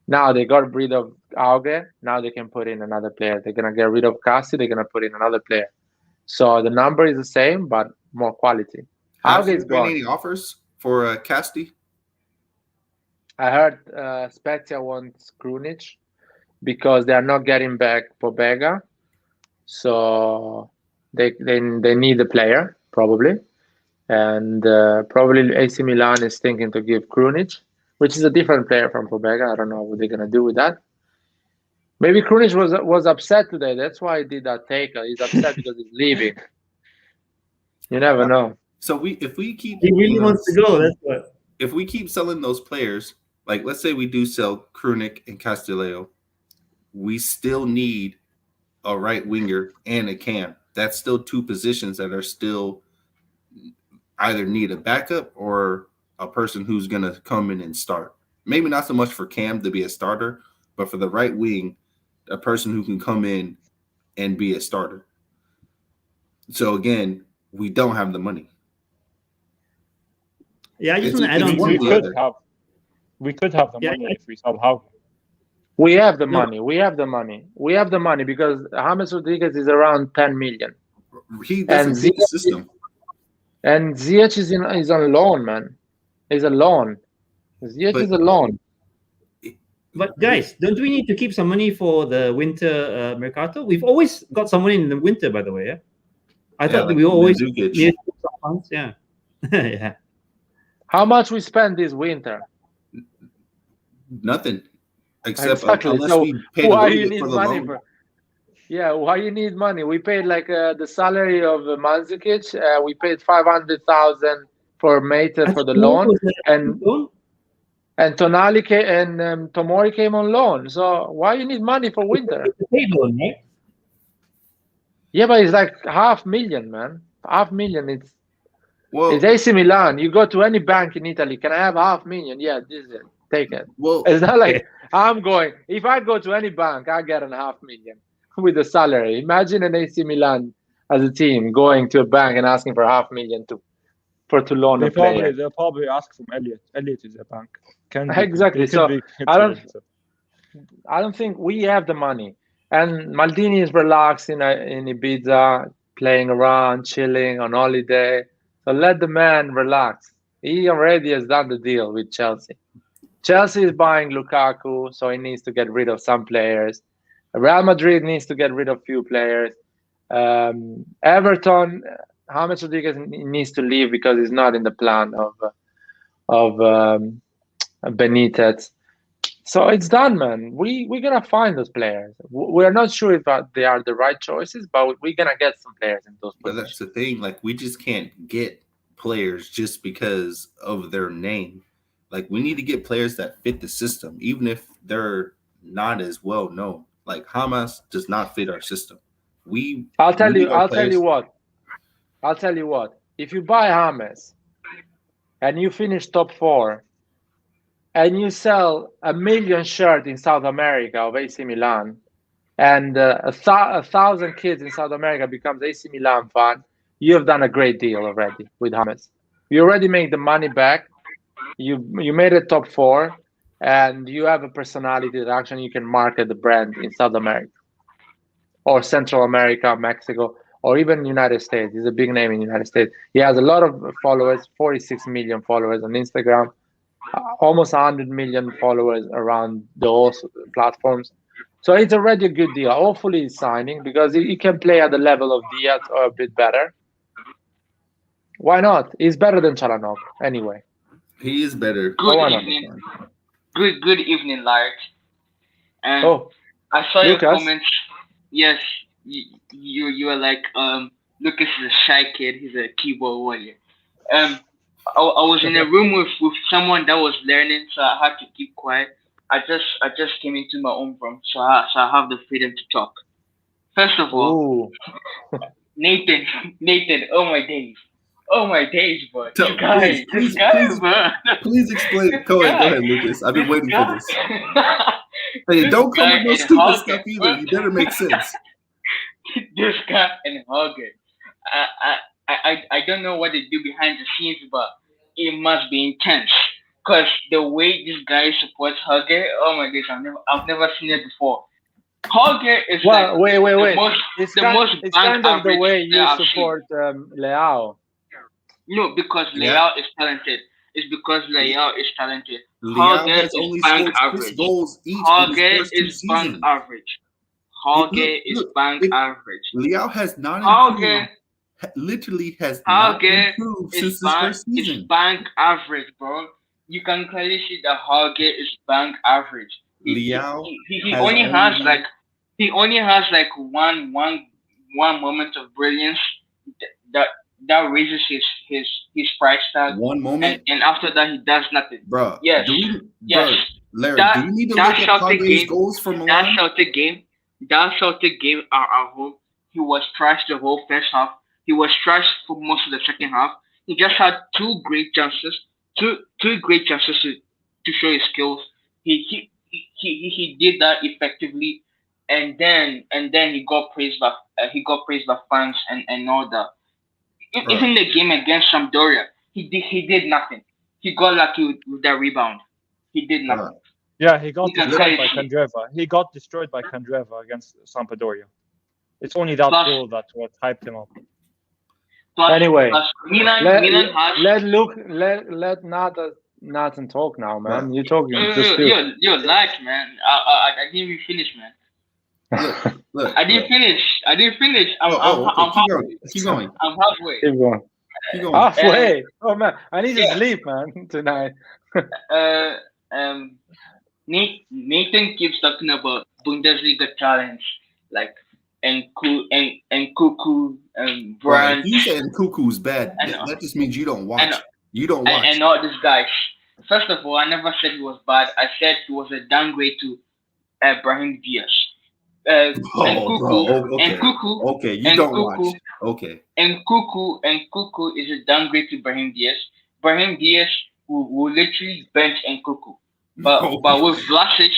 Now they got rid of Auge, now they can put in another player. They're going to get rid of Casti, they're going to put in another player. So the number is the same, but more quality. Have Auge you is got gone. any offers for Casti? I heard Spezia wants Krunic because they are not getting back Pobega, so they need a player probably, and probably AC Milan is thinking to give Krunic, which is a different player from Pobega. I don't know what they're gonna do with that. Maybe Krunic was upset today. That's why he did that take. He's upset because he's leaving. You never know. So if we keep He really wants to go. That's what. If we keep selling those players, like let's say we do sell Krunic and Castillejo, we still need a right winger and a cam. That's still two positions that are still either need a backup or a person who's going to come in and start. Maybe not so much for Cam to be a starter, but for the right wing, a person who can come in and be a starter. So again, we don't have the money. Yeah, I just want to add on. We could have the money if we somehow. We have the money. We have the money. We have the money because James Rodriguez is around 10 million. He doesn't fit the system. And Ziyech is on loan, man. He's a loan. Ziyech is a loan. But guys, don't we need to keep some money for the winter mercato? We've always got some money in the winter, by the way. Yeah? I thought that we always needed some funds. Yeah. Yeah. How much we spend this winter? Nothing. Except exactly. Unless so we pay why you need for the money loan. for? Yeah, why you need money? We paid like the salary of Mandzukic. We paid 500,000 for Mate for the loan, and Tonali and Tomori came on loan. So why you need money for winter? Loan, right? Yeah, but it's like 500,000, man. 500,000. Well, it's AC Milan. You go to any bank in Italy. Can I have 500,000? Yeah, this is it. Take it. Well, it's not like I'm going. If I go to any bank, I get 500,000 with the salary. Imagine an AC Milan as a team going to a bank and asking for 500,000 to loan a player. They'll probably ask from Elliot. Elliot is a bank. Exactly. So I don't think we have the money. And Maldini is relaxed in Ibiza, playing around, chilling on holiday. So let the man relax. He already has done the deal with Chelsea. Chelsea is buying Lukaku, so he needs to get rid of some players. Real Madrid needs to get rid of few players. Everton, James Rodriguez needs to leave because he's not in the plan of Benitez. So it's done, man. We're gonna find those players. We're not sure if they are the right choices, but we're gonna get some players in those positions. But that's the thing. Like, we just can't get players just because of their name. Like, we need to get players that fit the system, even if they're not as well known. Like, Hamas does not fit our system. I'll tell you what. If you buy James and you finish top 4 and you sell 1 million shirts in South America of AC Milan, and 1,000 kids in South America becomes AC Milan fan, you have done a great deal already with James. You already made the money back. You made it top 4, and you have a personality that actually you can market the brand in South America or Central America, Mexico, or even United States. He's a big name in the United States. He has a lot of followers, 46 million followers on Instagram. almost 100 million followers around those platforms. So it's already a good deal. Hopefully he's signing because he can play at the level of Diaz or a bit better. Why not? He's better than Chalanov anyway. He is better. Good evening. Good evening, Lark. And Oh, I saw Lucas. your comments. Yes, you were like, Lucas is a shy kid. He's a keyboard warrior. I was in a room with someone that was learning, so I had to keep quiet. I just came into my own room, so I have the freedom to talk. First of all, Nathan, oh my days, bro. This guy, bro. Please explain. Go ahead, Lucas. I've been waiting for this. Hey, don't come with no stupid stuff either. You better make sense. This guy and Hogger. I don't know what they do behind the scenes, but it must be intense. Cause the way this guy supports Hogger, oh my gosh, I've never seen it before. Hogger is well, like wait. It's kind of the way you support Leao. No, because Leao is talented. It's because Leao is talented. Leao has only scored 6 goals each in his first 2 seasons. Hogger is bank average. Leao has not improved. Literally has not improved since his first season. It's bank average, bro. You can clearly see that Hogger is bank average. Leao he only has like one moment of brilliance that raises his price tag. One moment, and after that he does nothing. Bro, yes, Larry, do you need to look at Hogger's goals from Milan? That Celtic game at home, he was trashed the whole first half. He was trashed for most of the second half. He just had two great chances to show his skills. He did that effectively, and then he got praised by fans and all that. Even the game against Sampdoria, he did nothing. He got lucky with that rebound. He did nothing. Yeah, he got destroyed by Candreva. He got destroyed by Candreva against Sampdoria. It's only that goal that what hyped him up. Anyway, Milan let Nathan talk now, man. You're talking. You're light, man. I didn't even finish, man. Look, I didn't finish. I'm halfway. Keep going. I'm halfway. Keep going. Halfway. Oh man, I need to sleep, man, tonight. Nathan keeps talking about Bundesliga talents like Nkuku and Brandt. You saying Nkuku's bad? That just means you don't watch. You don't watch. And all these guys. First of all, I never said he was bad. I said he was a downgrade to Brahim Diaz. Okay, you don't watch. Okay. And Kuku is a downgrade to Brahim Diaz. Brahim Diaz will literally bench Nkuku. But with Vlasic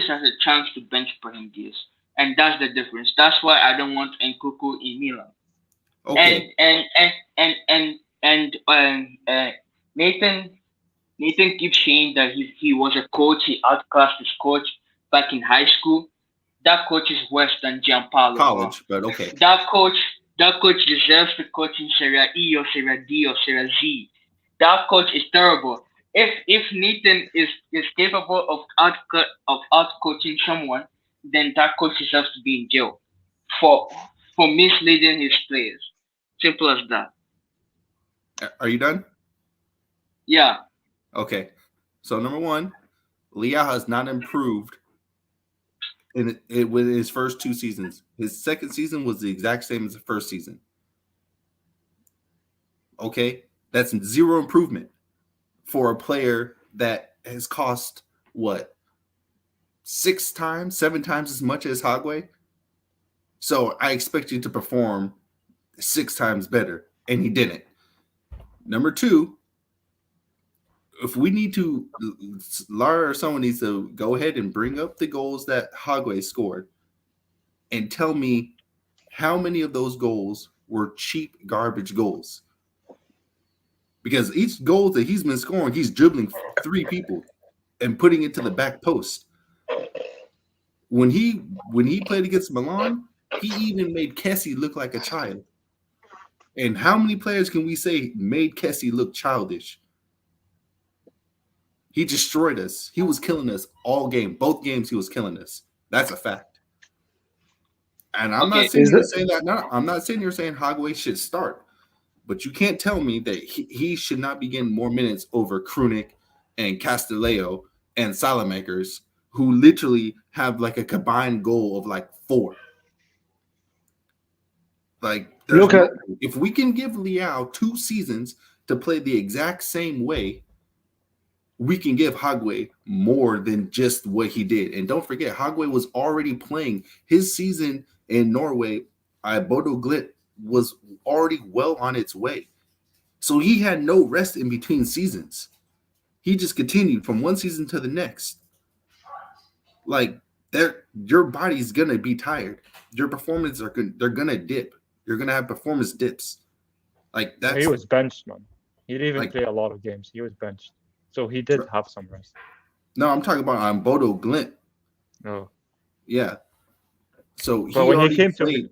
has a chance to bench Brahim Diaz. And that's the difference. That's why I don't want Nkuku in Milan. Okay. And Nathan keeps saying that he was a coach, he outclassed his coach back in high school. That coach is worse than Gianpaolo. College, but okay. That coach deserves to coach in Serie E or Serie D or Serie Z. That coach is terrible. If Nathan is capable of out coaching someone, then that coach deserves to be in jail for misleading his players. Simple as that. Are you done? Yeah. Okay. So number one, Leao has not improved in his first 2 seasons. His second season was the exact same as the first season. Okay, that's 0 improvement for a player that has cost what 6 times, 7 times as much as Hagway. So I expect you to perform 6 times better, and he didn't. Number 2, if we need to, Lara or someone needs to go ahead and bring up the goals that Hagway scored and tell me how many of those goals were cheap garbage goals. Because each goal that he's been scoring, he's dribbling 3 people and putting it to the back post. When he played against Milan, he even made Kessie look like a child. And how many players can we say made Kessie look childish? He destroyed us. He was killing us all game. Both games he was killing us. That's a fact. And I'm not sitting here saying that. No, I'm not sitting here saying Hogway should start. But you can't tell me that he should not be getting more minutes over Krunic and Castillejo and Salamakers, who literally have like a combined goal of like 4. Like, if we can give Leao 2 seasons to play the exact same way, we can give Hogway more than just what he did. And don't forget, Hogway was already playing his season in Norway. Bodo Glimt was already well on its way. So he had no rest in between seasons. He just continued from one season to the next. Like, your body's going to be tired. Your performances they're going to dip. You're going to have performance dips. Like, that's... He was benched, man. He didn't even play a lot of games. He was benched. So he did have some rest. No, I'm talking about Bodo Glimt. Oh. Yeah. So when he came to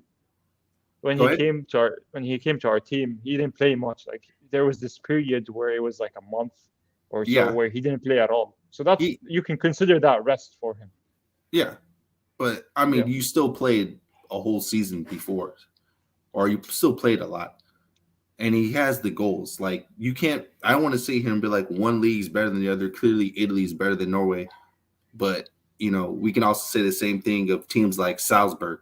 our team, he didn't play much. Like, there was this period where it was like a month or so where he didn't play at all. So that's you can consider that rest for him. Yeah. But I mean, you still played a whole season before, or you still played a lot. And he has the goals. Like, you can't, I don't want to sit here and be like one league's better than the other. Clearly, Italy's better than Norway. But, you know, we can also say the same thing of teams like Salzburg.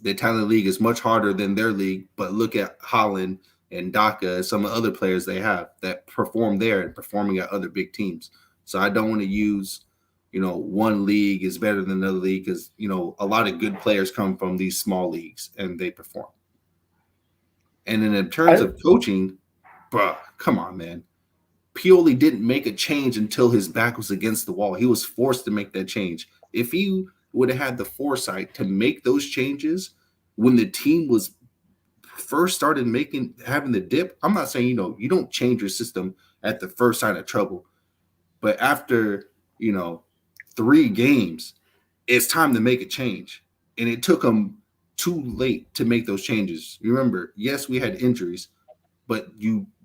The Italian league is much harder than their league. But look at Holland and Dhaka and some of the other players they have that perform there and performing at other big teams. So I don't want to use, you know, one league is better than another league because, you know, a lot of good players come from these small leagues and they perform. And then in terms of coaching, bruh, come on, man. Pioli didn't make a change until his back was against the wall. He was forced to make that change. If he would have had the foresight to make those changes when the team was first started having the dip, I'm not saying, you know, you don't change your system at the first sign of trouble. But after, you know, 3 games, it's time to make a change. And it took him too late to make those changes. Remember, yes, we had injuries, but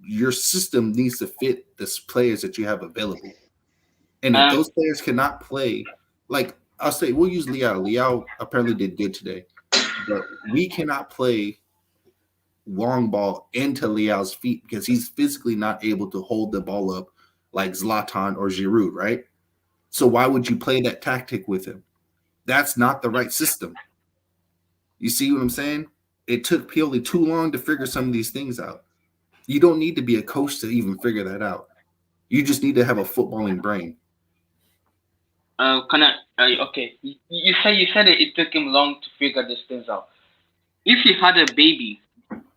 your system needs to fit the players that you have available. And if those players cannot play, like I'll say, we'll use Leao. Leao apparently did good today, but we cannot play long ball into Leao's feet because he's physically not able to hold the ball up like Zlatan or Giroud, right? So why would you play that tactic with him? That's not the right system. You see what I'm saying? It took Pioli too long to figure some of these things out. You don't need to be a coach to even figure that out. You just need to have a footballing brain. Okay. You said it took him long to figure these things out. If he had a baby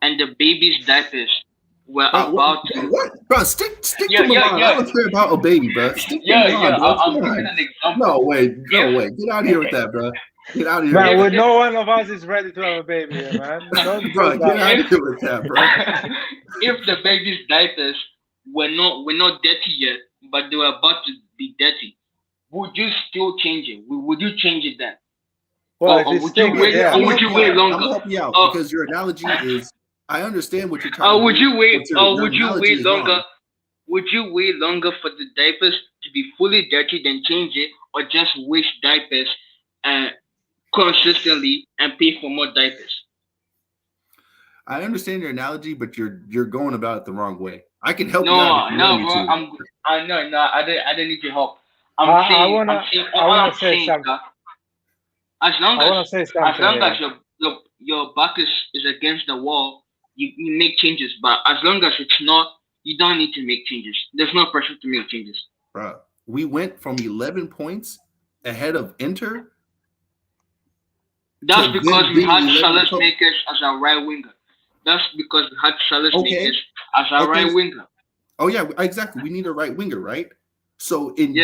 and the baby's diapers were about to... What? Bro, stick to Milan. I don't care about a baby, bro. Stick to Milan, bro. I'm giving an example. No way. Get out of here with that, bro. Get out of here. Man, no one of us is ready to have a baby here, man. Bro, get out of here with that, bro. If the baby's diapers were not dirty yet, but they were about to be dirty, would you still change it? Would you change it then? Well, or would you wait longer? I'm helping you out because your analogy is, I understand what you're trying to do. Would you wait longer? Would you wait longer for the diapers to be fully dirty than change it, or just wash diapers consistently and pay for more diapers? I understand your analogy, but you're going about it the wrong way. I can help you out. I don't need your help. I want to say something. As long as your back is against the wall, you make changes. But as long as it's not, you don't need to make changes. There's no pressure to make changes. Bro, we went from 11 points ahead of Inter. That's because we had Salas Makers as our right winger. That's because we had Salas Makers as our right winger. Oh, yeah, exactly. We need a right winger, right? So in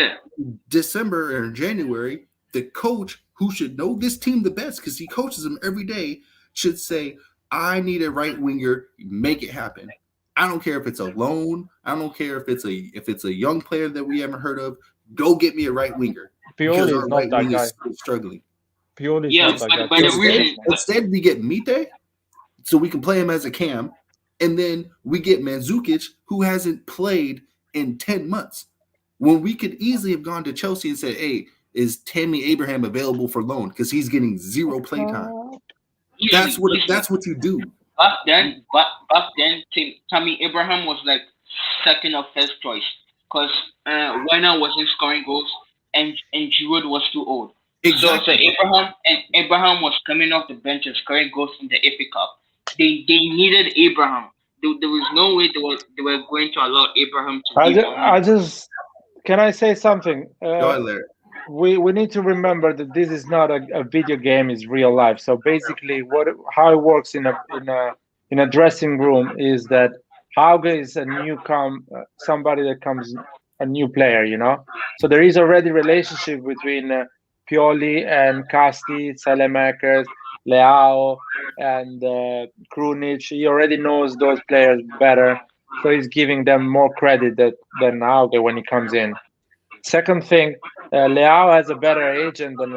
December or January, the coach who should know this team the best because he coaches them every day should say, I need a right winger, make it happen. I don't care if it's a loan. I don't care if it's a young player that we haven't heard of. Go get me a right winger. Pioli is not that guy. Struggling. Pioli is not that guy. But Instead, we get Mite, so we can play him as a cam, And then we get Mandzukic, who hasn't played in 10 months. When we could easily have gone to Chelsea and said, hey, is Tammy Abraham available for loan? Because he's getting 0 play time. That's what you do. Back then, Tammy Abraham was like second or first choice because Werner wasn't scoring goals and Giroud was too old. Exactly. So Abraham was coming off the bench and scoring goals in the FA Cup. They needed Abraham. There was no way they were going to allow Abraham to. Can I say something? Go ahead, Larry. We need to remember that this is not a video game; it's real life. So basically, how it works in a dressing room is that Hauge is somebody that comes a new player, you know. So there is already relationship between Pioli and Casti, Selemakers, Leao, and Krunic. He already knows those players better, so he's giving them more credit than Hauge when he comes in. Second thing, Leao has a better agent than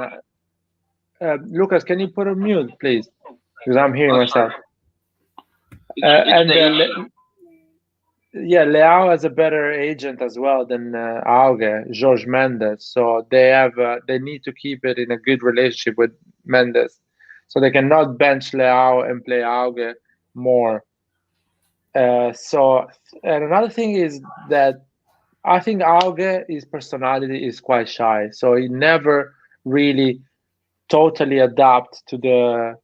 Lucas. Can you put on mute, please? Because I'm hearing myself. Leao has a better agent as well than Auge, Jorge Mendes. So they need to keep it in a good relationship with Mendes. So they cannot bench Leao and play Auge more. And another thing is that I think Auge, his personality is quite shy. So he never really totally adapt to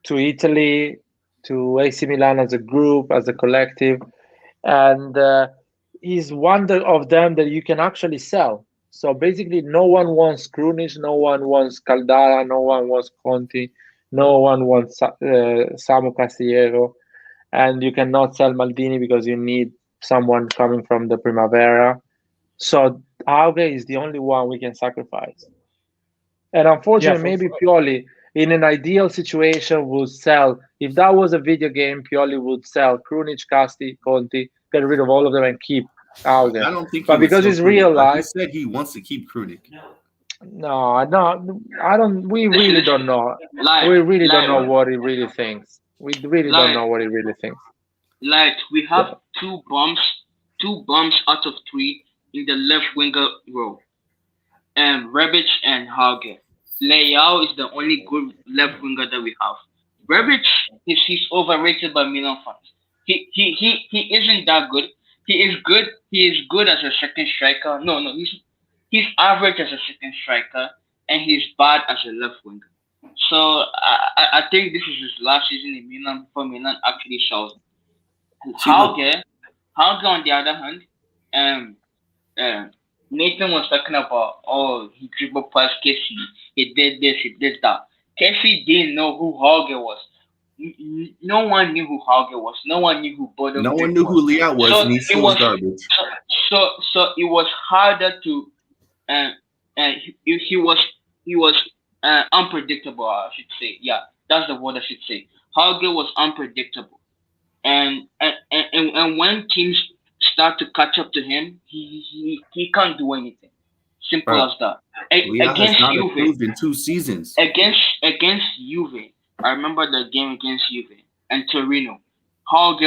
Italy, to AC Milan as a group, as a collective, and he's one of them that you can actually sell. So basically, no one wants Krunic, no one wants Caldara, no one wants Conti, no one wants Samu Castillejo, and you cannot sell Maldini because you need someone coming from the Primavera. So Auge is the only one we can sacrifice. And unfortunately, maybe Pioli, in an ideal situation, would sell. If that was a video game, Pioli would sell Krunic, Casti, Conti, get rid of all of them and keep Auge. I don't think but because it's real life. He said he wants to keep Krunic. No, I don't. We really don't know. We really don't know what he really thinks. We really don't know what he really thinks. Like, we have two bumps out of 3 in the left winger row. Rebic and Hauge. Leao is the only good left winger that we have. Rebic, he's overrated by Milan fans. He isn't that good. He is good. He is good as a second striker. No, he's average as a second striker, and he's bad as a left winger. So I think this is his last season in Milan before Milan actually shows. Hauge, on the other hand, Nathan was talking about, he dribbled past Casey, he did this, he did that. Casey didn't know who Hauge was. No one knew who Hauge was. No one knew who Bodo. No one knew who Leao was, and he still was garbage. So it was harder to, he was unpredictable. I should say, yeah, that's the word I should say. Hauge was unpredictable, and when teams start to catch up to him, he can't do anything. Simple as that. Against Juve in 2 seasons. Against Juve, I remember the game against Juve and Torino. Hauge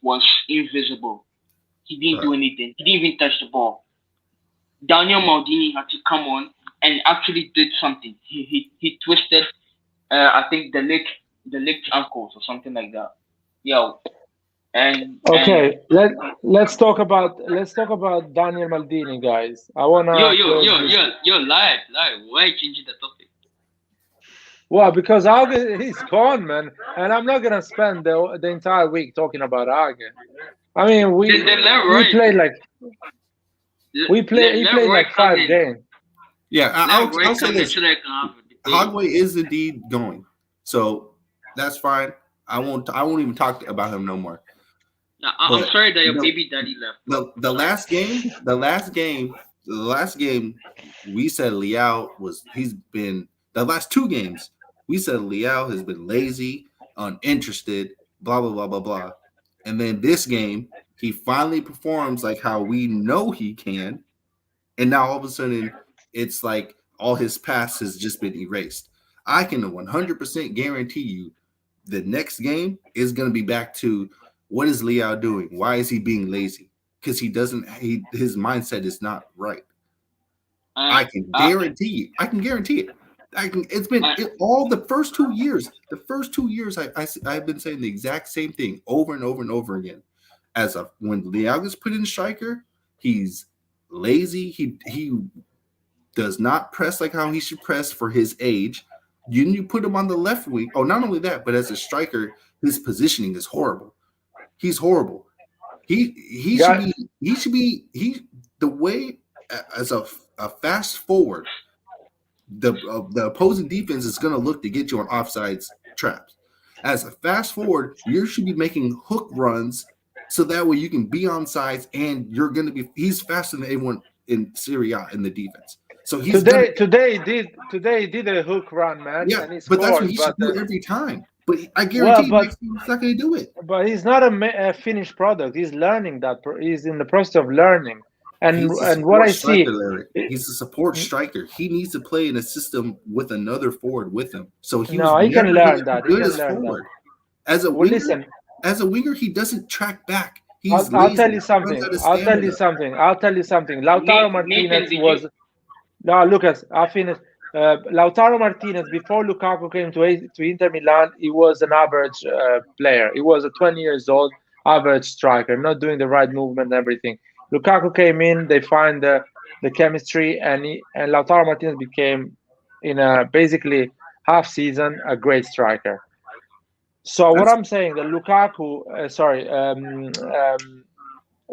was invisible. He didn't do anything. He didn't even touch the ball. Daniel Maldini had to come on and actually did something. He twisted, I think the licked ankles or something like that. Let's talk about Daniel Maldini, guys. I wanna. Live. Why changing the topic? Well, because Auge is gone, man, and I'm not gonna spend the entire week talking about Auge. I mean, he played like 5 games. Yeah, I'll say this. Hauge is indeed going, so that's fine. I won't even talk about him no more. I'm sorry that your baby daddy left. The last game, we said Leao the last 2 games, we said Leao has been lazy, uninterested, blah, blah, blah, blah, blah. And then this game, he finally performs like how we know he can. And now all of a sudden, it's like all his past has just been erased. I can 100% guarantee you the next game is going to be back to what is Leao doing? Why is he being lazy? Because his mindset is not right. I can guarantee you. I can guarantee it. It's been all the first 2 years. The first 2 years, I've been saying the exact same thing over and over and over again. When Leao gets put in striker, he's lazy. He does not press like how he should press for his age. You put him on the left wing. Oh, not only that, but as a striker, his positioning is horrible. He's horrible. He should be the way as a fast forward. The opposing defense is going to look to get you on offsides traps. As a fast forward, you should be making hook runs so that way you can be on sides and you're going to be. He's faster than everyone in Serie A in the defense. So today he did a hook run, man. Yeah, and he but scored, that's what he should do every time. But I guarantee he's not going to do it. But he's not a finished product. He's learning that. He's in the process of learning. And what I see, he's a support striker. He needs to play in a system with another forward with him. So he can learn that. He can learn that. As a winger, he doesn't track back. I'll tell you something. Lautaro Martinez was. No, Lucas, I'll finish. Lautaro Martinez, before Lukaku came to Inter Milan, he was an average player. He was a 20 years old average striker, not doing the right movement and everything. Lukaku came in, they find the chemistry, and Lautaro Martinez became, in a basically half season, a great striker. So what I'm saying, that Lukaku,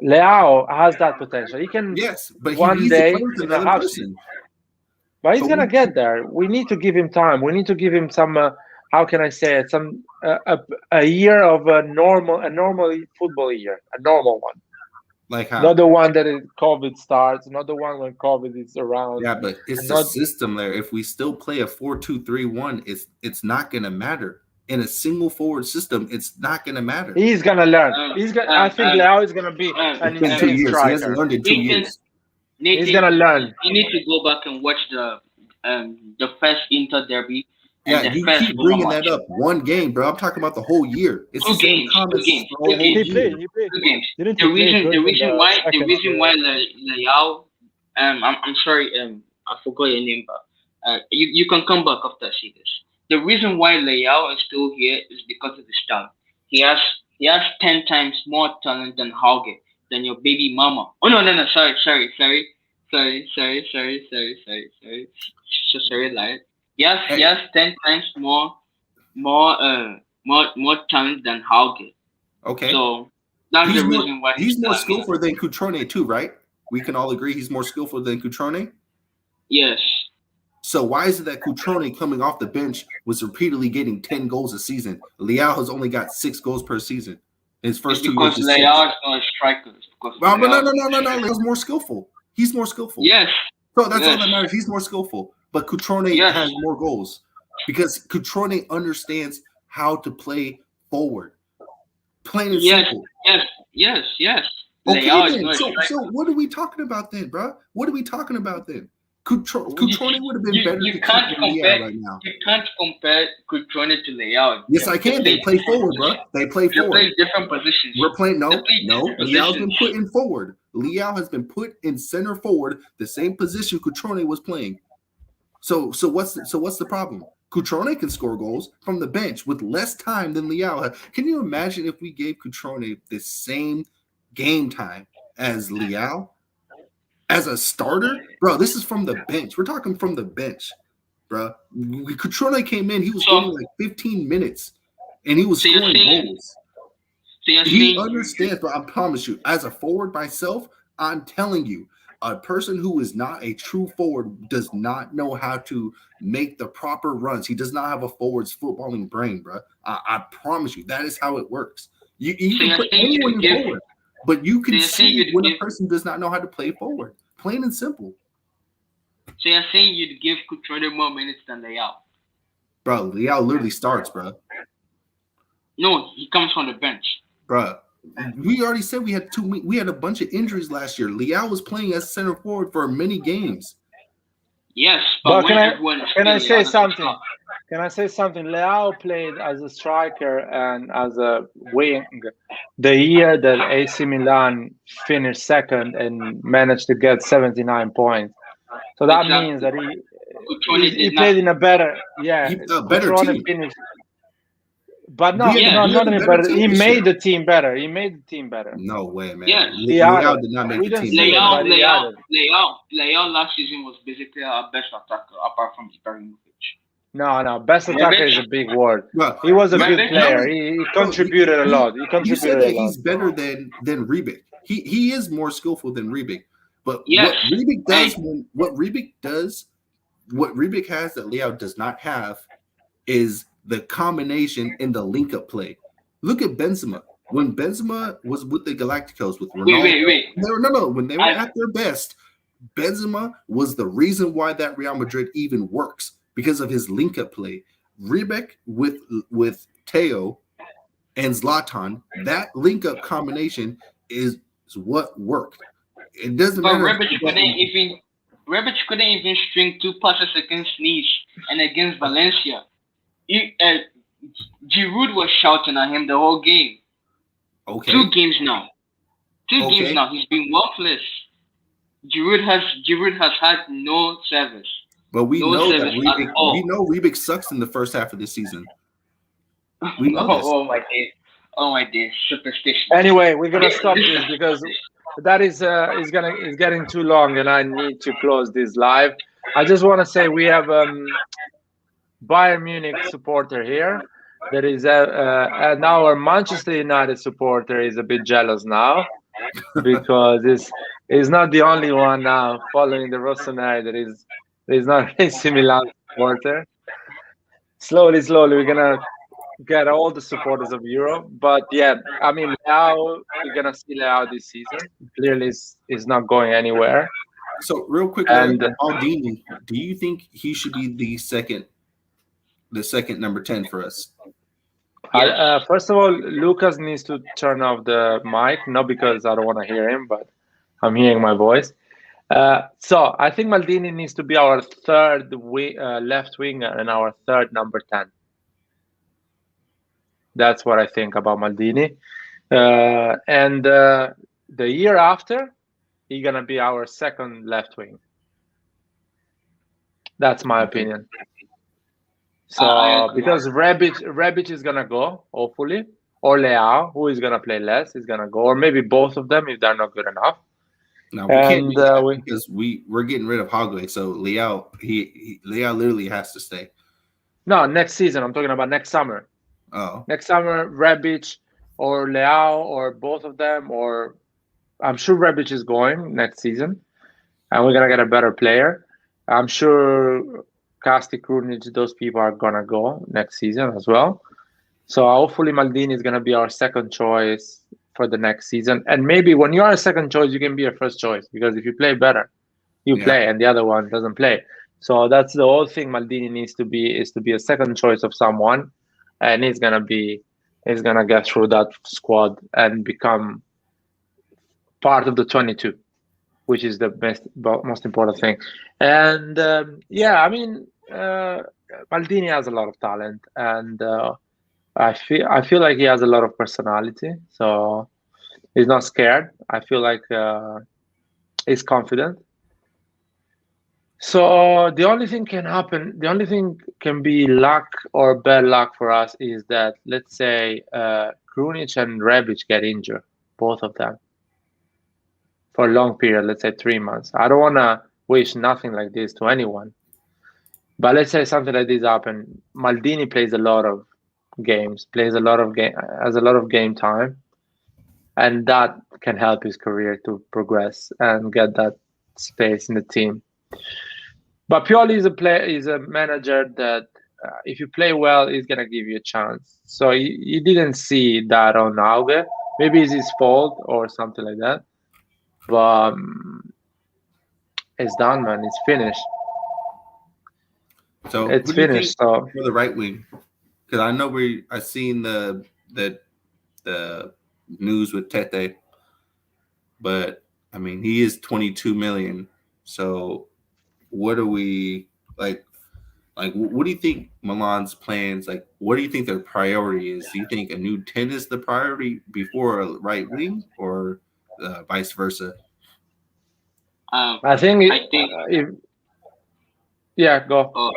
Leao has that potential. He can but one day in a half season. But he's gonna get there. We need to give him time. We need to give him some. How can I say it? Some a year of a normal football year, a normal one. Like how? Not the one that COVID starts. Not the one when COVID is around. Yeah, but it's the system there. If we still play a 4-2-3-1, it's not gonna matter. In a single forward system, it's not gonna matter. He's gonna learn. I think Leao is gonna be an insane striker. He hasn't learned in 2 years. Nathan, he's gonna learn. You need to go back and watch the first Inter derby. Yeah, you keep bringing that up. One game, bro. I'm talking about the whole year. It's two games. He played. The reason why Leao, I'm sorry, I forgot your name, but you can come back after I see this. The reason why Leao is still here is because of his talent. He has 10 times more talent than Hauge, than your baby mama. Oh no, sorry. Sorry, lie. He has 10 times more talent than Hauge. Okay. So that's the reason why he's more skillful than Cutrone too, right? We can all agree he's more skillful than Cutrone? Yes. So why is it that Cutrone coming off the bench was repeatedly getting 10 goals a season? Leao has only got 6 goals per season. His first 2 years. Because Leao is not a striker. No. Leao's more skillful. He's more skillful. Yes. So that's all that matters. He's more skillful. But Cutrone has more goals because Cutrone understands how to play forward. Plain and simple. Yes. Okay, then. So what are we talking about then, bro? What are we talking about then? Cutrone would have been better than Leao right now. You can't compare Cutrone to Leao. Yes, I can. They play forward, bro. They play forward. They play different positions. We're playing no. Leao's been put in forward. Leao has been put in center forward, the same position Cutrone was playing. So what's the problem? Cutrone can score goals from the bench with less time than Leao had. Can you imagine if we gave Cutrone the same game time as Leao? As a starter? Bro, this is from the bench. We're talking from the bench, bro. Cutrone came in, he was getting like 15 minutes, and he was scoring goals. He understands, but I promise you, as a forward myself, I'm telling you, a person who is not a true forward does not know how to make the proper runs. He does not have a forward's footballing brain, bro. I promise you, that is how it works. You can put anyone in forward, but you can see when a person does not know how to play forward. Plain and simple. So you're saying you'd give Cutrone more minutes than Leao? Bro, Leao literally starts, bro. No, he comes from the bench. Bro, we already said we had a bunch of injuries last year. Leao was playing as center forward for many games. Yes, but can I say something? Can I say something? Leao played as a striker and as a wing the year that AC Milan finished second and managed to get 79 points. So that means that he played in a better better team. Finished, but not only better. He made the team better. He made the team better. No way, man. Yes. Leao did not make the team better. Leao last season was basically our best attacker apart from Ibrahimovic. No, best attacker is a big word. Well, he was a good player. He contributed a lot. He contributed you said that a lot. He's better than Rebic. He is more skillful than Rebic. But what Rebic does, what Rebic has that Leao does not have, is the combination in the link-up play. Look at Benzema. When Benzema was with the Galacticos with Ronaldo, when they were at their best, Benzema was the reason why that Real Madrid even works. Because of his link-up play. Rebic with Teo and Zlatan, that link-up combination is what worked. It doesn't matter. Rebic couldn't even string 2 passes against Nice and against Valencia. Giroud was shouting at him the whole game. Okay. 2 games now. 2 games now. He's been worthless. Giroud has had no service. But we know Rebic sucks in the first half of the season. We know this. Oh my days, superstition. Anyway, we're gonna stop this because that is getting too long, and I need to close this live. I just want to say we have Bayern Munich supporter here. There is and our Manchester United supporter is a bit jealous now because he's not the only one now following the RossonARI that is not AC Milan supporter. Slowly, we're gonna get all the supporters of Europe. But yeah, I mean, Leao, you're gonna see Leao this season. Clearly, is not going anywhere. So, real quick, Maldini, do you think he should be the second number 10 for us? First of all, Lucas needs to turn off the mic, not because I don't want to hear him, but I'm hearing my voice. So I think Maldini needs to be our third left winger and our third number 10. That's what I think about Maldini. And the year after, he's going to be our second left wing. That's my opinion. So because Rebic is going to go, hopefully, or Leao, who is going to play less, is going to go, or maybe both of them if they're not good enough. No, we can't do that because we're getting rid of Hogway. So Leao literally has to stay. No, next season. I'm talking about next summer. Oh. Next summer, Rebic or Leao or both of them, or I'm sure Rebic is going next season, and we're gonna get a better player. I'm sure Kasti, Krunic, those people are gonna go next season as well. So hopefully Maldini is gonna be our second choice for the next season. And maybe when you are a second choice, you can be a first choice, because if you play better, you play, and the other one doesn't play. So that's the whole thing Maldini needs to be, is to be a second choice of someone, and he's gonna get through that squad and become part of the 22, which is the most important thing. And I mean, Maldini has a lot of talent, and I feel like he has a lot of personality, so he's not scared. I feel like he's confident. So the only thing can be luck or bad luck for us is that, let's say, Krunic and Rebic get injured, both of them, for a long period, let's say 3 months. I don't want to wish nothing like this to anyone, but let's say something like this happen. Maldini plays a lot of games, has a lot of game time, and that can help his career to progress and get that space in the team. But Pioli is a manager that if you play well, he's gonna give you a chance. So he didn't see that on Auge. Maybe it's his fault or something like that. But it's done, man. It's finished. So it's finished. So for the right wing, because I know I seen the news with Tete, but I mean he is 22 million. So what are we like? Like, what do you think Milan's plans? Like, what do you think their priority is? Do you think a new 10 is the priority before a right wing, or vice versa? I think. Go.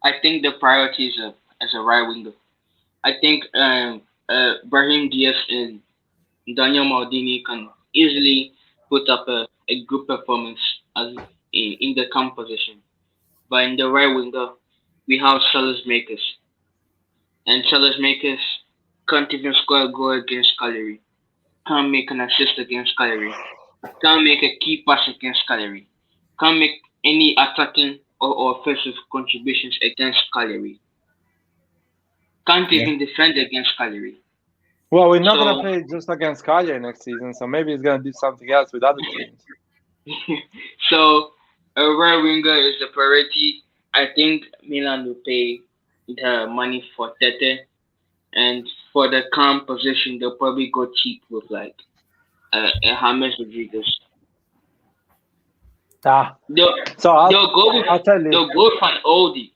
I think the priority is as a right winger. I think Brahim Diaz and Daniel Maldini can easily put up a good performance as in the camp position. But in the right winger, we have Sellers Makers. And Sellers Makers can't even score a goal against Cagliari. Can't make an assist against Cagliari. Can't make a key pass against Cagliari. Can't make any attacking or offensive contributions against Cagliari. Can't even defend against Cagliari. Well, we're not going to play just against Cagliari next season, so maybe he's going to do something else with other teams. So, a right winger is the priority. I think Milan will pay the money for Tete, and for the camp position, they'll probably go cheap with like a James Rodriguez. I'll tell you. They'll go for an oldie.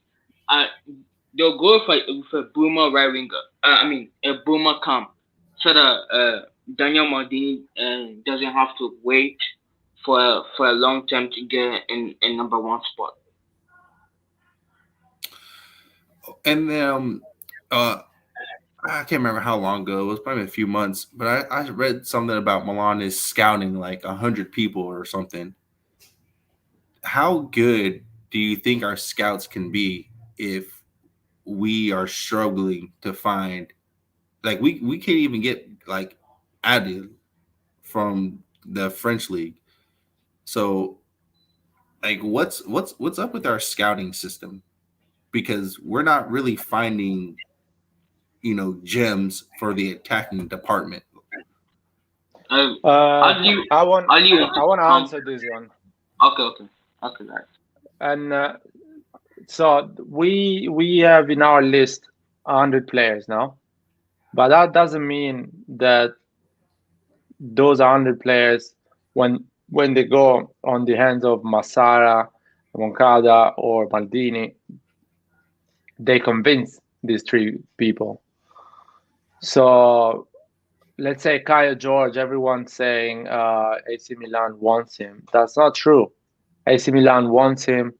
They'll go with a boomer right winger. A boomer camp, so that Daniel Maldini doesn't have to wait for a long time to get in number one spot. And I can't remember how long ago. It was probably a few months, but I read something about Milan is scouting like 100 people or something. How good do you think our scouts can be if we are struggling to find, like, we can't even get like added from the French league? So, like, what's up with our scouting system? Because we're not really finding, gems for the attacking department. I want to answer this one. Okay, guys. And so we have in our list 100 players now, but that doesn't mean that those 100 players, when they go on the hands of Massara, Moncada, or Maldini, they convince these three people. So let's say Kaya George, everyone's saying AC Milan wants him. That's not true. AC Milan wants him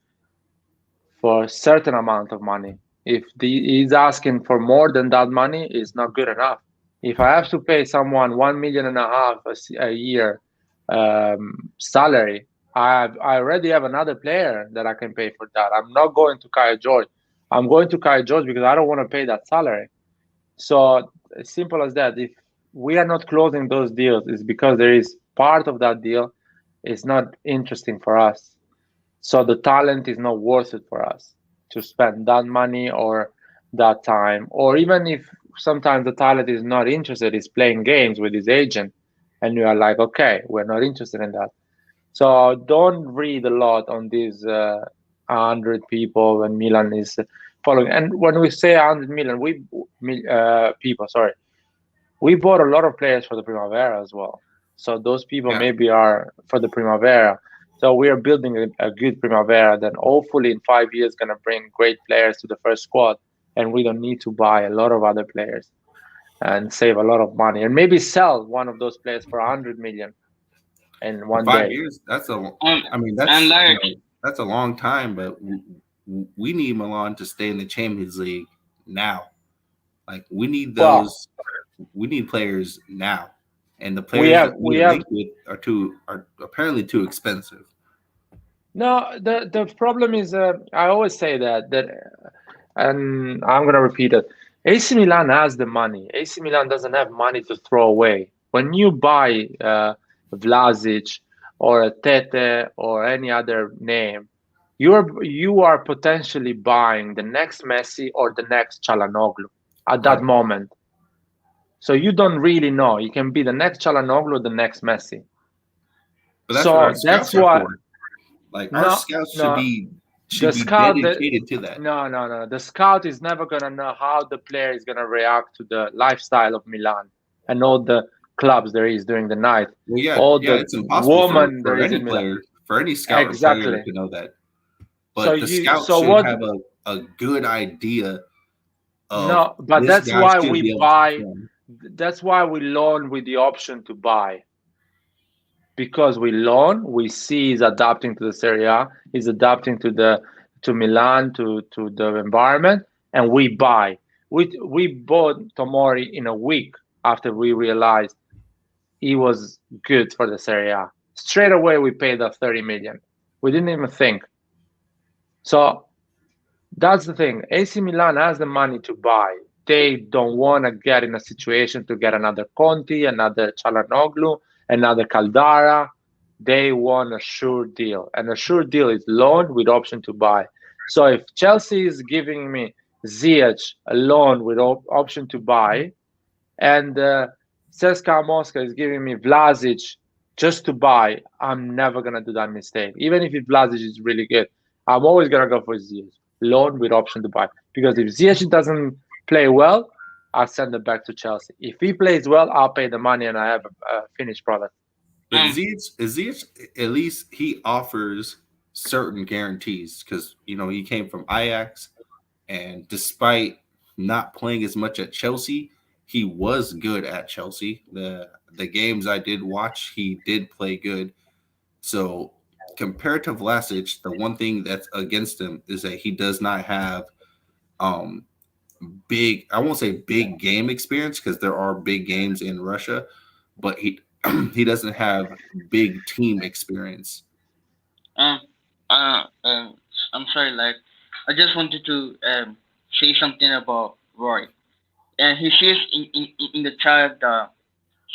for a certain amount of money. If he's asking for more than that money, it's not good enough. If I have to pay someone $1.5 million a year salary, I already have another player that I can pay for that. I'm not going to Kaya George. I'm going to Kaya George because I don't want to pay that salary. So as simple as that. If we are not closing those deals, it's because there is part of that deal is not interesting for us. So the talent is not worth it for us to spend that money or that time. Or even if sometimes the talent is not interested, is playing games with his agent, and you are like, okay, we're not interested in that. So don't read a lot on these 100 people when Milan is following. And when we say 100 million, we bought a lot of players for the Primavera as well. So those people maybe are for the Primavera. So we are building a good Primavera that hopefully in 5 years going to bring great players to the first squad, and we don't need to buy a lot of other players and save a lot of money, and maybe sell one of those players for 100 million in 1 day. 5 years, that's a long time, but we need Milan to stay in the Champions League now. Like, we need those. We need players now, and the players we have are apparently too expensive. No, the problem is, I always say that, and I'm gonna repeat it. AC Milan has the money. AC Milan doesn't have money to throw away. When you buy Vlasic or a Tete or any other name, you are potentially buying the next Messi or the next Çalhanoğlu at that moment. So you don't really know. You can be the next Çalhanoğlu or the next Messi. But that's why. Like, our scouts should be dedicated to that. No. The scout is never going to know how the player is going to react to the lifestyle of Milan and all the clubs there is during the night. Well, it's impossible for any player, for any scout to know that. but the scouts should have a good idea of no, but this that's guy why should be we able to buy. perform. That's why we loan with the option to buy. Because we loan, we see he's adapting to the Serie A, he's adapting to Milan, to the environment, and we buy. We bought Tomori in a week after we realized he was good for the Serie A. Straight away, we paid the 30 million. We didn't even think. So that's the thing. AC Milan has the money to buy. They don't want to get in a situation to get another Conti, another Çalhanoğlu, another Caldara. They want a sure deal. And a sure deal is loan with option to buy. So if Chelsea is giving me Ziyech a loan with option to buy, and CSKA Moscow is giving me Vlasic just to buy, I'm never going to do that mistake. Even if Vlasic is really good, I'm always going to go for Ziyech. Loan with option to buy. Because if Ziyech doesn't play well, I'll send it back to Chelsea. If he plays well, I'll pay the money and I have a finished product. But Ziyech, at least he offers certain guarantees because, you know, he came from Ajax, and despite not playing as much at Chelsea, he was good at Chelsea. The games I did watch, he did play good. So compared to Vlasic, the one thing that's against him is that he does not have big, I won't say big game experience because there are big games in Russia, but he doesn't have big team experience. I'm sorry, like I just wanted to say something about Roy. And he says in the chat that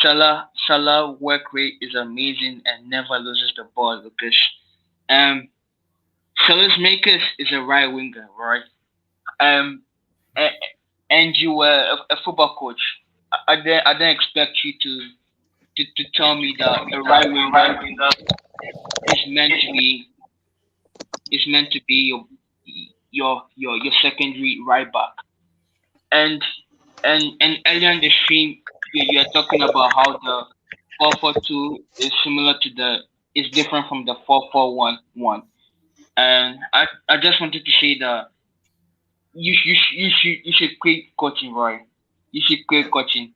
Salah work rate is amazing and never loses the ball because Salah's makers is a right winger, right? And you were a football coach. I didn't expect you to tell me that a right winger is meant to be your secondary right back. And earlier in the stream, you are talking about how the 4-4-2 is similar to is different from the 4-4-1-1. And I just wanted to say that you should quit coaching, Roy. You should quit coaching.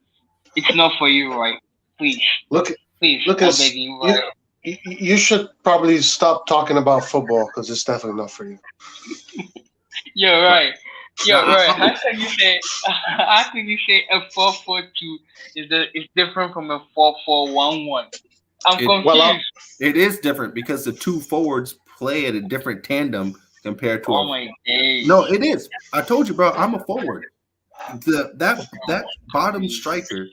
It's not for you, Roy. Please, I'm begging you, Roy. You should probably stop talking about football because it's definitely not for you. You're right. You're right. How can you say a 4-4-2 is different from a 4-4-1-1? I'm confused. Well, it is different because the two forwards play at a different tandem compared to. Oh my days. No, it is. I told you, bro. I'm a forward. That bottom striker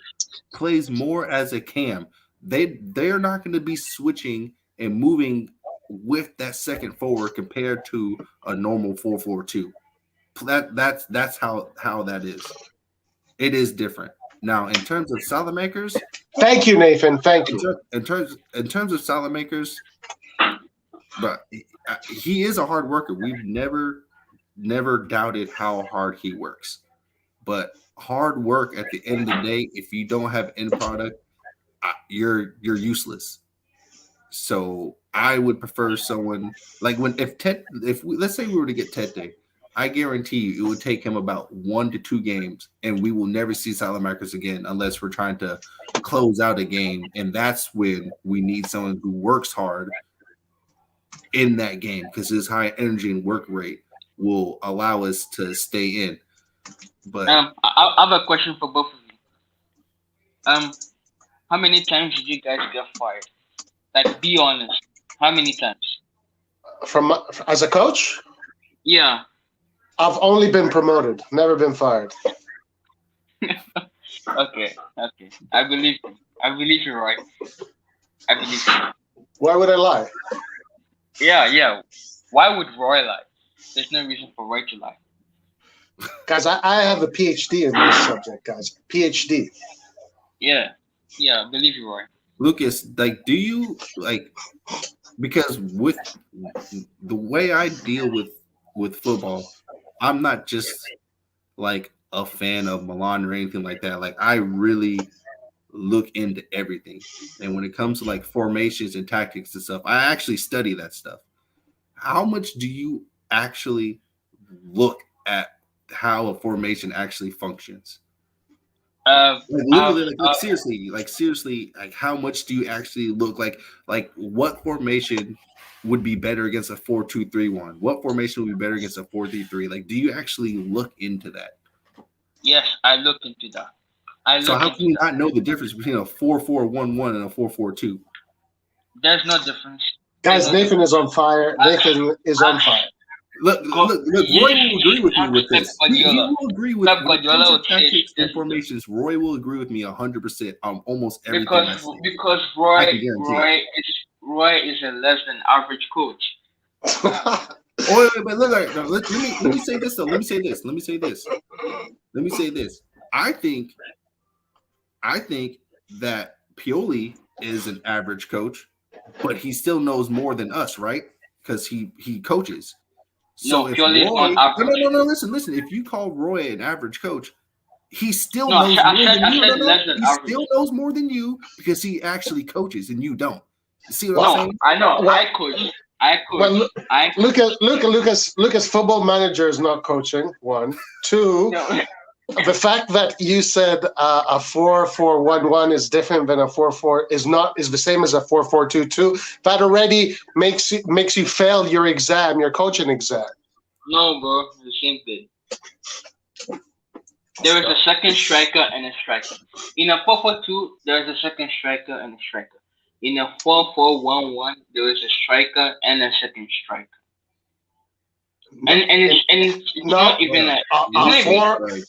plays more as a cam. They're not going to be switching and moving with that second forward compared to a normal 4-4-2. That's how that is. It is different. Now, in terms of Salamakers, thank you, Nathan. Thank you. In terms of Salamakers, but he is a hard worker. We've never doubted how hard he works. But hard work at the end of the day, if you don't have end product, you're useless. So I would prefer someone like let's say we were to get Tete, I guarantee you it would take him about 1 to 2 games, and we will never see Salamakers again unless we're trying to close out a game. And that's when we need someone who works hard in that game because his high energy and work rate will allow us to stay in. But I have a question for both of you. How many times did you guys get fired? Like, be honest. How many times? As a coach? Yeah. I've only been promoted, never been fired. Okay. I believe you, right? I believe you. Why would I lie? Yeah. Why would Roy lie? There's no reason for Roy to lie. Guys, I have a PhD in this subject, guys. PhD. Yeah, I believe you, Roy. Lucas, like, do you because with the way I deal with football, I'm not just like a fan of Milan or anything like that. Like, I really look into everything. And when it comes to like formations and tactics and stuff, I actually study that stuff. How much do you actually look at how a formation actually functions? Literally, seriously, like how much do you actually look like what formation would be better against a 4-2-3-1? What formation would be better against a 4-3-3? Like, do you actually look into that? Yes, I look into that. So how can you not know the difference between a 4-4-1-1 and a 4-4-2? There's no difference. Guys, Nathan is on fire. Nathan is on fire. Look, Roy will agree with me with this. He will agree with tactics and formations. Roy will agree with me 100% on almost everything. Because Roy is a less than average coach. Oh, but look, let me say this though. Let me say this. I think that Pioli is an average coach, but he still knows more than us, right? Because he coaches. So if Roy, no, listen. If you call Roy an average coach, he still knows more than you. He still knows more than you because he actually coaches and you don't. You see what I'm saying? I know. I coach. Well, Lucas, football manager is not coaching. 1, 2. The fact that you said a 4-4-1-1 is different than a 4-4 is the same as a 4-4-2-2. That already makes you fail your exam, your coaching exam. No, bro, it's the same thing. There is a second striker and a striker. In a 4-4-2, there is a second striker and a striker. In a 4-4-1-1, there is a striker and a second striker. And it's not even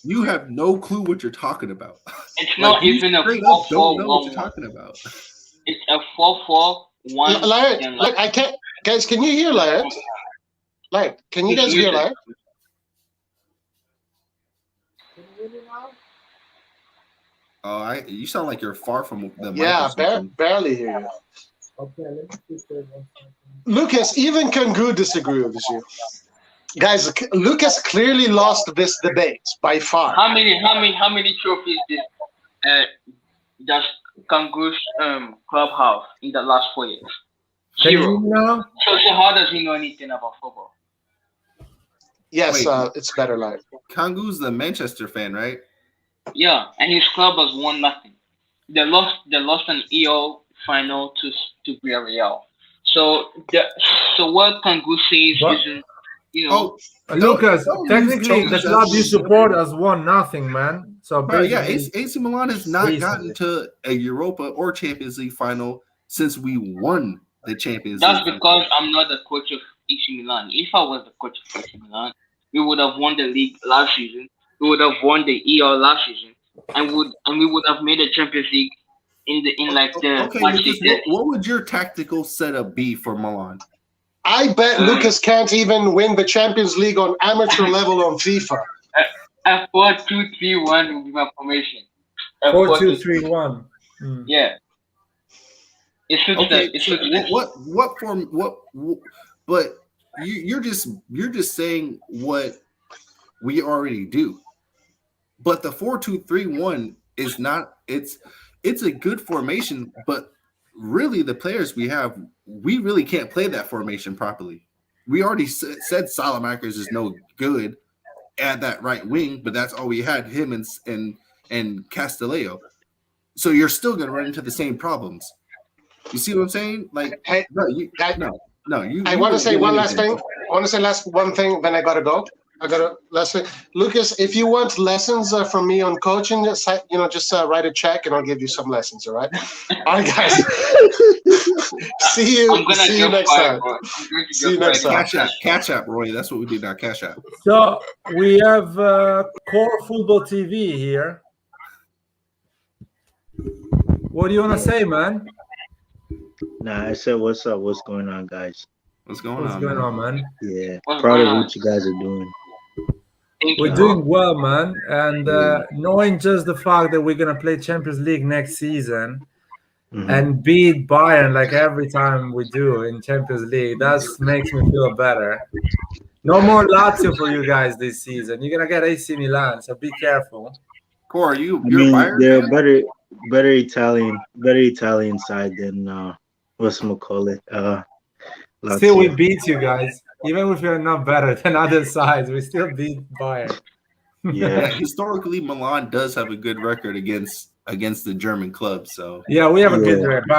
you have no clue what you're talking about. It's not even a 4-4-1-1. Don't know what you're talking about. It's a 4-4-1. Like I can't, guys. Can you hear Laird? Like, can you guys hear Laird? Oh, you sound like you're far from the mic. Yeah, barely hear you. Okay, Lucas, even Kangu disagree with you. Guys, Lucas clearly lost this debate by far. How many trophies does Kangu's club have in the last 4 years? 0. So how does he know anything about football? Yes, it's better live. Kangu's the Manchester fan, right? Yeah, and his club has won nothing. They lost an EO final to Villarreal. So what Kangu says isn't. Lucas, technically the club you support has won nothing, man. So AC Milan has not gotten to a Europa or Champions League final since we won the Champions League. That's because I'm not the coach of AC Milan. If I was the coach of AC Milan, we would have won the league last season. We would have won the EO last season, and we would have made the Champions League what would your tactical setup be for Milan? I bet Lucas can't even win the Champions League on amateur level on FIFA. A 4-2-3-1 would be my formation. 4-2-3-1. Yeah. But you're just saying what we already do. But the 4-2-3-1 is not. It's a good formation, but really the players we have, we really can't play that formation properly. We already said Salamakers is no good at that right wing, but that's all we had, him and Castillejo. So you're still going to run into the same problems. You see what I'm saying? Like, hey, no. I want to say one last thing. I want to say one thing, then I got to go. Last thing. Lucas, if you want lessons from me on coaching, just write a check and I'll give you some lessons. All right, all right, guys. See you next time. See you next time. Cash app, Roy. That's what we do now. Cash app. So we have Core Football TV here. What do you want to say, man? Nah, I said, what's up? What's going on, guys? What's going on, man? Yeah, proud of what you guys are doing. We're doing well, man. And knowing just the fact that we're going to play Champions League next season and beat Bayern like every time we do in Champions League, that makes me feel better. No more Lazio for you guys this season. You're going to get AC Milan, so be careful. Core, you're Bayern? They're better Italian side than whatchamacallit. Still, we beat you guys. Even if we're not better than other sides, we still beat Bayern. Yeah, historically, Milan does have a good record against the German clubs. So yeah, we have a good record. But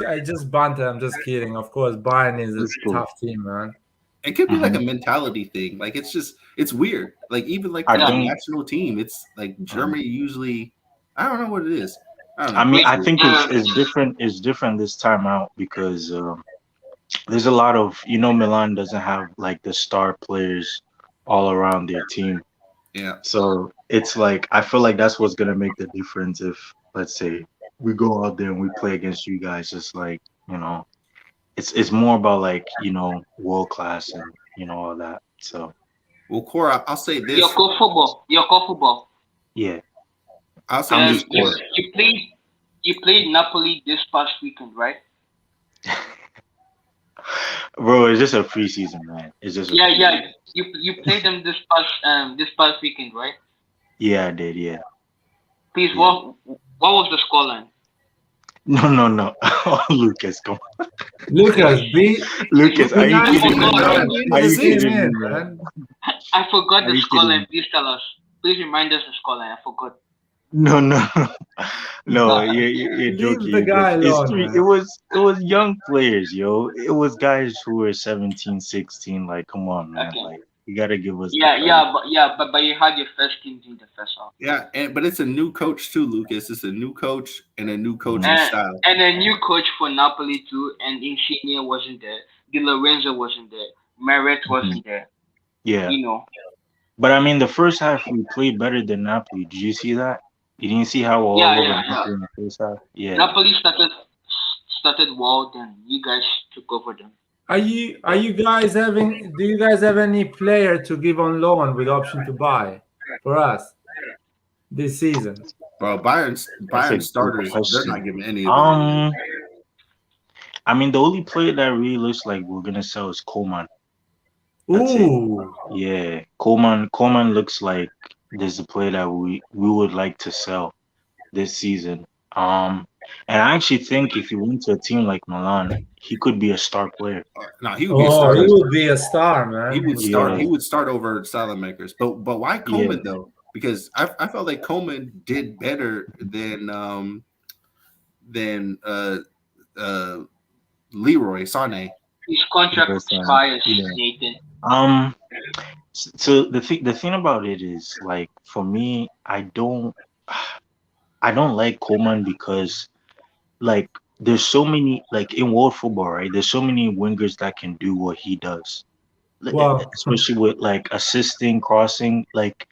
I just banter. I'm just kidding. Of course, Bayern is a tough team, man. It could be like a mentality thing. Like it's weird. Like even like the national team, it's like Germany usually. I don't know what it is. I don't know. I mean, I think it's different. It's different this time out because there's a lot of Milan doesn't have like the star players all around their team. Yeah. So it's like I feel like that's what's gonna make the difference if, let's say, we go out there and we play against you guys. It's like, it's more about like, world class and all that. So well, Cora, I'll say this. Your football. Yeah. I'll say this. You played Napoli this past weekend, right? Bro, it's just a preseason, man. It's just yeah. You played them this past weekend, right? Yeah, I did. Yeah. Please, what was the scoreline? No. Oh, Lucas, come on. Lucas, Lucas, are you kidding me? Are you kidding me, man? I forgot the scoreline. Please tell us. Please remind us the scoreline. I forgot. No, you're joking. The guy alone, it was young players, yo. It was guys who were 17, 16. Like, come on, man. Okay. Like, you gotta give us. But you had your first team in the first half. Yeah, but it's a new coach too, Lucas. It's a new coach and a new coaching style. And a new coach for Napoli too. And Insigne wasn't there. Di Lorenzo wasn't there. Meret wasn't there. Yeah. But I mean, the first half we played better than Napoli. Did you see that? You didn't see how all over Napoli in the first half? Yeah. Napoli started well, then you guys took over them. Do you guys have any player to give on loan with option to buy for us this season? Well, Bayern starters, they're not giving any of them. I mean, the only player that really looks like we're gonna sell is Coman. Ooh. Yeah, Coman looks like there's a player that we would like to sell this season. And I actually think if he went to a team like Milan, he could be a star player. No, he would be a star. He would be a star, man. He would start. He would start over Salamakers. But why Coman though? Because I felt like Coman did better than Leroy Sané. His contract expires, Nathan. So the thing about it is, like, for me, I don't like Coman because, like, there's so many, like, in world football, right? There's so many wingers that can do what he does. Wow. Especially with like assisting, crossing, like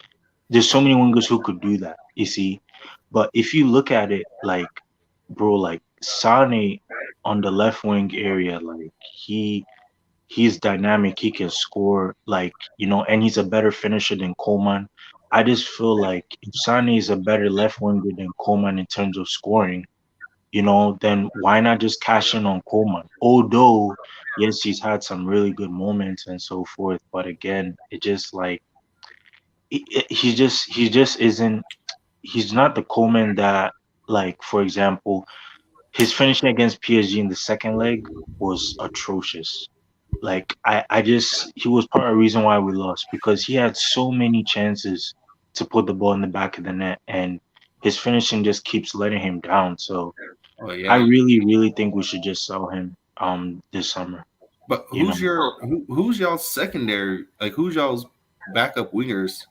there's so many wingers who could do that, you see. But if you look at it, like, bro, like Sane on the left wing area, like he's dynamic, he can score, like, and he's a better finisher than Coman. I just feel like if Sane is a better left winger than Coman in terms of scoring, then why not just cash in on Coman? Although, yes, he's had some really good moments and so forth, but again, it just like he just isn't. He's not the Coman that, like, for example, his finishing against PSG in the second leg was atrocious. Like, he was part of the reason why we lost, because he had so many chances to put the ball in the back of the net, and his finishing just keeps letting him down. So I really, really think we should just sell him this summer. But who's y'all's secondary? Like, who's y'all's backup wingers?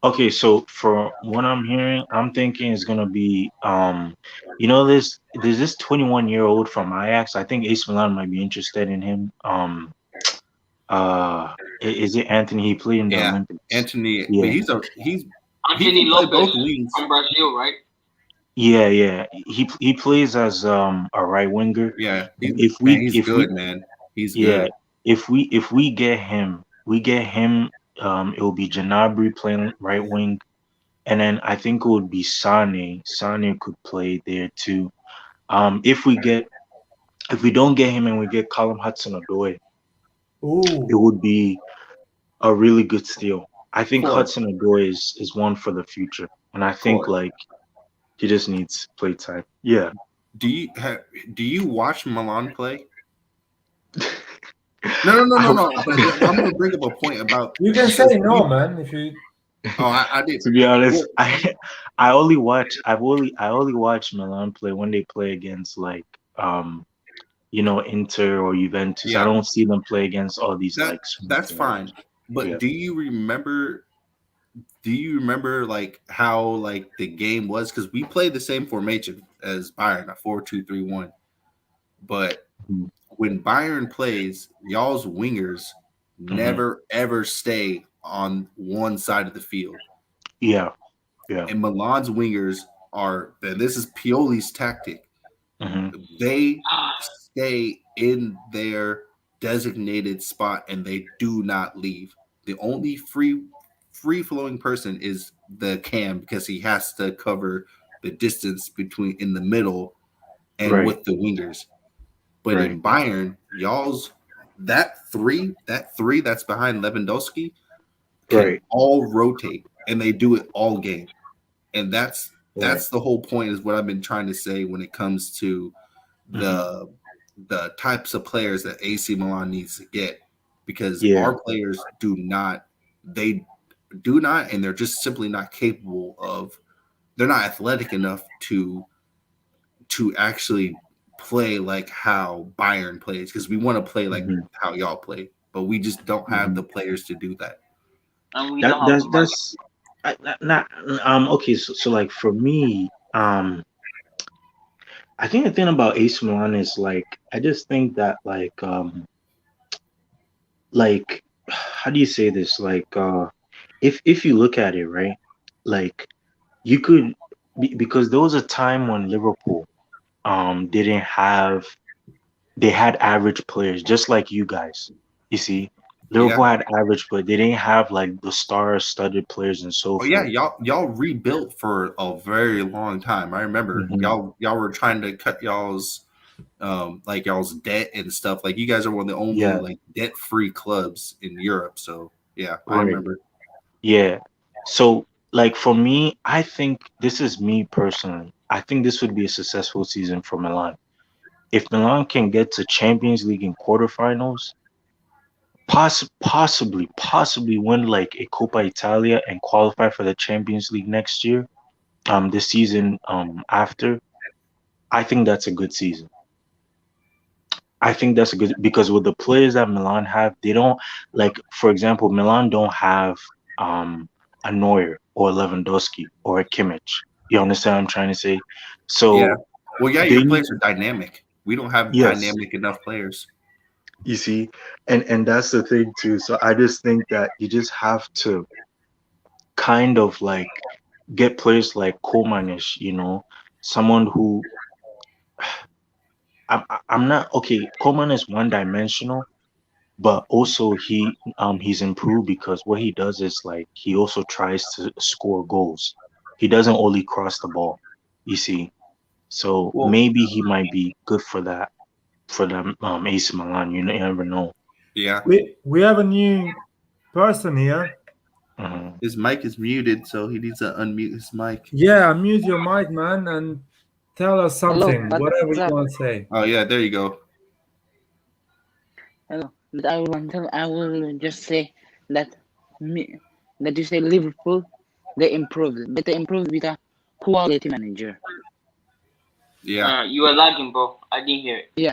Okay, so for what I'm hearing, I'm thinking it's gonna be there's this 21-year-old from Ajax. I think AC Milan might be interested in him. Is it Anthony? He played in the Olympics. Anthony. Yeah. He's Anthony Lopez from Brazil, right? Yeah. He plays as a right winger. Yeah. He's good, man. He's good. If we get him, it will be Gnabry playing right wing, and then I think it would be Sane. Sane could play there too. If we don't get him and we get Callum Hudson-Odoi, it would be a really good steal. I think Hudson-Odoi is one for the future, and I think like he just needs play time. Yeah. Do you watch Milan play? No. But I'm gonna bring up a point about. You can say no, man. If you. Oh, I did. To be honest, I only watch Milan play when they play against like Inter or Juventus. I don't see them play against all these like small that's teams. fine. But Yeah. do you remember like how like the game was? Because we played the same formation as Bayern, a 4-2-3-1. But when Bayern plays, y'all's wingers never ever stay on one side of the field. Yeah. And Milan's wingers are, and this is Pioli's tactic. They stay in their designated spot and they do not leave. The only free flowing person is the cam, because he has to cover the distance between in the middle and with the wingers. But in Bayern, y'all's that three that's behind Lewandowski can all rotate, and they do it all game. And that's the whole point, is what I've been trying to say when it comes to the types of players that AC Milan needs to get, because our players do not, and they're just simply not capable of, they're not athletic enough to actually play like how Bayern plays, because we want to play like how y'all play, but we just don't have the players to do that. And we don't have That's okay. So like for me, I think the thing about AC Milan is like, I just think that like how do you say this? Like if you look at it, right, like you could because there was a time when Liverpool didn't have, they had average players just like you guys. You see, Liverpool had average, but they didn't have like the star-studded players and so forth. Yeah, y'all rebuilt for a very long time. I remember y'all were trying to cut y'all's debt and stuff. Like, you guys are one of the only like debt-free clubs in Europe. So yeah, I remember. Yeah. So like for me, I think, this is me personally, I think this would be a successful season for Milan. If Milan can get to Champions League in quarterfinals, possibly win like a Coppa Italia and qualify for the Champions League next year, this season after, I think that's a good season. I think that's a good, because with the players that Milan have, they don't, like, for example, Milan don't have a Neuer or a Lewandowski or a Kimmich. You understand what I'm trying to say? So your players are dynamic. We don't have dynamic enough players. You see, and that's the thing too. So I just think that you just have to kind of like get players like Komanish, someone who I'm not okay. Coman is one-dimensional, but also he's improved, because what he does is like he also tries to score goals. He doesn't only cross the ball, you see. So maybe he might be good for that, for them AC Milan. You never know. Yeah. We have a new person here. His mic is muted, so he needs to unmute his mic. Yeah, unmute your mic, man, and tell us something, whatever you want to say. Oh yeah, there you go. Hello, but I will just say that you say Liverpool, they improved, but they improved with a quality manager. Yeah. You are lagging, bro. I didn't hear it. Yeah.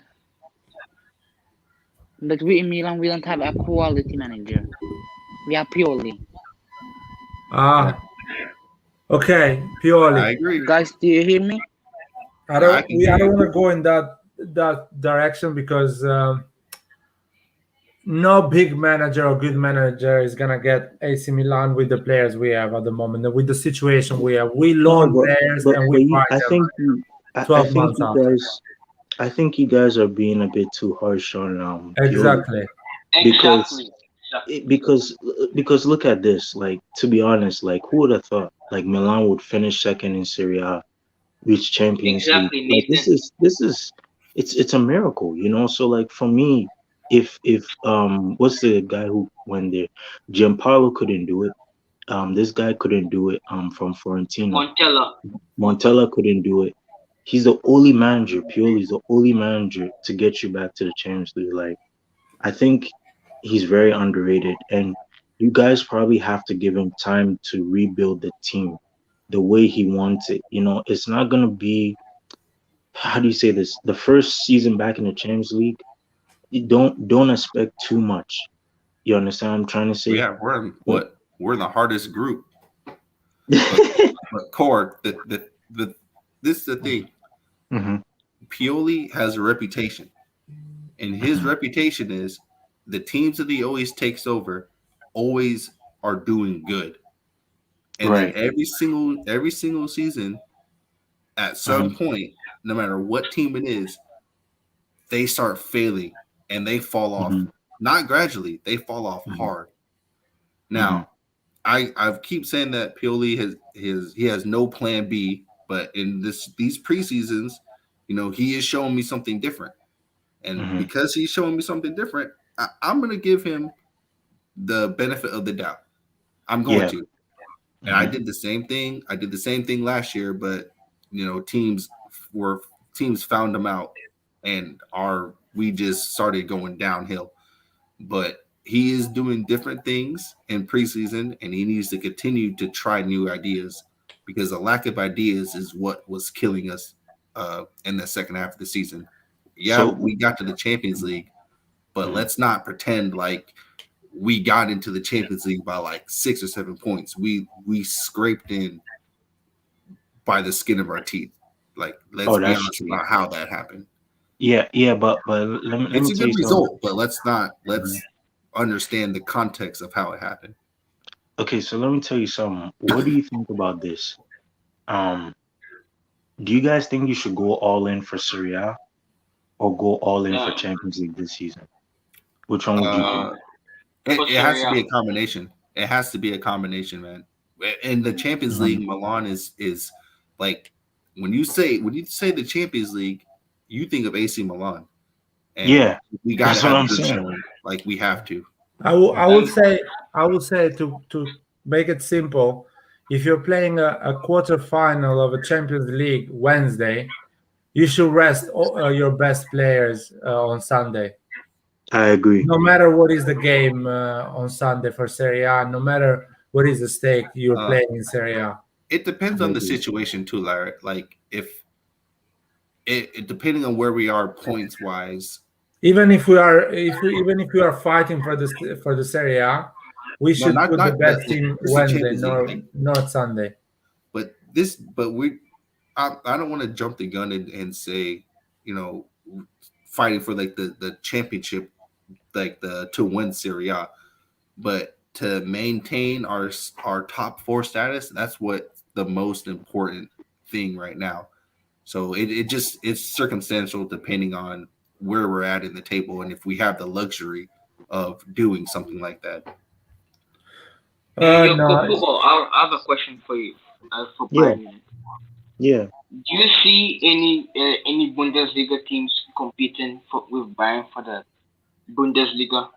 But we in Milan, we don't have a quality manager. We are Pioli. Okay, Pioli. I agree. Guys, do you hear me? I don't want to go in that direction, because no big manager or good manager is gonna get AC Milan with the players we have at the moment, with the situation we have. We loan players and we buy them. I think you guys are being a bit too harsh on exactly. Because look at this. Like, to be honest, like, who would have thought like Milan would finish second in Serie A, reach Champions League? Like, this is it's a miracle, So like for me, if what's the guy who went there? Gianpaolo couldn't do it. This guy couldn't do it. From Fiorentina. Montella couldn't do it. He's the only manager. Pioli's the only manager to get you back to the Champions League. Like, I think he's very underrated, and you guys probably have to give him time to rebuild the team the way he wants it. It's not gonna be, how do you say this? The first season back in the Champions League, you don't expect too much. You understand what I'm trying to say? Yeah, we're the hardest group. But Core, this is the thing. Mm-hmm. Pioli has a reputation, and his reputation is the teams that he always takes over always are doing good, and Right. then every single season, at some point, no matter what team it is, they start failing and they fall off. Not gradually, they fall off hard. Now, I keep saying that Pioli has no plan B, but in these preseasons, he is showing me something different, and because he's showing me something different, I'm going to give him the benefit of the doubt. I'm going to, and I did the same thing. I did the same thing last year, but teams found him out, and we just started going downhill. But he is doing different things in preseason, and he needs to continue to try new ideas, because the lack of ideas is what was killing us in the second half of the season. Yeah, we got to the Champions League, but let's not pretend like we got into the Champions League by like 6 or 7 points. We scraped in by the skin of our teeth. Like, let's be honest about how that happened. Yeah, but let me it's a tell good you result, but let's understand the context of how it happened. Okay, so let me tell you something. What do you think about this? Do you guys think you should go all in for Serie A or go all in for Champions League this season? Which one would you pick? It has to be a combination. It has to be a combination, man. In the Champions League, Milan is like, when you say the Champions League, you think of AC Milan. And we got to have good showing. Like, we have to. I would say to make it simple, if you're playing a quarterfinal of a Champions League Wednesday, you should rest your best players on Sunday. I agree. No matter what is the game on Sunday for Serie A, no matter what is the stake you're playing in Serie A. It depends on the situation too, Larry. Like, if it depending on where we are points wise. Even if we are fighting for the Serie A, we should put the best team Wednesday, not Sunday. But I don't want to jump the gun and say, fighting for like the championship, like to win Serie A, but to maintain our top 4 status, that's what the most important thing right now. So it's circumstantial depending on where we're at in the table, and if we have the luxury of doing something like that. Football, I have a question for you. For Bayern. Yeah. Do you see any Bundesliga teams competing with Bayern for the Bundesliga?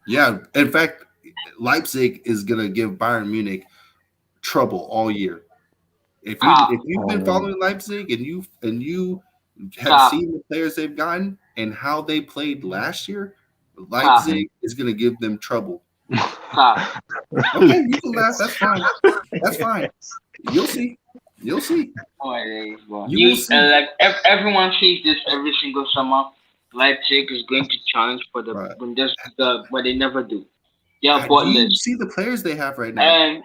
Yeah. In fact, Leipzig is gonna give Bayern Munich trouble all year. If you've been following Leipzig and you have seen the players they've gotten and how they played last year, Leipzig is going to give them trouble. Okay, you can laugh. That's fine. That's fine. You'll see. Oh, you will see. Like everyone says this every single summer. Leipzig is going to challenge for the Bundesliga, but they never do. Yeah, but you see the players they have right now.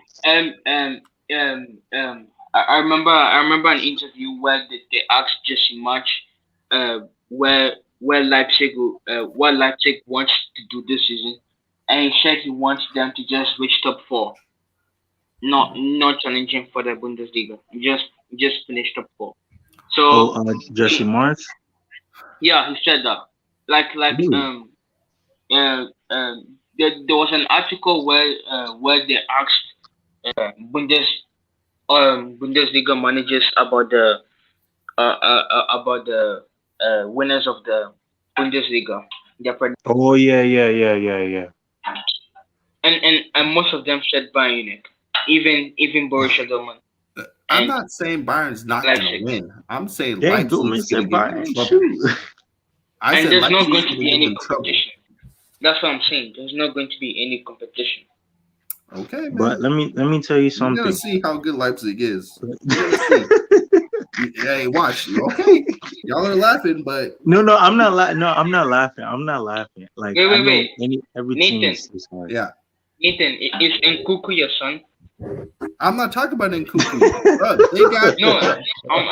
I remember an interview where they asked Jesse March where Leipzig what Leipzig wants to do this season, and he said he wants them to just reach top 4, not challenging for the Bundesliga, just finish top 4. So Jesse March. Yeah, he said that. There was an article where they asked Bundesliga managers about the winners of the Bundesliga. Oh yeah. And most of them said Bayern Munich, even Borussia Dortmund. I'm not saying Bayern's not going to win. I'm saying Leipzig's going to get in trouble. And there's not Leipzig's going to gonna be give any them trouble. competition. That's what I'm saying. There's not going to be any competition. Okay, man. But let me tell you You're something. gonna see how good Leipzig is. You're gonna see. Hey, watch. Okay, y'all are laughing, but No, I'm not laughing. No, I'm not laughing. I'm not laughing. Like I know Wait. every team Nathan. is hard. yeah. Nathan, is Nkuku your son? I'm not talking about Nkuku. They got No,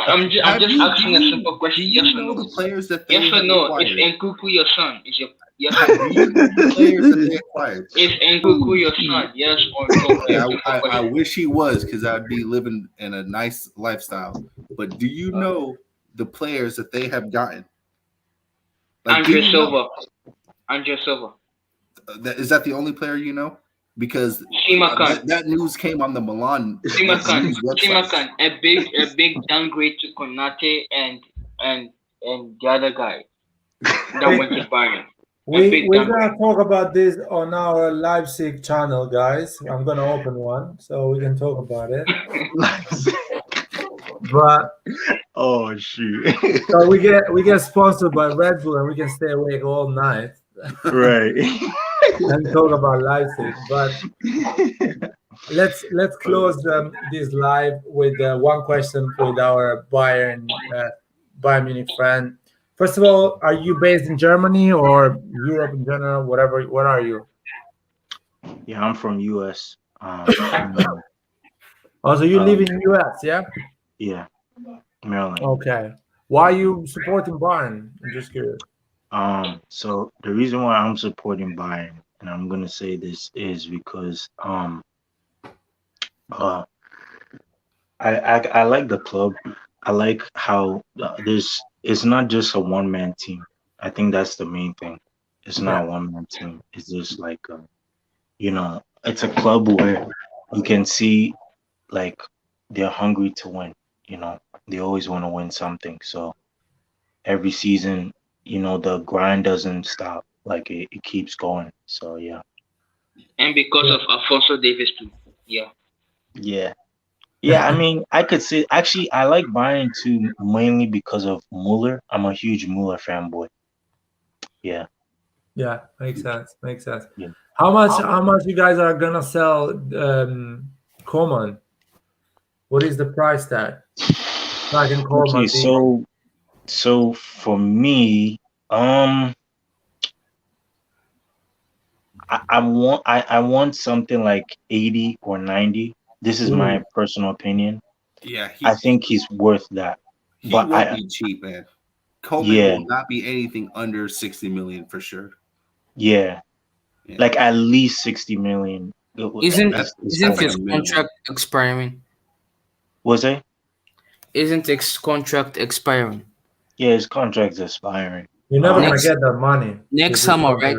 I'm just asking a simple question. Do you Yes or know no? the players that they Yes or have no? acquired? Is Nkuku your son? Is your yes Do or no? you know the players that they acquired? Is Nkuku your son? Yes or no? Yeah, I wish he was, because I'd be living in a nice lifestyle. But do you know the players that they have gotten? Like, Andre Silva. Is that the only player you know? Because Simakan. that news came on the Milan Simakan. news website. Simakan. A big downgrade to Konate and the other guy that went to Bayern. We're gonna talk about this on our Leipzig channel, guys. I'm gonna open one so we can talk about it. But oh shoot! So we get sponsored by Red Bull and we can stay awake all night, right? And talk about Leipzig. But let's close this live with one question with our Bayern Munich fan. First of all, are you based in Germany or Europe in general? Whatever. Where are you? Yeah, I'm from US. Also, you live in US, yeah? Yeah, Maryland. Okay. Why are you supporting Bayern? I'm just curious. So the reason why I'm supporting Bayern, and I'm gonna say this, is because I like the club. I like how it's not just a one-man team. I think that's the main thing. It's not a one-man team. It's just like it's a club where you can see like they're hungry to win. They always want to win something. So every season, the grind doesn't stop. Like it keeps going. So yeah. And because of Alfonso Davies too. Yeah. Yeah, I mean, I could say actually I like Bayern too, mainly because of Muller. I'm a huge Muller fanboy. Yeah. Yeah, makes sense. Yeah. How much you guys are gonna sell Coman? What is the price tag? Okay, so for me, I want something like 80 or 90. This is my personal opinion. Yeah, I think he's worth that. He won't be cheap, man. Coleman will not be anything under 60 million for sure. Yeah. Like at least 60 million. Isn't his contract expiring? Was it? Isn't his contract expiring? Yeah, his contract's expiring. You're never gonna get that money next summer, right?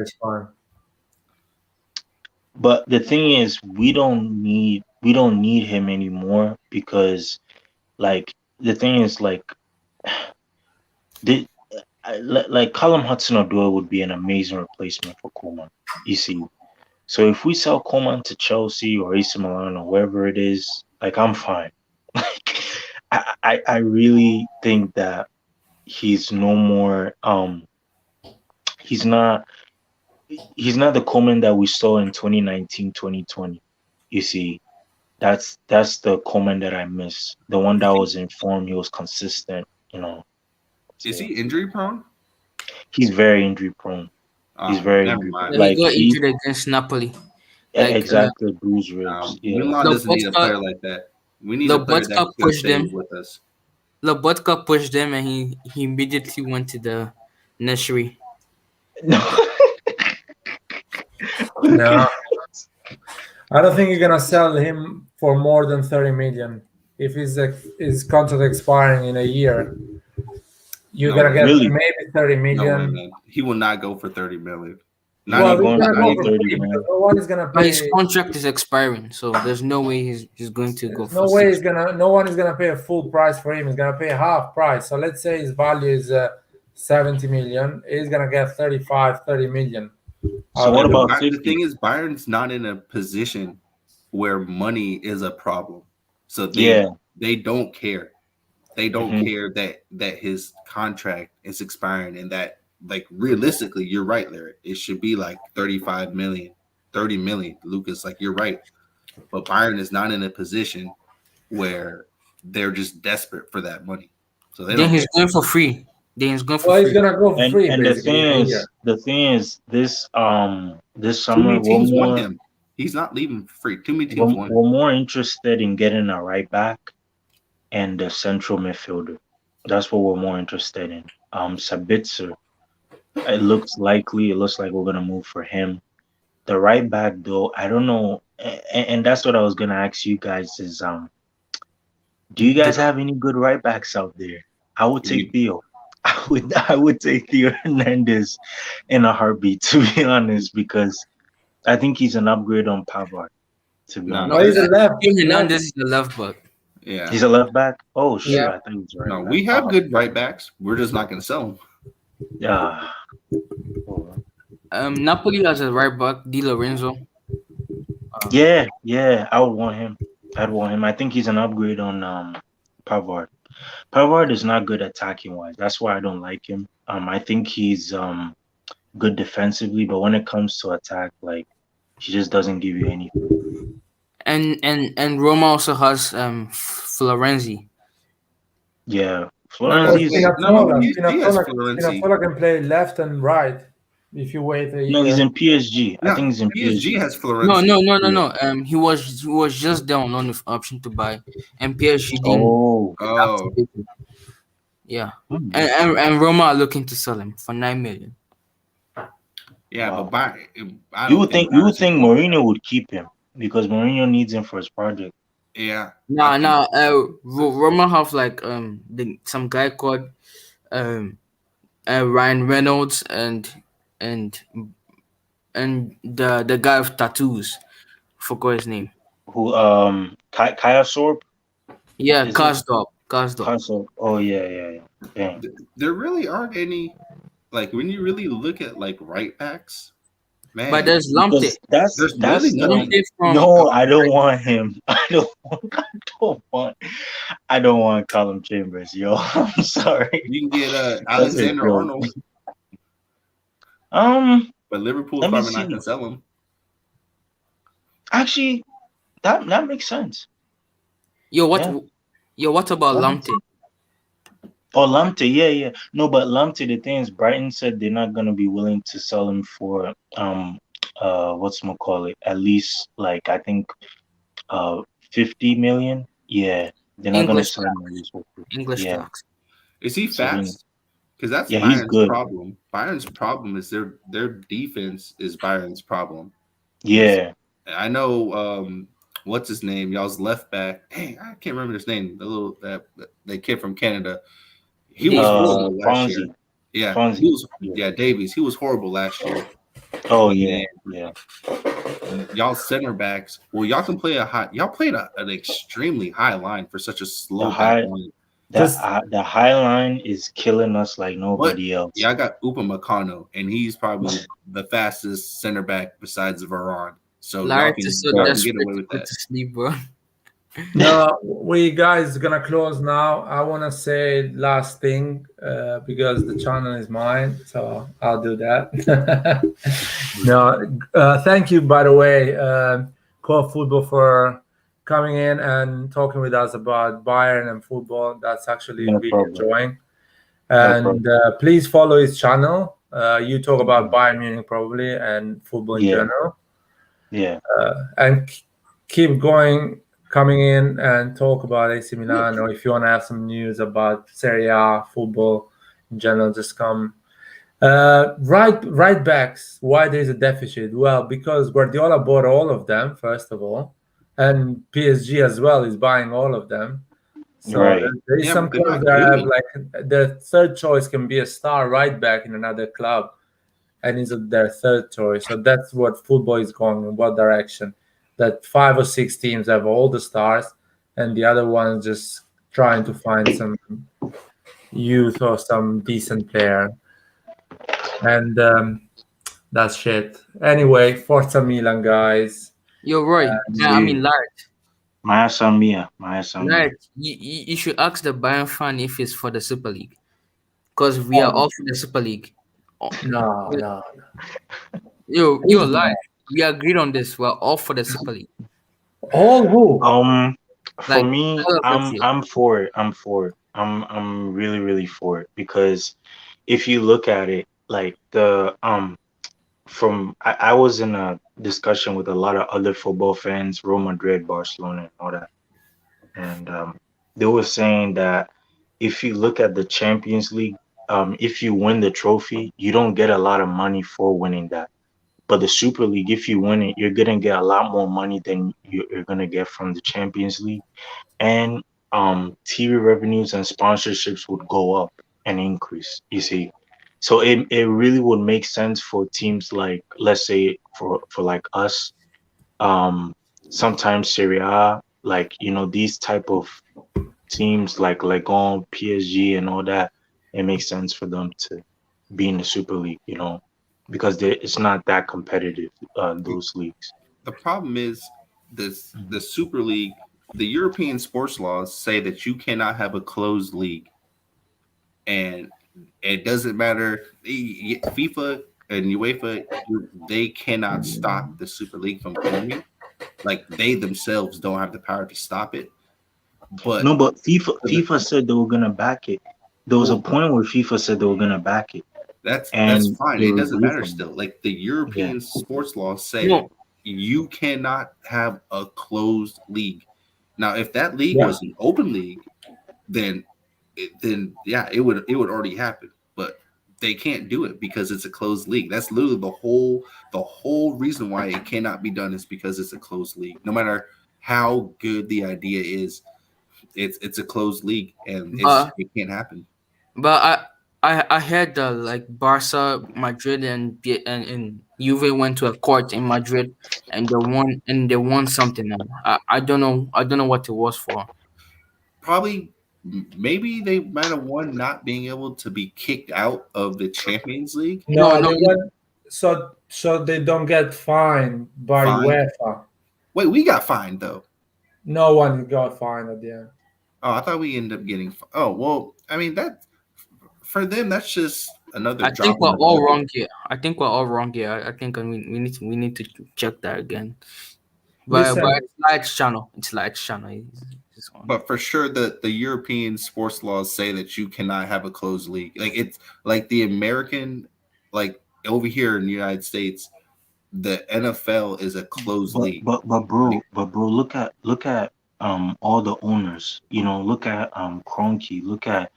But the thing is, we don't need him anymore because, like, the thing is, like Callum Hudson-Odoi would be an amazing replacement for Koeman. You see, so if we sell Koeman to Chelsea or AC Milan or wherever it is, like, I'm fine. Like, I really think that he's no more. He's not the Koeman that we saw in 2019, 2020. You see, that's the Koeman that I miss. The one that was in form, he was consistent, Is he injury prone? He's very injury prone. He's very injury prone. Like he got injured against Napoli. Exactly, bruise ribs. Milan doesn't need a player like that. We need a player that's going to stay with us. Lobotka pushed them, and he immediately went to the nursery. No, I don't think you're gonna sell him for more than 30 million. If his contract expiring in a year, you're gonna get maybe 30 million. No, he will not go for 30 million. He's gonna go for 30 million. No one is gonna pay. But his contract is expiring, so there's no way he's going to go. No way no one is gonna pay a full price for him. He's gonna pay half price. So let's say his value is 70 million. He's gonna get 30 million. So what about the thing is, Bayern's not in a position where money is a problem. So they don't care. They don't care that his contract is expiring and that like realistically, you're right, Larry. It should be like 35 million, 30 million. Lucas, like you're right. But Bayern is not in a position where they're just desperate for that money. So they Then don't he's care. going for free. Then he's going for Well, he's free. gonna go for free, And the basically. thing is, this Too summer many teams want him. He's not leaving for free. Too many teams want him. we're more interested in getting a right back and a central midfielder. That's what we're more interested in. Sabitzer, it looks likely. It looks like we're gonna move for him. The right back, though, I don't know, and that's what I was gonna ask you guys is do you guys have any good right backs out there? I would take Theo. I would take Theo Hernandez in a heartbeat, to be honest, because I think he's an upgrade on Pavard. To be honest, No, he's a left. Hernandez is a left back. Yeah, he's a left back. Oh shit, Yeah. I think he's right. No, back. we have good right backs. We're just not going to sell them. Yeah. Napoli has a right back, Di Lorenzo. Yeah, I would want him. I'd want him. I think he's an upgrade on Pavard. Pavard is not good attacking wise. That's why I don't like him. I think he's good defensively, but when it comes to attack, like he just doesn't give you anything. And Roma also has Florenzi. Yeah, Florenzi is Spinazzola can play left and right if you wait a year. no, he's in PSG. I think he's in PSG has Florenzi. No. He was just there on loan with option to buy, and PSG didn't. Oh. activate him. Yeah, and Roma are looking to sell him for 9 million. Yeah, Wow. but You would think Mourinho would keep him because Mourinho needs him for his project. Yeah. Roma have like some guy called Ryan Reynolds and the guy with tattoos. Forgot his name. Who Kaya Sorb? Yeah, Karsdorp. Oh yeah. Dang. There really aren't any, like when you really look at like right backs, man. But there's Lamptey. That's really Lamptey from. No, I don't want him. I don't want Colin Chambers, yo. I'm sorry. You can get Alexander Arnold. But Liverpool probably not gonna sell him. Actually, that makes sense. What about Lamptey? Oh, Lamptey, yeah. No, but Lamptey, the thing is, Brighton said they're not gonna be willing to sell him for at least like I think 50 million. Yeah, they're not gonna sell him English tax. Is he fast? Because that's he's Bayern's good. problem. Bayern's problem is their defense is Bayern's problem. Yeah. I know what's his name? Y'all's left back. Dang, I can't remember his name. The little the kid from Canada. He was horrible last year. Yeah, Fonzie. Davies. He was horrible last year. Oh yeah. Y'all center backs. Well, y'all can play y'all played an extremely high line for such a slow back line. The high line is killing us like nobody else. Yeah, I got Upamecano, and he's probably the fastest center back besides Varane. So y'all can get away with that. To sleep, bro. No, we guys gonna close now. I wanna say last thing because the channel is mine, so I'll do that. Thank you, by the way, Core Football, for coming in and talking with us about Bayern and football. That's actually really enjoying. And please follow his channel. You talk about Bayern Munich probably and football in general. Yeah. And keep coming in and talk about AC Milan, or if you want to have some news about Serie A, football in general, just come. Right backs, why there's a deficit? Well, because Guardiola bought all of them, first of all, and PSG as well is buying all of them. So there is some clubs that have like their third choice can be a star right back in another club, and is their third choice. So that's what football is going in, what direction. That 5 or 6 teams have all the stars, and the other ones just trying to find some youth or some decent player. And that's shit. Anyway, Forza Milan, guys. You're right. Lard. Maya San Mia. Lard, you should ask the Bayern fan if it's for the Super League. Because we are all for the Super League. No. You're lying. We agreed on this. We're all for the Super League. All who? For Like, me, all of us here. I'm for it. I'm really for it because if you look at it, like I was in a discussion with a lot of other football fans, Real Madrid, Barcelona, and all that, and they were saying that if you look at the Champions League, if you win the trophy, you don't get a lot of money for winning that. But the Super League, if you win it, you're gonna get a lot more money than you're gonna get from the Champions League, and TV revenues and sponsorships would go up and increase. You see, so it really would make sense for teams like, let's say, for like us, sometimes Serie A, like these type of teams like on PSG and all that. It makes sense for them to be in the Super League, because it's not that competitive, those leagues. The problem is the Super League, the European sports laws say that you cannot have a closed league, and it doesn't matter. FIFA and UEFA, they cannot stop the Super League from forming. Like, they themselves don't have the power to stop it. But FIFA said they were gonna back it. There was a point where FIFA said they were gonna back it. That's and fine. they It doesn't removed matter them. still. Like, the European sports laws say No. you cannot have a closed league. Now, if that league Yeah. was an open league, then it would already happen. But they can't do it because it's a closed league. That's literally the whole reason why it cannot be done is because it's a closed league. No matter how good the idea is, it's a closed league and it can't happen. But I heard that like Barca, Madrid, and Juve went to a court in Madrid, and they won something. I don't know what it was for. Probably, maybe they might have won not being able to be kicked out of the Champions League. No, they went so they don't get fined by Fined? UEFA. Wait, we got fined though. No one got fined at the end. Oh, I thought we ended up getting. Oh, well, I mean, that for them, that's just another. I drop think in we're the all bucket. wrong here. I think we're all wrong here. I think we need to check that again. But Listen. it's Lights channel. It's Lights channel. It's on. But for sure, the European sports laws say that you cannot have a closed league. Like, it's like the American, like over here in the United States, the NFL is a closed league. But bro, look at all the owners. Look at Kroenke. Look at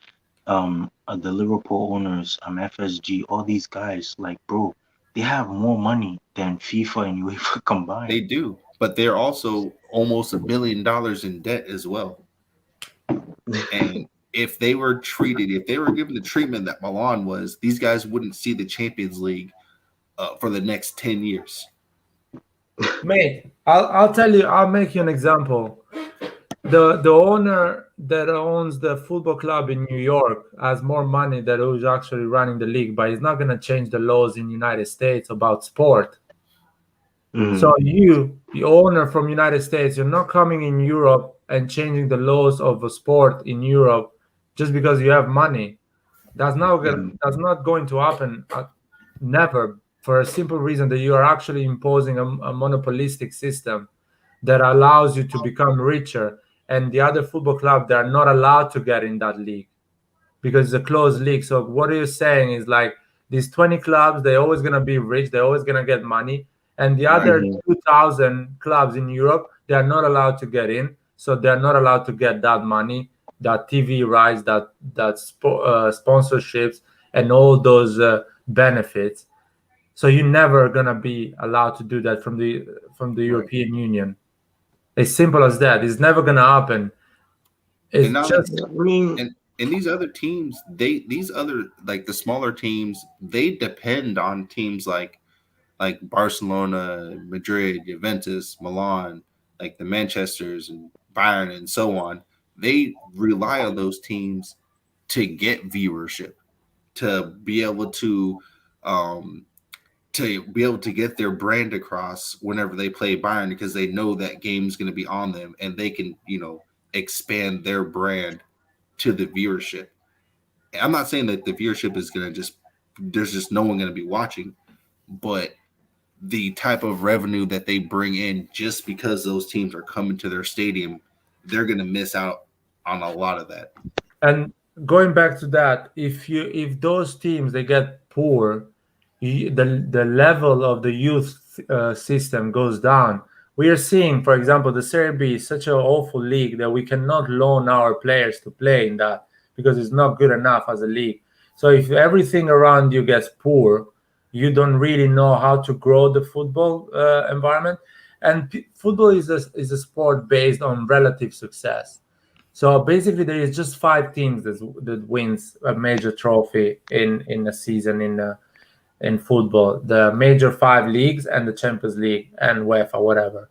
the Liverpool owners, FSG. All these guys, like, bro, they have more money than FIFA and UEFA combined. They do, but they're also almost $1 billion in debt as well. And if they were given the treatment that Milan was, these guys wouldn't see the Champions League for the next 10 years. Mate, I'll tell you. I'll make you an example. The owner that owns the football club in New York has more money than who's actually running the league, but he's not going to change the laws in the United States about sport. So you, the owner from United States, you're not coming in Europe and changing the laws of a sport in Europe just because you have money. That's not going to happen. Never, for a simple reason that you are actually imposing a monopolistic system that allows you to become richer, and the other football club, they are not allowed to get in that league because it's a closed league. So what you're saying is like these 20 clubs, they're always going to be rich, they're always going to get money, and the other 2,000 clubs in Europe, they are not allowed to get in, so they're not allowed to get that money, that TV rights, that sponsorships, and all those benefits. So you're never going to be allowed to do that from the European Union. As simple as that. It's never going to happen. It's And these other teams, these other, like the smaller teams, they depend on teams like Barcelona, Madrid, Juventus, Milan, like the Manchesters and Bayern and so on. They rely on those teams to get viewership, to be able to get their brand across whenever they play Bayern, because they know that game's going to be on them and they can, expand their brand to the viewership. I'm not saying that the viewership is going to just there's just no one going to be watching. But the type of revenue that they bring in just because those teams are coming to their stadium, they're going to miss out on a lot of that. And going back to that, if those teams they get poor, the level of the youth system goes down. We are seeing, for example, the Serie B is such an awful league that we cannot loan our players to play in that because it's not good enough as a league. So if everything around you gets poor, you don't really know how to grow the football environment. And football is a sport based on relative success. So basically, there is just 5 teams that wins a major trophy in a season in football: the major 5 leagues and the Champions League and UEFA, whatever,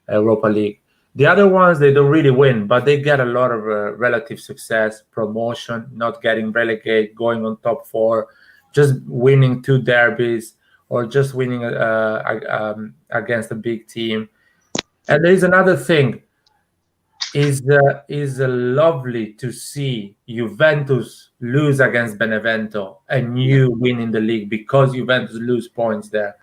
Europa League. The other ones, they don't really win, but they get a lot of relative success, promotion, not getting relegated, going on top 4, just winning 2 derbies, or just winning against a big team. And there is another thing. Is lovely to see Juventus lose against Benevento and you win in the league because Juventus lose points there.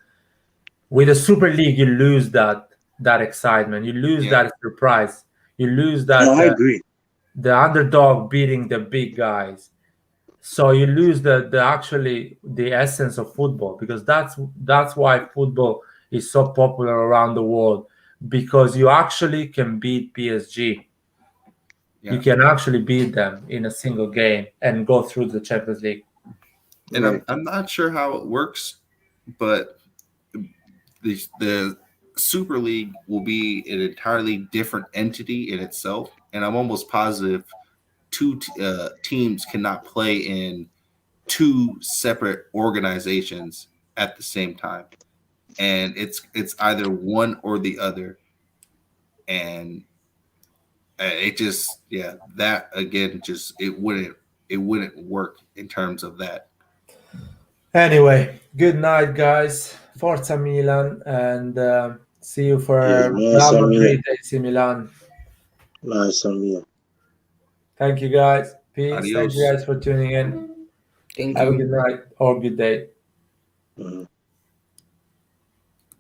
With the Super League, you lose that excitement. You lose that surprise. You lose that. No, I agree. The underdog beating the big guys. So you lose the essence of football, because that's why football is so popular around the world, because you actually can beat PSG. You can actually beat them in a single game and go through the Champions League. And I'm not sure how it works, but the Super League will be an entirely different entity in itself, and I'm almost positive 2 teams cannot play in 2 separate organizations at the same time, and it's either one or the other, and it just that again just it wouldn't work in terms of that. Anyway, good night, guys. Forza Milan, and see you for Real Madrid, AC Milan. Nice on me. Thank you, guys. Peace. Adios. Thank you guys for tuning in. Thank Have you. a good night or good day. Mhm.